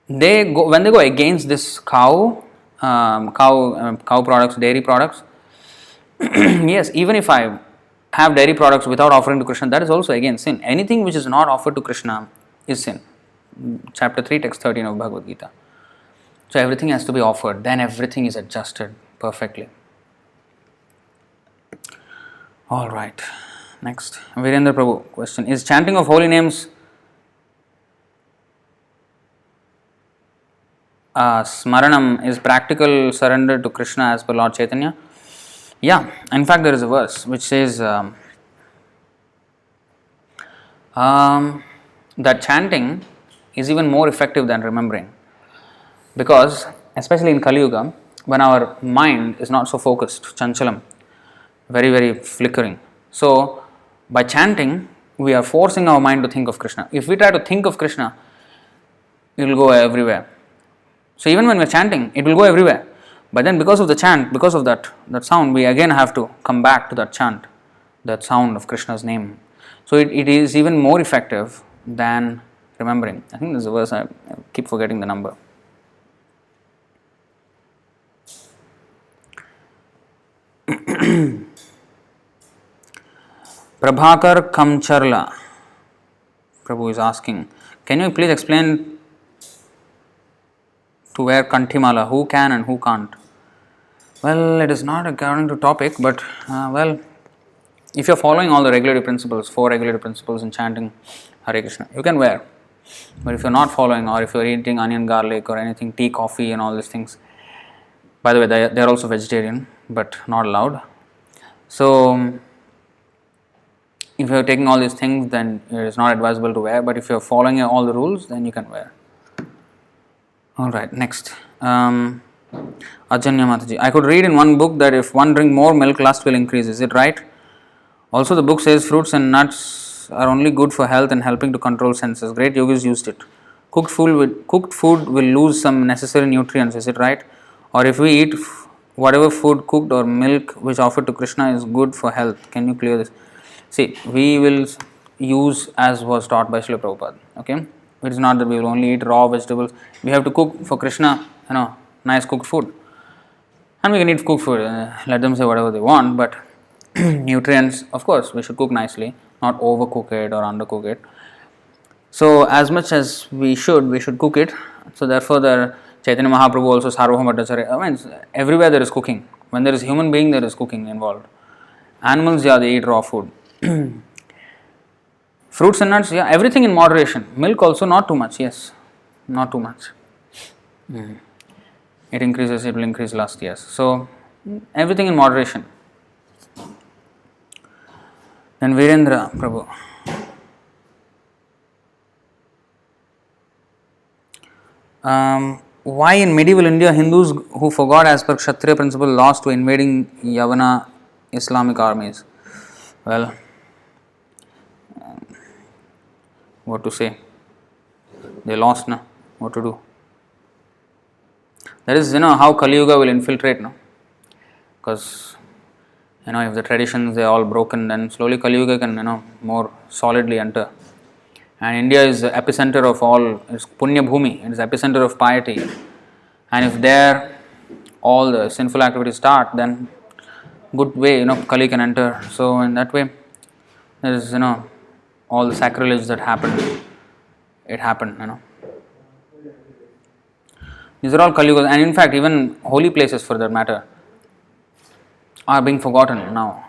when they go against this cow products, dairy products, yes, even if I have dairy products without offering to Krishna, that is also again sin. Anything which is not offered to Krishna is sin. Chapter 3, text 13 of Bhagavad Gita. So everything has to be offered, then everything is adjusted perfectly. Alright, next. Virendra Prabhu question. Is chanting of holy names smaranam is practical surrender to Krishna as per Lord Chaitanya? Yeah, in fact there is a verse which says that chanting is even more effective than remembering. Because especially in Kali Yuga, when our mind is not so focused, chanchalam, very, very flickering. So, by chanting, we are forcing our mind to think of Krishna. If we try to think of Krishna, it will go everywhere. So, even when we are chanting, it will go everywhere. But then, because of the chant, because of that sound, we again have to come back to that chant, that sound of Krishna's name. So, it is even more effective than remembering. I think there's a verse, I keep forgetting the number. Prabhakar Kamcharla Prabhu is asking, can you please explain to wear Kanthimala, who can and who can't? Well, it is not according to topic, but if you are following all the regulative principles, 4 regulative principles in chanting Hare Krishna, you can wear. But if you are not following, or if you are eating onion, garlic or anything, tea, coffee and all these things, by the way, they are also vegetarian, but not allowed. So, if you are taking all these things, then it is not advisable to wear. But if you are following all the rules, then you can wear. Alright, next. Ajanya Mataji. I could read in one book that if one drink more milk, lust will increase. Is it right? Also, the book says fruits and nuts are only good for health and helping to control senses. Great yogis used it. Cooked food will lose some necessary nutrients. Is it right? Or if we eat whatever food, cooked or milk which offered to Krishna is good for health. Can you clear this? See, we will use as was taught by Srila Prabhupada. Okay, it is not that we will only eat raw vegetables. We have to cook for Krishna, nice cooked food, and we can eat cooked food. Let them say whatever they want, but nutrients, of course, we should cook nicely, not overcook it or undercook it. So, as much as we should cook it. So, therefore, the Chaitanya Mahaprabhu also Sarvabhauma Bhattacharya. I mean, everywhere there is cooking. When there is human being, there is cooking involved. Animals, they eat raw food. Fruits and nuts, everything in moderation. Milk also not too much, yes, not too much. It increases, it will increase lust, yes. So, everything in moderation. Then Virendra Prabhu. Why in medieval India Hindus who forgot as per Kshatriya principle lost to invading Yavana Islamic armies? Well, what to say? They lost, na? What to do? That is, how Kali Yuga will infiltrate, no? Because, if the traditions they are all broken, then slowly Kali Yuga can, more solidly enter. And India is the epicenter of all, it's Punya Bhumi, it is the epicenter of piety. And if there all the sinful activities start, then good way, Kali can enter. So in that way, there is, all the sacrilege that happened, it happened, These are all Kali Yugas, and in fact, even holy places for that matter are being forgotten now.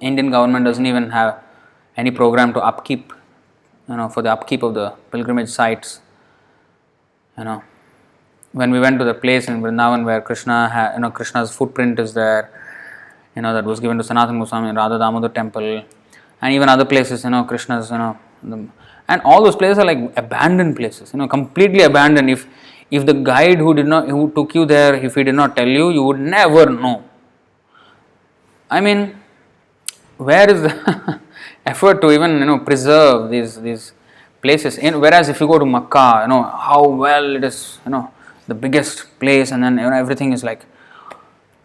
Indian government doesn't even have any program to upkeep, for the upkeep of the pilgrimage sites. When we went to the place in Vrindavan where Krishna, Krishna's footprint is there, that was given to Sanatana Goswami in Radha Damodar temple, and even other places, Krishna's, and all those places are like abandoned places, completely abandoned. If the guide who took you there, if he did not tell you, you would never know. I mean, where is the effort to even preserve these places? Whereas if you go to Makkah, how well it is, the biggest place, and then everything is like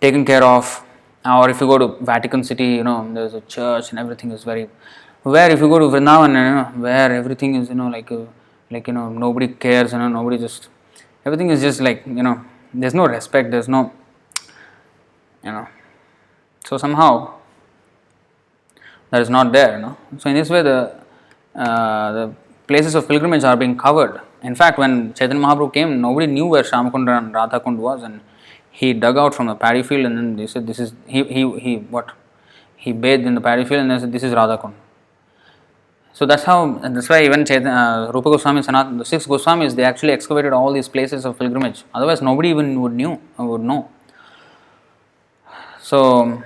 taken care of. Or if you go to Vatican City, there's a church and everything is very. Where if you go to Vrindavan, where everything is nobody cares, nobody just everything is just like there's no respect, there's no so somehow that is not there. So in this way the places of pilgrimage are being covered. In fact, when Chaitanya Mahaprabhu came, nobody knew where Shamakund and Radhakund was, and he dug out from the paddy field, and then they said this is he bathed in the paddy field, and they said this is Radhakund. So that's why even Rupa Goswami, the 6 Goswamis, they actually excavated all these places of pilgrimage. Otherwise, nobody even would know. So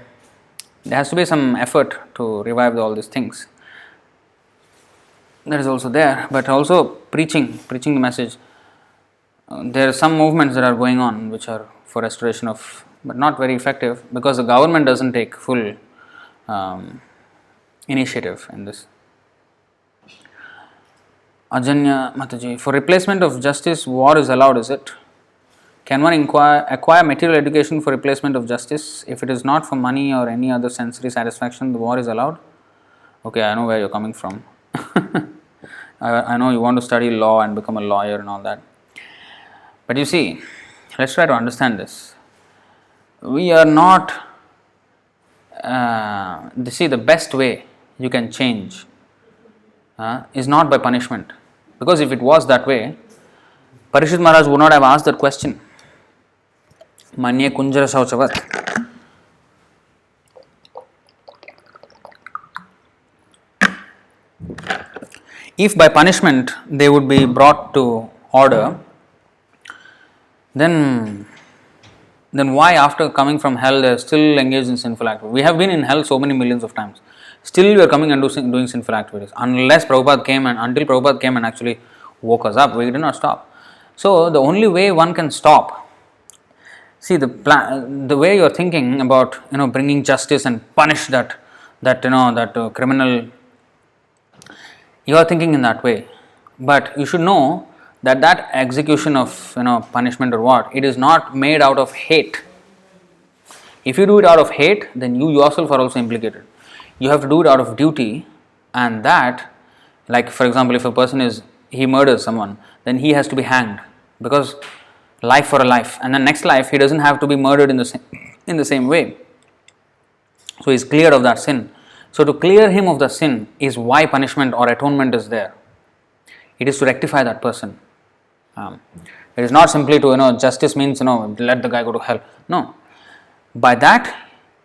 there has to be some effort to revive all these things. That is also there, but also preaching the message. there are some movements that are going on which are for restoration of, but not very effective because the government doesn't take full initiative in this. Ajanya Mataji, for replacement of justice, war is allowed, is it? Can one acquire material education for replacement of justice? If it is not for money or any other sensory satisfaction, the war is allowed? Okay, I know where you're coming from. I know you want to study law and become a lawyer and all that. But you see, let's try to understand this. We are not, the best way you can change is not by punishment. Because if it was that way, Parishit Maharaj would not have asked that question. Manye kunjara sauchavat. If by punishment they would be brought to order, then why after coming from hell they are still engaged in sinful activities? We have been in hell so many millions of times. Still we are coming and doing sinful activities. Until Prabhupada came and actually woke us up, we did not stop. So the only way one can stop, see the way you are thinking about bringing justice and punish that criminal, you are thinking in that way. But you should know that execution of punishment or what, it is not made out of hate. If you do it out of hate, then you yourself are also implicated. You have to do it out of duty, and that, like for example, if a person he murders someone, then he has to be hanged because life for a life, and then next life he doesn't have to be murdered in the same way. So he is cleared of that sin. So to clear him of the sin is why punishment or atonement is there. It is to rectify that person. It is not simply to justice means let the guy go to hell. No, by that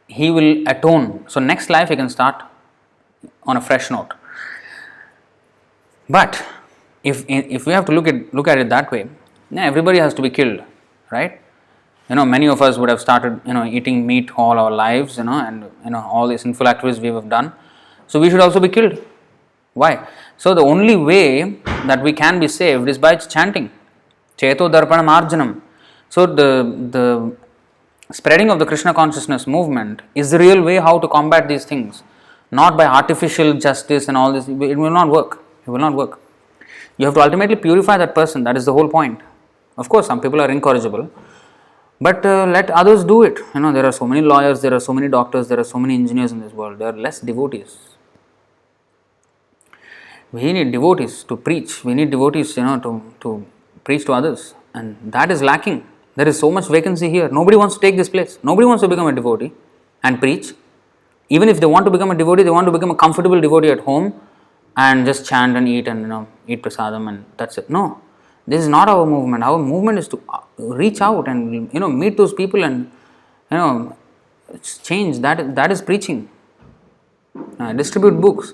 he will atone. So next life he can start on a fresh note. But if we have to look at it that way, everybody has to be killed, right? Many of us would have started eating meat all our lives, and all these sinful activities we have done. So we should also be killed. Why? So the only way that we can be saved is by chanting Cheto Darpanam Arjanam. So the spreading of the Krishna consciousness movement is the real way how to combat these things, not by artificial justice and all this. It will not work. It will not work. You have to ultimately purify that person. That is the whole point. Of course, some people are incorrigible, but let others do it. There are so many lawyers, there are so many doctors, there are so many engineers in this world. There are less devotees. We need devotees to preach. We need devotees, to preach to others, and that is lacking. There is so much vacancy here. Nobody wants to take this place. Nobody wants to become a devotee and preach. Even if they want to become a devotee, they want to become a comfortable devotee at home and just chant and eat and eat prasadam and that's it. No, this is not our movement. Our movement is to reach out and meet those people and change. That is preaching. Distribute books.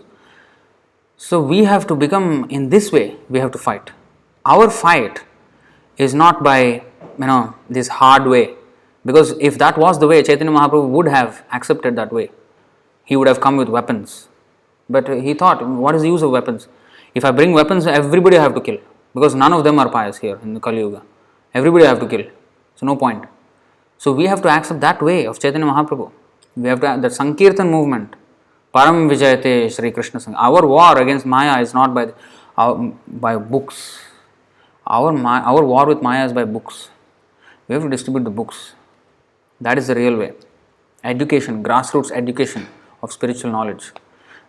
So we have to become, in this way, we have to fight. Our fight is not by this hard way, because if that was the way, Chaitanya Mahaprabhu would have accepted that way. He would have come with weapons. But he thought, what is the use of weapons? If I bring weapons, everybody I have to kill, because none of them are pious here in the Kali Yuga. Everybody I have to kill. So no point. So we have to accept that way of Chaitanya Mahaprabhu. We have to, the Sankirtan movement. Param Vijayate Śrī Krishna Sangha. Our war against Maya is not by books. Our war with Maya is by books. We have to distribute the books. That is the real way. Education, grassroots education of spiritual knowledge.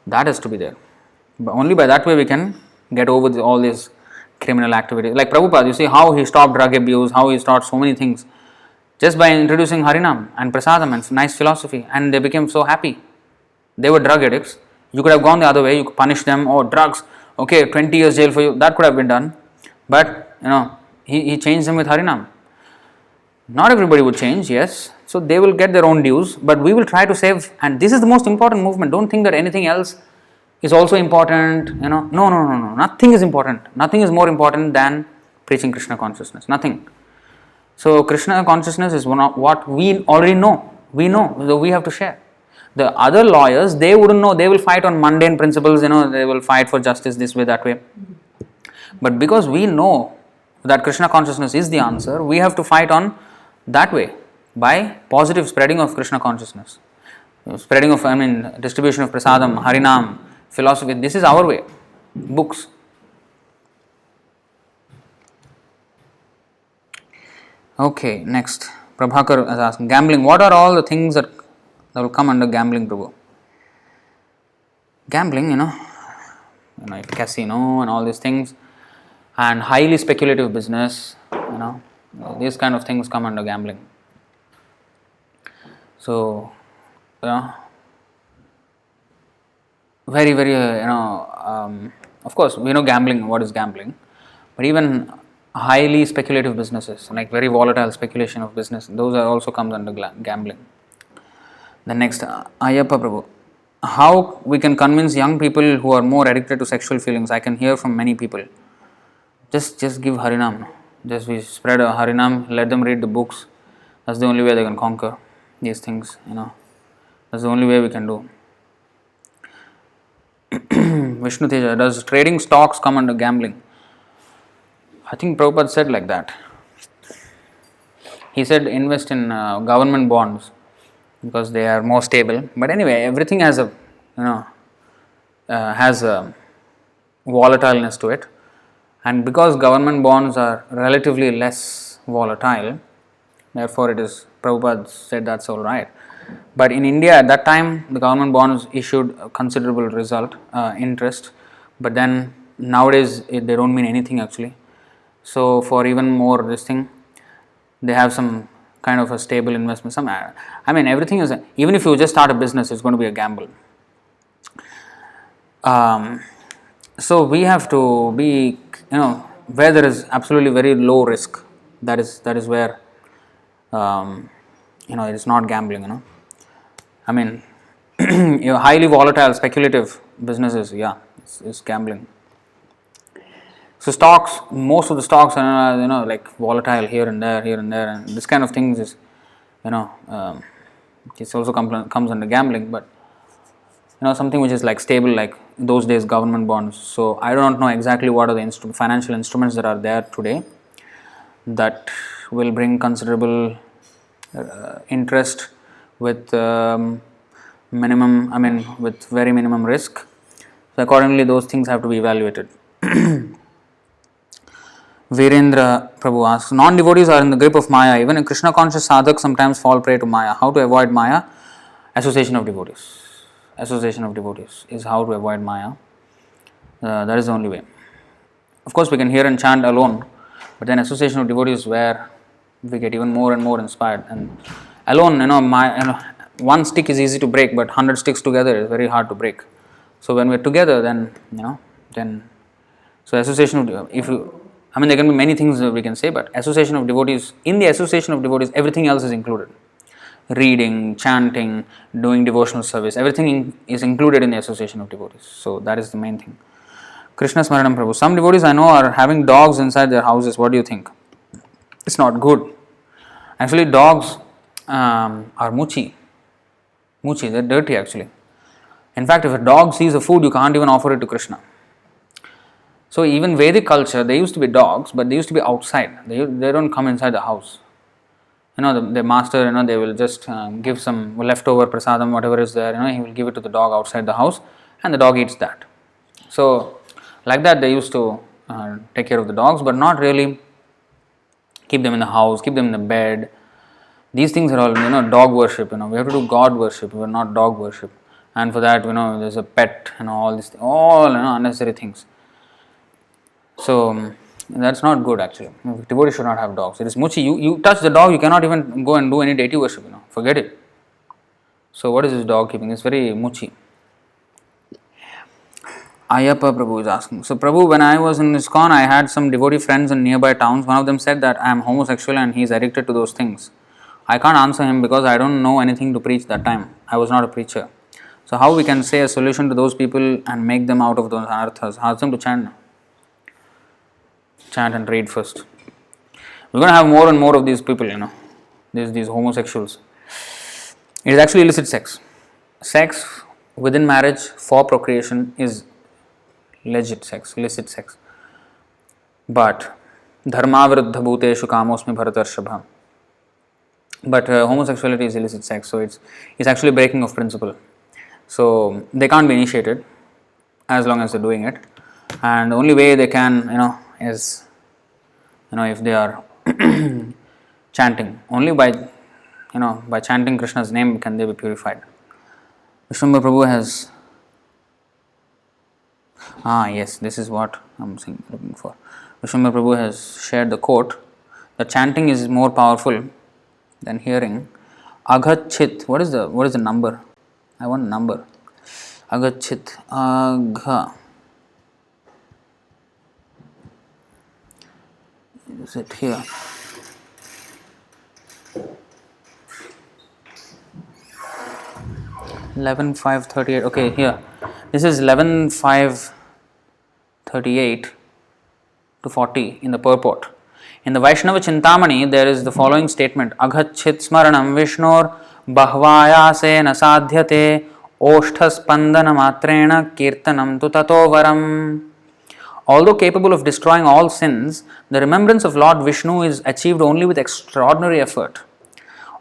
That has to be there. But only by that way we can get over all these criminal activities. Like Prabhupada, you see how he stopped drug abuse, how he stopped so many things. Just by introducing Harinam and Prasadam and nice philosophy, and they became so happy. They were drug addicts. You could have gone the other way, you could punish them, drugs, okay, 20 years jail for you, that could have been done. But, he changed them with Harinam. Not everybody would change, yes. So they will get their own dues, but we will try to save, and this is the most important movement. Don't think that anything else is also important, No. Nothing is important. Nothing is more important than preaching Krishna consciousness. Nothing. So Krishna consciousness is what we already know. We know, so we have to share. The other lawyers, they wouldn't know. They will fight on mundane principles, they will fight for justice this way, that way. But because we know that Krishna consciousness is the answer, we have to fight on that way by positive spreading of Krishna consciousness. Spreading of, distribution of prasadam, harinam, philosophy. This is our way. Books. Okay, next. Prabhakar is asking, gambling. What are all the things that will come under gambling, Prabhu? Gambling, casino and all these things, and highly speculative business, these kind of things come under gambling. So, very, very, of course, we know gambling, what is gambling, but even highly speculative businesses, like very volatile speculation of business, those are also comes under gambling. The next, Ayyappa Prabhu, how we can convince young people who are more addicted to sexual feelings? I can hear from many people. Just give Harinam. Just we spread a Harinam, let them read the books. That's the only way they can conquer these things, That's the only way we can do. Vishnu Teja, does trading stocks come under gambling? I think Prabhupada said like that. He said invest in government bonds because they are more stable. But anyway, everything has a volatileness to it, and because government bonds are relatively less volatile, therefore it is, Prabhupada said that's all right. But in India at that time, the government bonds issued a considerable interest, but then nowadays they don't mean anything actually. So for even more this thing, they have some kind of a stable investment. Everything is, even if you just start a business, it's going to be a gamble. So we have to be, where there is absolutely very low risk. That is where, it is not gambling. Highly volatile, speculative businesses, it's gambling. So stocks, most of the stocks are, like volatile here and there, and this kind of things is, it also comes under gambling. But something which is like stable, like those days government bonds. So I don't know exactly what are the financial instruments that are there today that will bring considerable interest with with very minimum risk. So accordingly, those things have to be evaluated. Virendra Prabhu asks, non-devotees are in the grip of Maya. Even a Krishna conscious sadhak sometimes fall prey to Maya. How to avoid Maya? Association of devotees. Association of devotees is how to avoid Maya. That is the only way. Of course, we can hear and chant alone, but then association of devotees is where we get even more and more inspired. And alone, one stick is easy to break, but 100 sticks together is very hard to break. So when we're together, then so association of, there can be many things that we can say, but association of devotees, in the association of devotees, everything else is included. Reading, chanting, doing devotional service, everything is included in the association of devotees. So that is the main thing. Krishna Smaranam Prabhu, some devotees I know are having dogs inside their houses. What do you think? It's not good. Actually, dogs are muchi. They're dirty actually. In fact, if a dog sees a food, you can't even offer it to Krishna. So even Vedic culture, they used to be dogs, but they used to be outside. They don't come inside the house. The master, they will just give some leftover prasadam, whatever is there, he will give it to the dog outside the house, and the dog eats that. So like that, they used to take care of the dogs, but not really keep them in the house, keep them in the bed. These things are all, dog worship. We have to do God worship. We are not dog worship. And for that, there's a pet, all these, all unnecessary things. So that's not good actually. Devotees should not have dogs. It is muchi. You touch the dog, you cannot even go and do any deity worship. Forget it. So what is this dog keeping? It's very muchi. Ayyappa Prabhu is asking. So Prabhu, when I was in ISKCON, I had some devotee friends in nearby towns. One of them said that I am homosexual and he is addicted to those things. I can't answer him because I don't know anything to preach that time. I was not a preacher. So how we can say a solution to those people and make them out of those anarthas? Ask them to chant. Chant and read first. We're going to have more and more of these people, these homosexuals. It is actually illicit sex. Sex within marriage for procreation is legit sex, illicit sex. But dharmaviruddha bhuteshu kamosmi bharatarshava. But homosexuality is illicit sex, so it's actually breaking of principle. So they can't be initiated as long as they're doing it, and the only way they can, is, if they are chanting. Only by chanting Krishna's name can they be purified. Vishwambara Prabhu has, yes, this is what I'm looking for. Vishwambara Prabhu has shared the quote that chanting is more powerful than hearing. Agachit. What is the number? I want a number. Agachit. Agha. Is it here? $11,538. Okay, here. This is 11,538 to 40 in the purport. In the Vaishnava Chintamani, there is the following statement: Aghachit smaranam Vishnor bahvayasena sadhyate oshthaspandana matrena kirtanam tu tatovaram. Although capable of destroying all sins, the remembrance of Lord Vishnu is achieved only with extraordinary effort.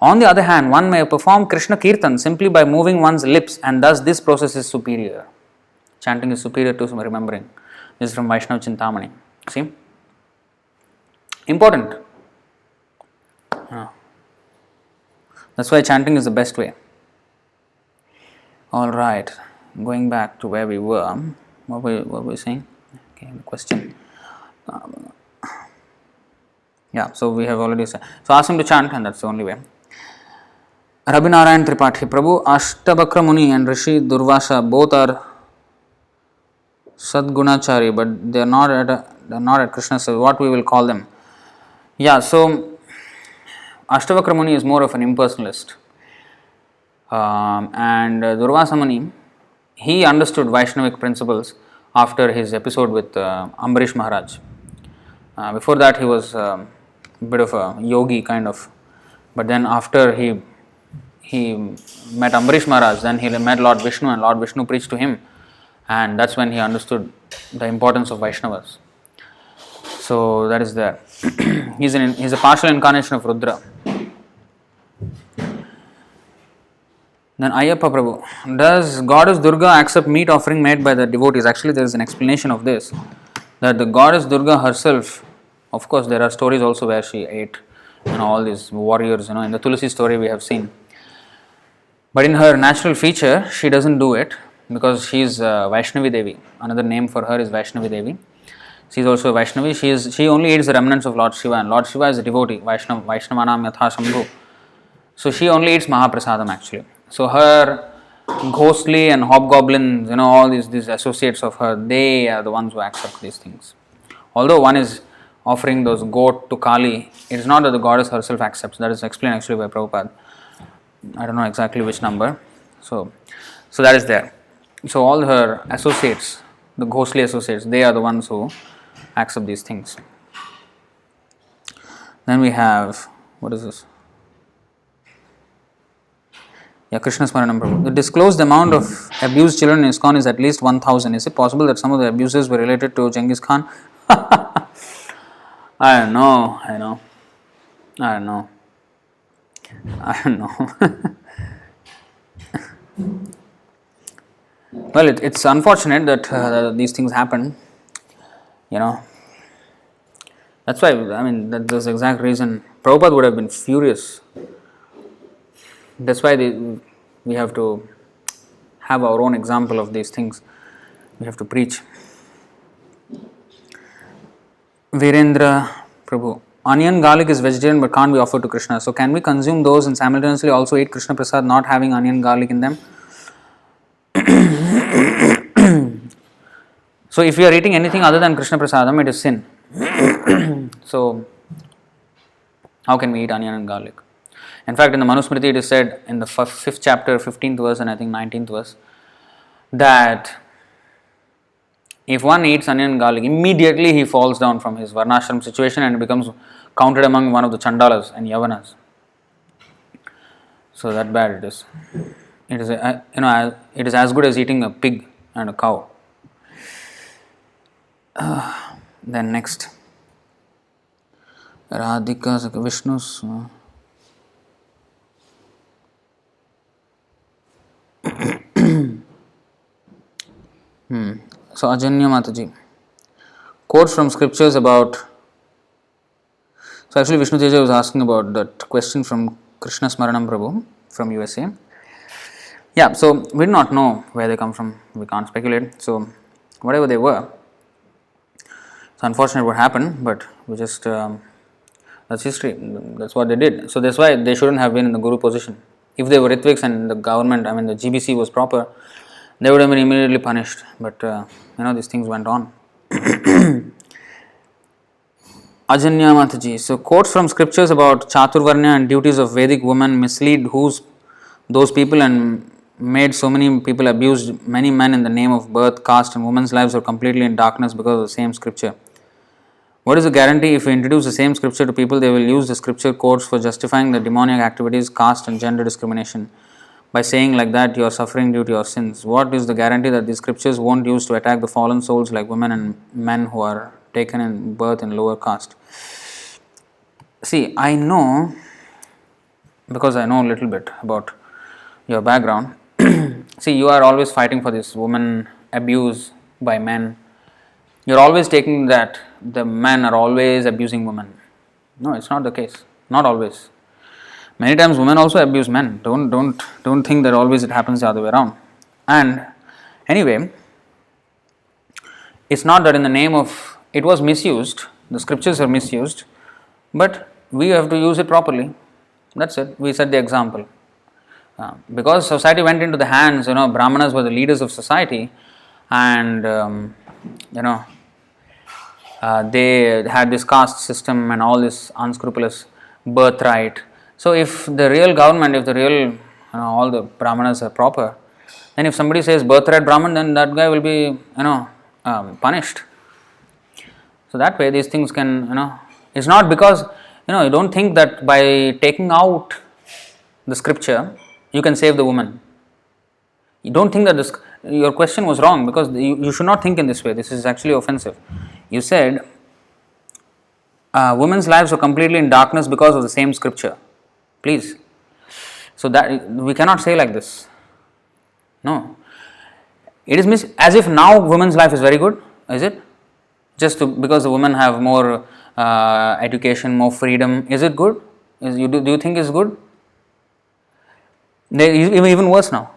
On the other hand, one may perform Krishna Kirtan simply by moving one's lips, and thus this process is superior. Chanting is superior to remembering. This is from Vaishnava Chintamani. See? Important. That's why chanting is the best way. Alright, going back to where we were. What were we saying? Okay, the question. So we have already said. So ask him to chant, and that's the only way. Rabinarayan Tripathi, Prabhu, Ashtavakra Muni and Rishi Durvasa both are Sadgunachari, but they are not at Krishna's service. What we will call them? So Ashtavakra Muni is more of an impersonalist, and Durvasa Muni, he understood Vaishnavic principles after his episode with Ambarish Maharaj. Before that, he was a bit of a yogi kind of, but then after he met Ambarish Maharaj, then he met Lord Vishnu, and Lord Vishnu preached to him, and that's when he understood the importance of Vaishnavas. So that is there. He's a partial incarnation of Rudra. Then Ayyappa Prabhu, does Goddess Durga accept meat offering made by the devotees? Actually, there is an explanation of this, that the Goddess Durga herself, of course there are stories also where she ate, all these warriors, in the Tulsi story we have seen. But in her natural feature, she doesn't do it because she is Vaishnavi Devi. Another name for her is Vaishnavi Devi. She is also a Vaishnavi. She only eats the remnants of Lord Shiva, and Lord Shiva is a devotee. Vaishnavanam Yatha Shambhu. So she only eats Mahaprasadam actually. So her ghostly and hobgoblins, all these associates of her, they are the ones who accept these things. Although one is offering those goat to Kali, it is not that the goddess herself accepts. That is explained actually by Prabhupada. I don't know exactly which number. So that is there. So all her associates, the ghostly associates, they are the ones who accept these things. Then we have, what is this? Krishna Smaranam Prabhu. The disclosed amount of abused children in ISKCON is at least 1,000. Is it possible that some of the abuses were related to Genghis Khan? I don't know. Well, it's unfortunate that these things happen. That's why, that's the exact reason Prabhupada would have been furious. That's why we have to have our own example of these things. We have to preach. Virendra Prabhu, onion, garlic is vegetarian but can't be offered to Krishna. So can we consume those and simultaneously also eat Krishna Prasad not having onion, garlic in them? So if we are eating anything other than Krishna Prasadam, it is sin. So how can we eat onion and garlic? In fact, in the Manusmriti it is said in the 5th chapter, 15th verse and I think 19th verse, that if one eats onion and garlic, immediately he falls down from his varnashram situation and becomes counted among one of the Chandalas and Yavanas. So that bad it is. It is it is as good as eating a pig and a cow. Then next. Radhika, Vishnu's. So Ajanya Mataji. Quotes from scriptures about. So actually Vishnu Teja was asking about that question from Krishna Smaranam Prabhu from USA. Yeah, so we do not know where they come from. We can't speculate. So whatever they were, it's unfortunate what happened, but we just that's history. That's what they did. So that's why they shouldn't have been in the guru position. If they were Ritviks and the government, I mean the GBC was proper, they would have been immediately punished. But these things went on. Ajanya Mataji. So quotes from scriptures about Chaturvarnya and duties of Vedic women mislead those people and made so many people abused many men in the name of birth, caste, and women's lives are completely in darkness because of the same scripture. What is the guarantee if we introduce the same scripture to people, they will use the scripture quotes for justifying the demoniac activities, caste and gender discrimination by saying like that you are suffering due to your sins? What is the guarantee that these scriptures won't use to attack the fallen souls like women and men who are taken in birth in lower caste? See, I know, because I know a little bit about your background. See, you are always fighting for this woman abuse by men. You're always taking that the men are always abusing women. No, it's not the case. Not always. Many times women also abuse men. Don't think that always it happens the other way around. And anyway, it's not that in the name of, it was misused, the scriptures are misused, but we have to use it properly. That's it. We set the example. Because society went into the hands, Brahmanas were the leaders of society, and they had this caste system and all this unscrupulous birthright. So if the real government, if the real, all the Brahmanas are proper, then if somebody says birthright Brahman, then that guy will be, punished. So that way these things can, it's not because, you don't think that by taking out the scripture, you can save the woman. You don't think that your question was wrong, because you should not think in this way. This is actually offensive. You said women's lives are completely in darkness because of the same scripture. Please. So that we cannot say like this. No. It is as if now women's life is very good, is it? Just because the women have more education, more freedom, is it good? Do you think it's good? They even worse now.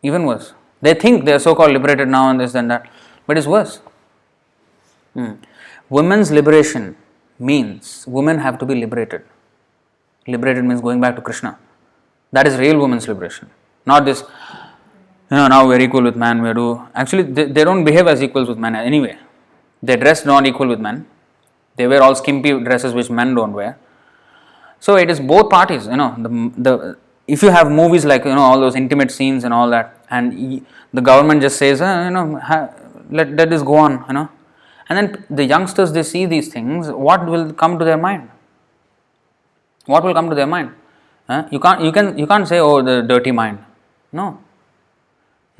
Even worse. They think they are so-called liberated now and this and that, but it's worse. Women's liberation means women have to be liberated. Liberated means going back to Krishna. That is real women's liberation. Not this, now we are equal with man. Actually, they don't behave as equals with men anyway. They dress not equal with men. They wear all skimpy dresses which men don't wear. So it is both parties. If you have movies like all those intimate scenes and all that, and the government just says let this go on, and then the youngsters, they see these things, what will come to their mind? What will come to their mind? You can't say, oh, the dirty mind. No.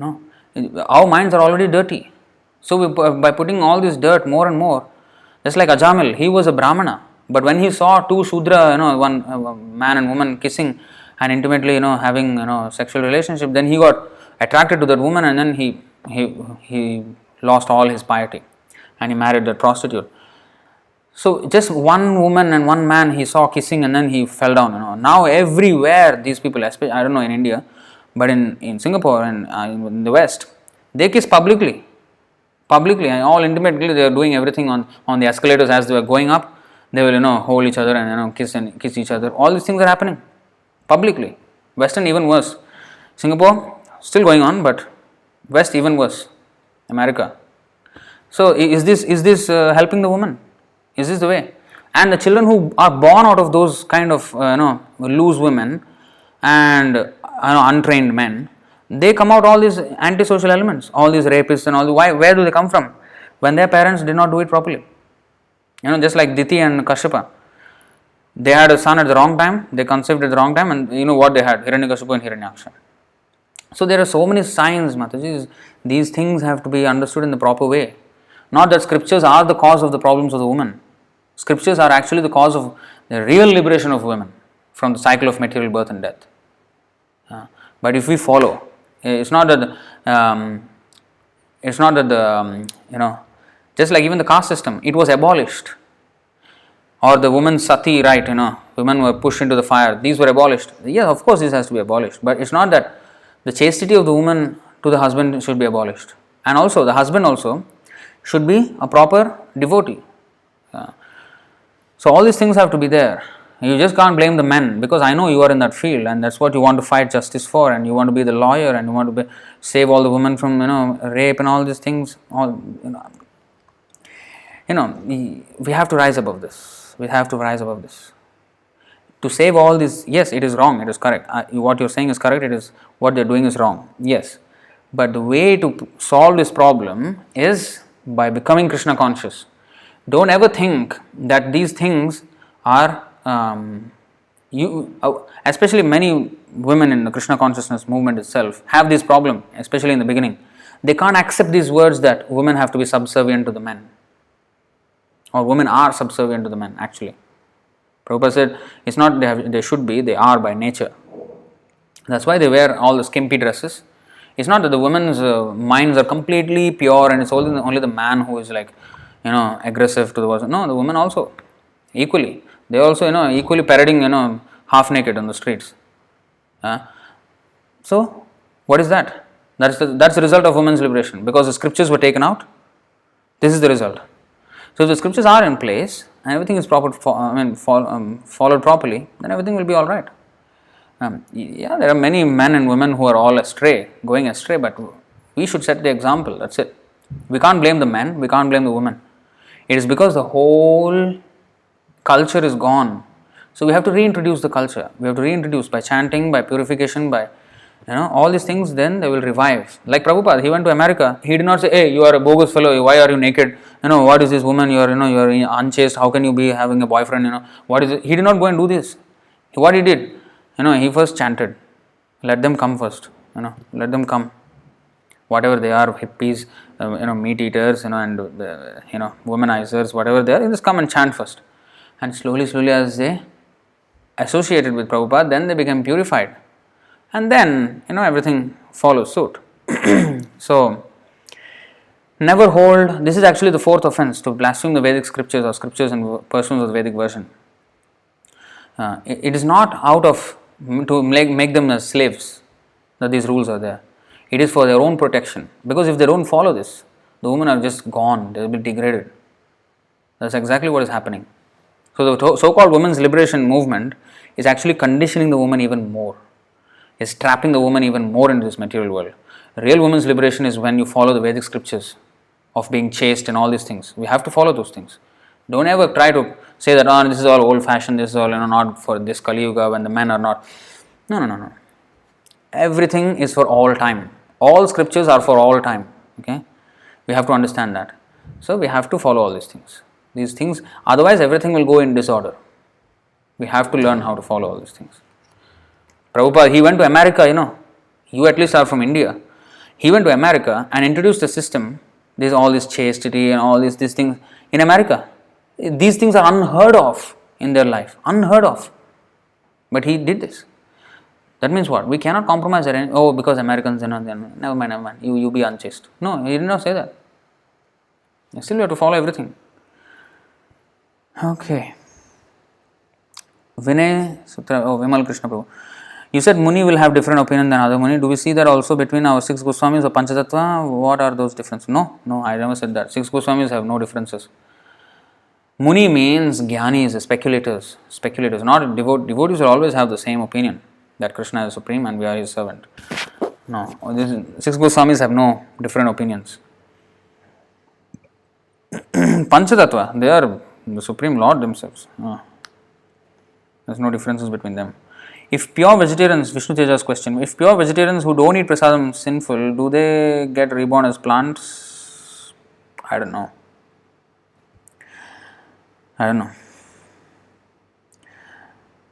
Our minds are already dirty. So by putting all this dirt more and more, just like Ajamil, he was a Brahmana, but when he saw two Shudra, one man and woman kissing and intimately, having, sexual relationship, then he got attracted to that woman, and then he lost all his piety, and he married that prostitute. So just one woman and one man he saw kissing, and then he fell down. Now everywhere these people, especially, I don't know in India, but in Singapore and in the West, they kiss publicly, and all intimately. They are doing everything on the escalators as they are going up. They will hold each other and kiss each other. All these things are happening publicly. Western even worse. Singapore still going on, but West even worse. America. So is this helping the woman? Is this the way? And the children who are born out of those kind of loose women and untrained men, they come out all these antisocial elements, all these rapists and all. Where do they come from? When their parents did not do it properly. Just like Diti and Kashyapa. They had a son at the wrong time, they conceived at the wrong time, and what they had? Hiranyakashipu and Hiranyaksha. So there are so many signs, Mataji. These things have to be understood in the proper way. Not that scriptures are the cause of the problems of the woman. Scriptures are actually the cause of the real liberation of women from the cycle of material birth and death. But if we follow, it's not that just like even the caste system, it was abolished. Or the women's sati right, women were pushed into the fire. These were abolished. Yeah, of course, this has to be abolished. But it's not that the chastity of the woman to the husband should be abolished. And also, the husband also should be a proper devotee. So all these things have to be there. You just can't blame the men, because I know you are in that field and that's what you want to fight justice for, and you want to be the lawyer and you want to save all the women from rape and all these things. We have to rise above this. We have to rise above this. To save all this, yes, it is wrong, it is correct. What you are saying is correct, it is what they are doing is wrong. Yes. But the way to solve this problem is by becoming Krishna conscious. Don't ever think that these things are, especially many women in the Krishna consciousness movement itself have this problem, especially in the beginning. They can't accept these words that women have to be subservient to the men, or women are subservient to the men. Actually, Prabhupada said it's not they should be, they are by nature. That's why they wear all the skimpy dresses. It's not that the women's minds are completely pure and it's only the man who is aggressive to the person. No, the women also equally. They also equally parading half naked on the streets. So what is that? That's the result of women's liberation, because the scriptures were taken out. This is the result. So if the scriptures are in place and everything is followed properly, then everything will be all right. There are many men and women who are all going astray, but we should set the example. That's it. We can't blame the men, we can't blame the women. It is because the whole culture is gone. So we have to reintroduce the culture. We have to reintroduce by chanting, by purification, by all these things. Then they will revive. Like Prabhupada, he went to America. He did not say, "Hey, you are a bogus fellow. Why are you naked? What is this woman? You are unchaste. How can you be having a boyfriend? What is it?" He did not go and do this. What he did, he first chanted, "Let them come first. Let them come. Whatever they are, hippies, meat eaters, and womanizers, whatever they are, you just come and chant first." And slowly, as they associated with Prabhupada, then they became purified. And then, everything follows suit. So, never hold, this is actually the fourth offense, to blaspheme the Vedic scriptures or scriptures in persons of the Vedic version. It is not out of, to make them as slaves, that these rules are there. It is for their own protection. Because if they don't follow this, the women are just gone, they will be degraded. That's exactly what is happening. So the so-called women's liberation movement is actually conditioning the woman even more. Is trapping the woman even more into this material world. Real women's liberation is when you follow the Vedic scriptures of being chaste and all these things. We have to follow those things. Don't ever try to say that, this is all old-fashioned, this is all not for this Kali Yuga when the men are not. No. Everything is for all time. All scriptures are for all time. Okay, we have to understand that. So we have to follow all these things. These things, otherwise everything will go in disorder. We have to learn how to follow all these things. Prabhupada, he went to America, you at least are from India. He went to America and introduced a system, all this chastity and all these things in America. These things are unheard of in their life, unheard of. But he did this. That means what? We cannot compromise because Americans, never mind, you be unchaste. No, he did not say that. Still we have to follow everything. Okay. Vinay Sutra, Vimal Krishna Prabhu. You said Muni will have different opinion than other Muni. Do we see that also between our 6 Goswamis or Panchatattva? What are those differences? No, I never said that. 6 Goswamis have no differences. Muni means Jnanis, speculators, not devotees. Devotees will always have the same opinion that Krishna is supreme and we are his servant. No, 6 Goswamis have no different opinions. Panchatattva, they are the Supreme Lord themselves. There's no differences between them. If pure vegetarians, Vishnu Teja's question, if pure vegetarians who don't eat prasadam sinful, do they get reborn as plants? I don't know.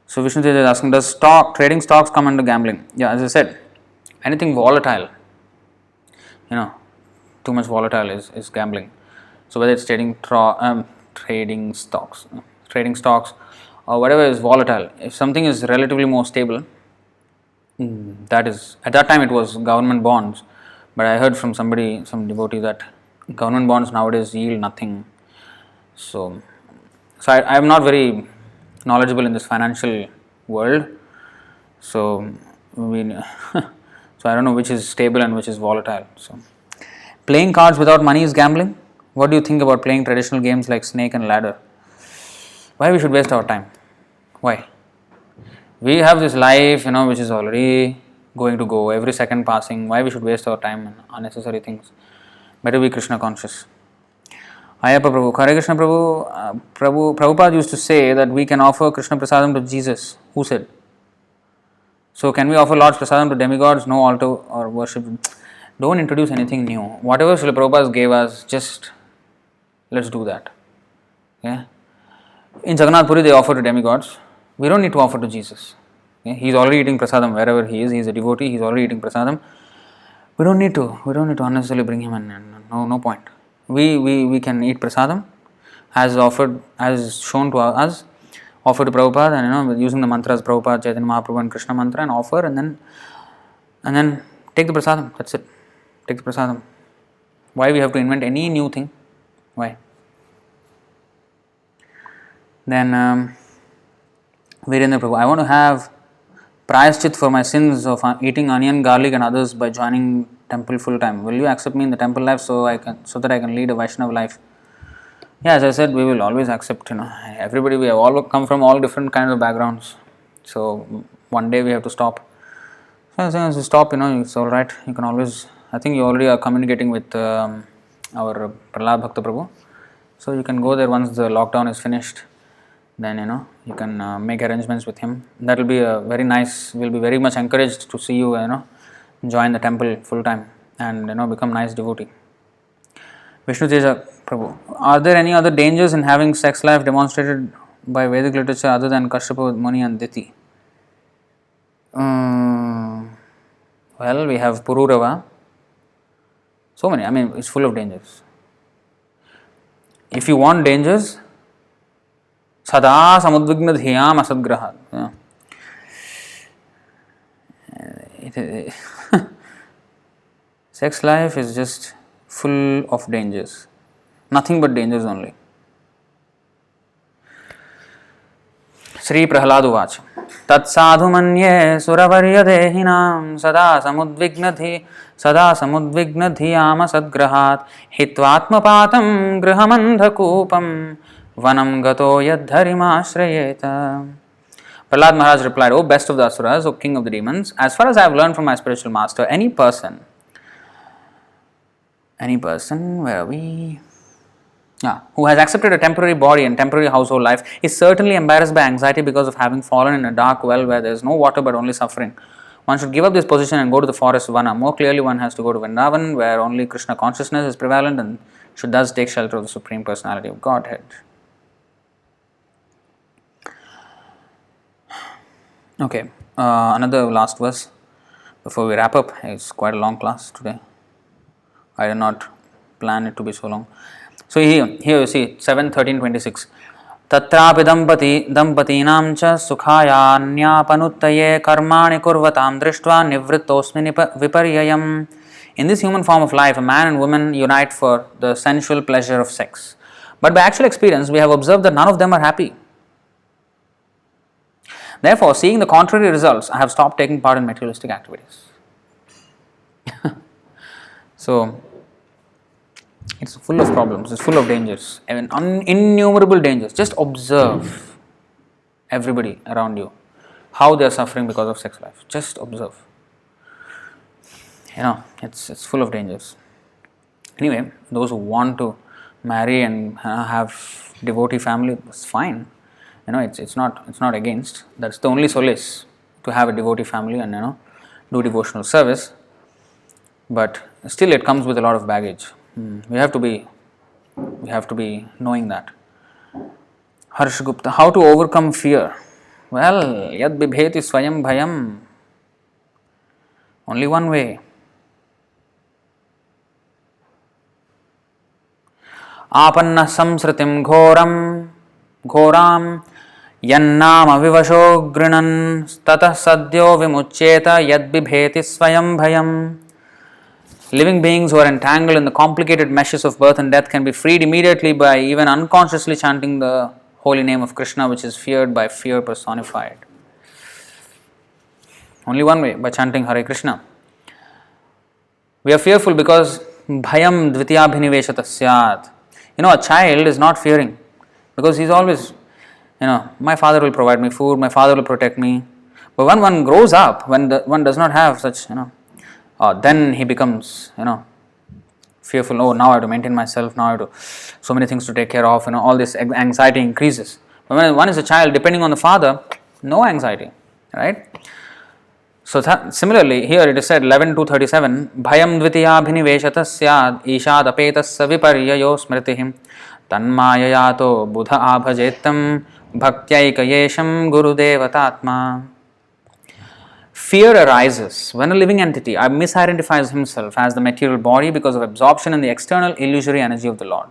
So Vishnu Teja is asking, does trading stocks come under gambling? Yeah, as I said, anything volatile, too much volatile is gambling. So whether it's trading trading stocks, or whatever is volatile. If something is relatively more stable, that is, at that time it was government bonds, but I heard from somebody, some devotee, that government bonds nowadays yield nothing. So I am not very knowledgeable in this financial world. So so I don't know which is stable and which is volatile. So playing cards without money is gambling. What do you think about playing traditional games like snake and ladder? Why we should waste our time? Why? We have this life, which is already going to go, every second passing. Why we should waste our time on unnecessary things? Better be Krishna conscious. Ayappa Prabhu, Hare Krishna Prabhu, Prabhupada used to say that we can offer Krishna Prasadam to Jesus. Who said? So can we offer Lord's Prasadam to demigods? No altar or worship. Don't introduce anything new. Whatever Srila Prabhupada gave us, just let's do that. Okay? In Jagannath Puri they offer to demigods. We don't need to offer to Jesus. Okay? He is already eating prasadam wherever he is. He is a devotee. He is already eating prasadam. We don't need to unnecessarily bring him in. No point. We can eat prasadam as offered, as shown to us, offer to Prabhupada, and using the mantras Prabhupada, Chaitanya Mahaprabhu and Krishna mantra, and offer, and then take the prasadam. That's it. Take the prasadam. Why we have to invent any new thing? Why? Then Virendra Prabhu, I want to have prayaschit for my sins of eating onion, garlic and others by joining temple full time. Will you accept me in the temple life so that I can lead a Vaishnava life? Yeah, as I said, we will always accept, everybody. We have all come from all different kinds of backgrounds. So one day we have to stop. So as soon as you stop, it's all right. You can always, I think you already are communicating with our Prahlad Bhakta Prabhu. So you can go there once the lockdown is finished. Then you can make arrangements with him. That will be very nice. We'll be very much encouraged to see you join the temple full time and become nice devotee. Vishnu Teja Prabhu, are there any other dangers in having sex life demonstrated by Vedic literature other than Kashyapa, Muni and Diti? Well, we have Pururava. So many. It's full of dangers. If you want dangers, Sada samudvigna dhiyam asadgrahat. Sex life is just full of dangers. Nothing but dangers only. Sri Prahlad Uvacha Tat sadhu manye suravarya dehinam sada samudvigna dhiyam asadgrahat hitvatmapatam grihamandhakupam Vanam gato yadharimashrayeta. Prahlad Maharaj replied, O best of the asuras, O king of the demons, as far as I have learned from my spiritual master, any person, where are we? Who has accepted a temporary body and temporary household life is certainly embarrassed by anxiety because of having fallen in a dark well where there is no water but only suffering. One should give up this position and go to the forest Vana. More clearly, one has to go to Vrindavan where only Krishna consciousness is prevalent and should thus take shelter of the Supreme Personality of Godhead. Okay, another last verse before we wrap up. It's quite a long class today. I did not plan it to be so long. So here you see 7:13:26. Tatrapi dampatinam cha sukhayanyāpanuttaye karmāni kurvatam drishtva nivrittosmi viparyayam. In this human form of life, a man and woman unite for the sensual pleasure of sex. But by actual experience, we have observed that none of them are happy. Therefore, seeing the contrary results, I have stopped taking part in materialistic activities. So, it's full of problems, it's full of dangers, innumerable dangers. Just observe everybody around you, how they are suffering because of sex life. Just observe. It's full of dangers. Anyway, those who want to marry and have devotee family, it's fine. It's not against. That's the only solace, to have a devotee family and do devotional service. But still, it comes with a lot of baggage. We have to be knowing that. Harsh Gupta, how to overcome fear? Well, yad bibheti swayam bhayam. Only one way. Apanna samsritim ghoram yannama vivasho grinan tatah sadyo vimuccheta yad bibheti swayam bhayam. Living beings who are entangled in the complicated meshes of birth and death can be freed immediately by even unconsciously chanting the holy name of Krishna, which is feared by fear personified. Only one way, by chanting Hare Krishna. We are fearful because bhayam dvitiyabhiniveshatasyat. A child is not fearing because he's always, my father will provide me food, my father will protect me. But when one grows up, when one does not have such, then he becomes, fearful. Oh, now I have to maintain myself. Now I have to, so many things to take care of. All this anxiety increases. But when one is a child, depending on the father, no anxiety, right? So similarly, here it is said 11:237. Bhayam dvitiyabhiniveshata syad ishad apetasya viparyayo smritihim tanmayayato buddha abhajetam bhaktyayikayesham gurudevatatma. Fear arises when a living entity misidentifies himself as the material body because of absorption in the external illusory energy of the Lord.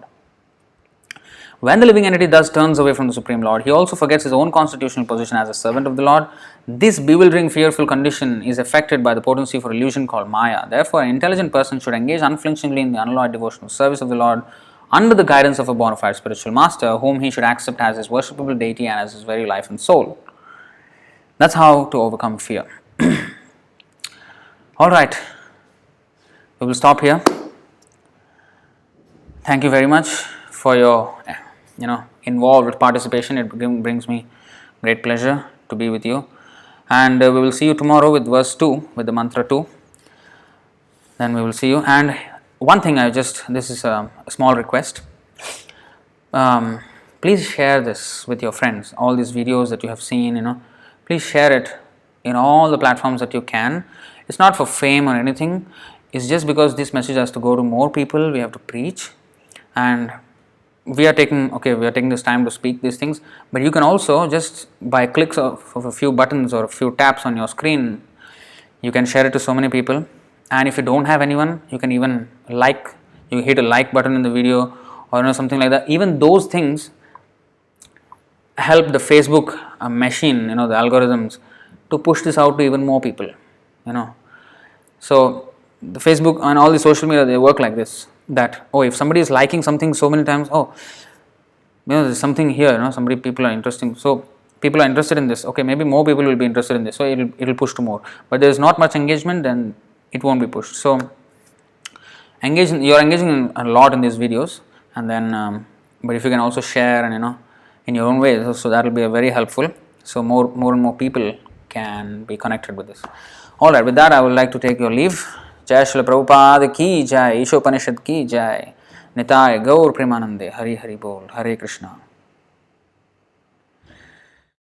When the living entity thus turns away from the Supreme Lord, he also forgets his own constitutional position as a servant of the Lord. This bewildering, fearful condition is affected by the potency for illusion called Maya. Therefore, an intelligent person should engage unflinchingly in the unalloyed devotional service of the Lord under the guidance of a bona fide spiritual master, whom he should accept as his worshipable deity and as his very life and soul. That's how to overcome fear. Alright, we will stop here. Thank you very much for your involved participation. It brings me great pleasure to be with you. And we will see you tomorrow with verse 2, with the mantra 2. Then we will see you. And one thing this is a small request. Please share this with your friends. All these videos that you have seen, please share it in all the platforms that you can. It's not for fame or anything. It's just because this message has to go to more people. We have to preach. And we are taking this time to speak these things, but you can also just by clicks of a few buttons or a few taps on your screen, you can share it to so many people. And if you don't have anyone, you can even you hit a like button in the video or something like that. Even those things help the Facebook machine, the algorithms, to push this out to even more people. So the Facebook and all the social media, they work like this. That if somebody is liking something so many times, there's something here, people are interested. So people are interested in this. Okay, maybe more people will be interested in this. So it'll push to more. But there is not much engagement, then it won't be pushed. So you're engaging a lot in these videos, and then but if you can also share and in your own way, so that will be very helpful. So more and more people can be connected with this. All right, with that I would like to take your leave. Jai Śrīla Prabhupada ki jai, Īśopaniṣad ki jai, Nitāya Gaur Premanande, Hari Hari Bol, Hare Krishna.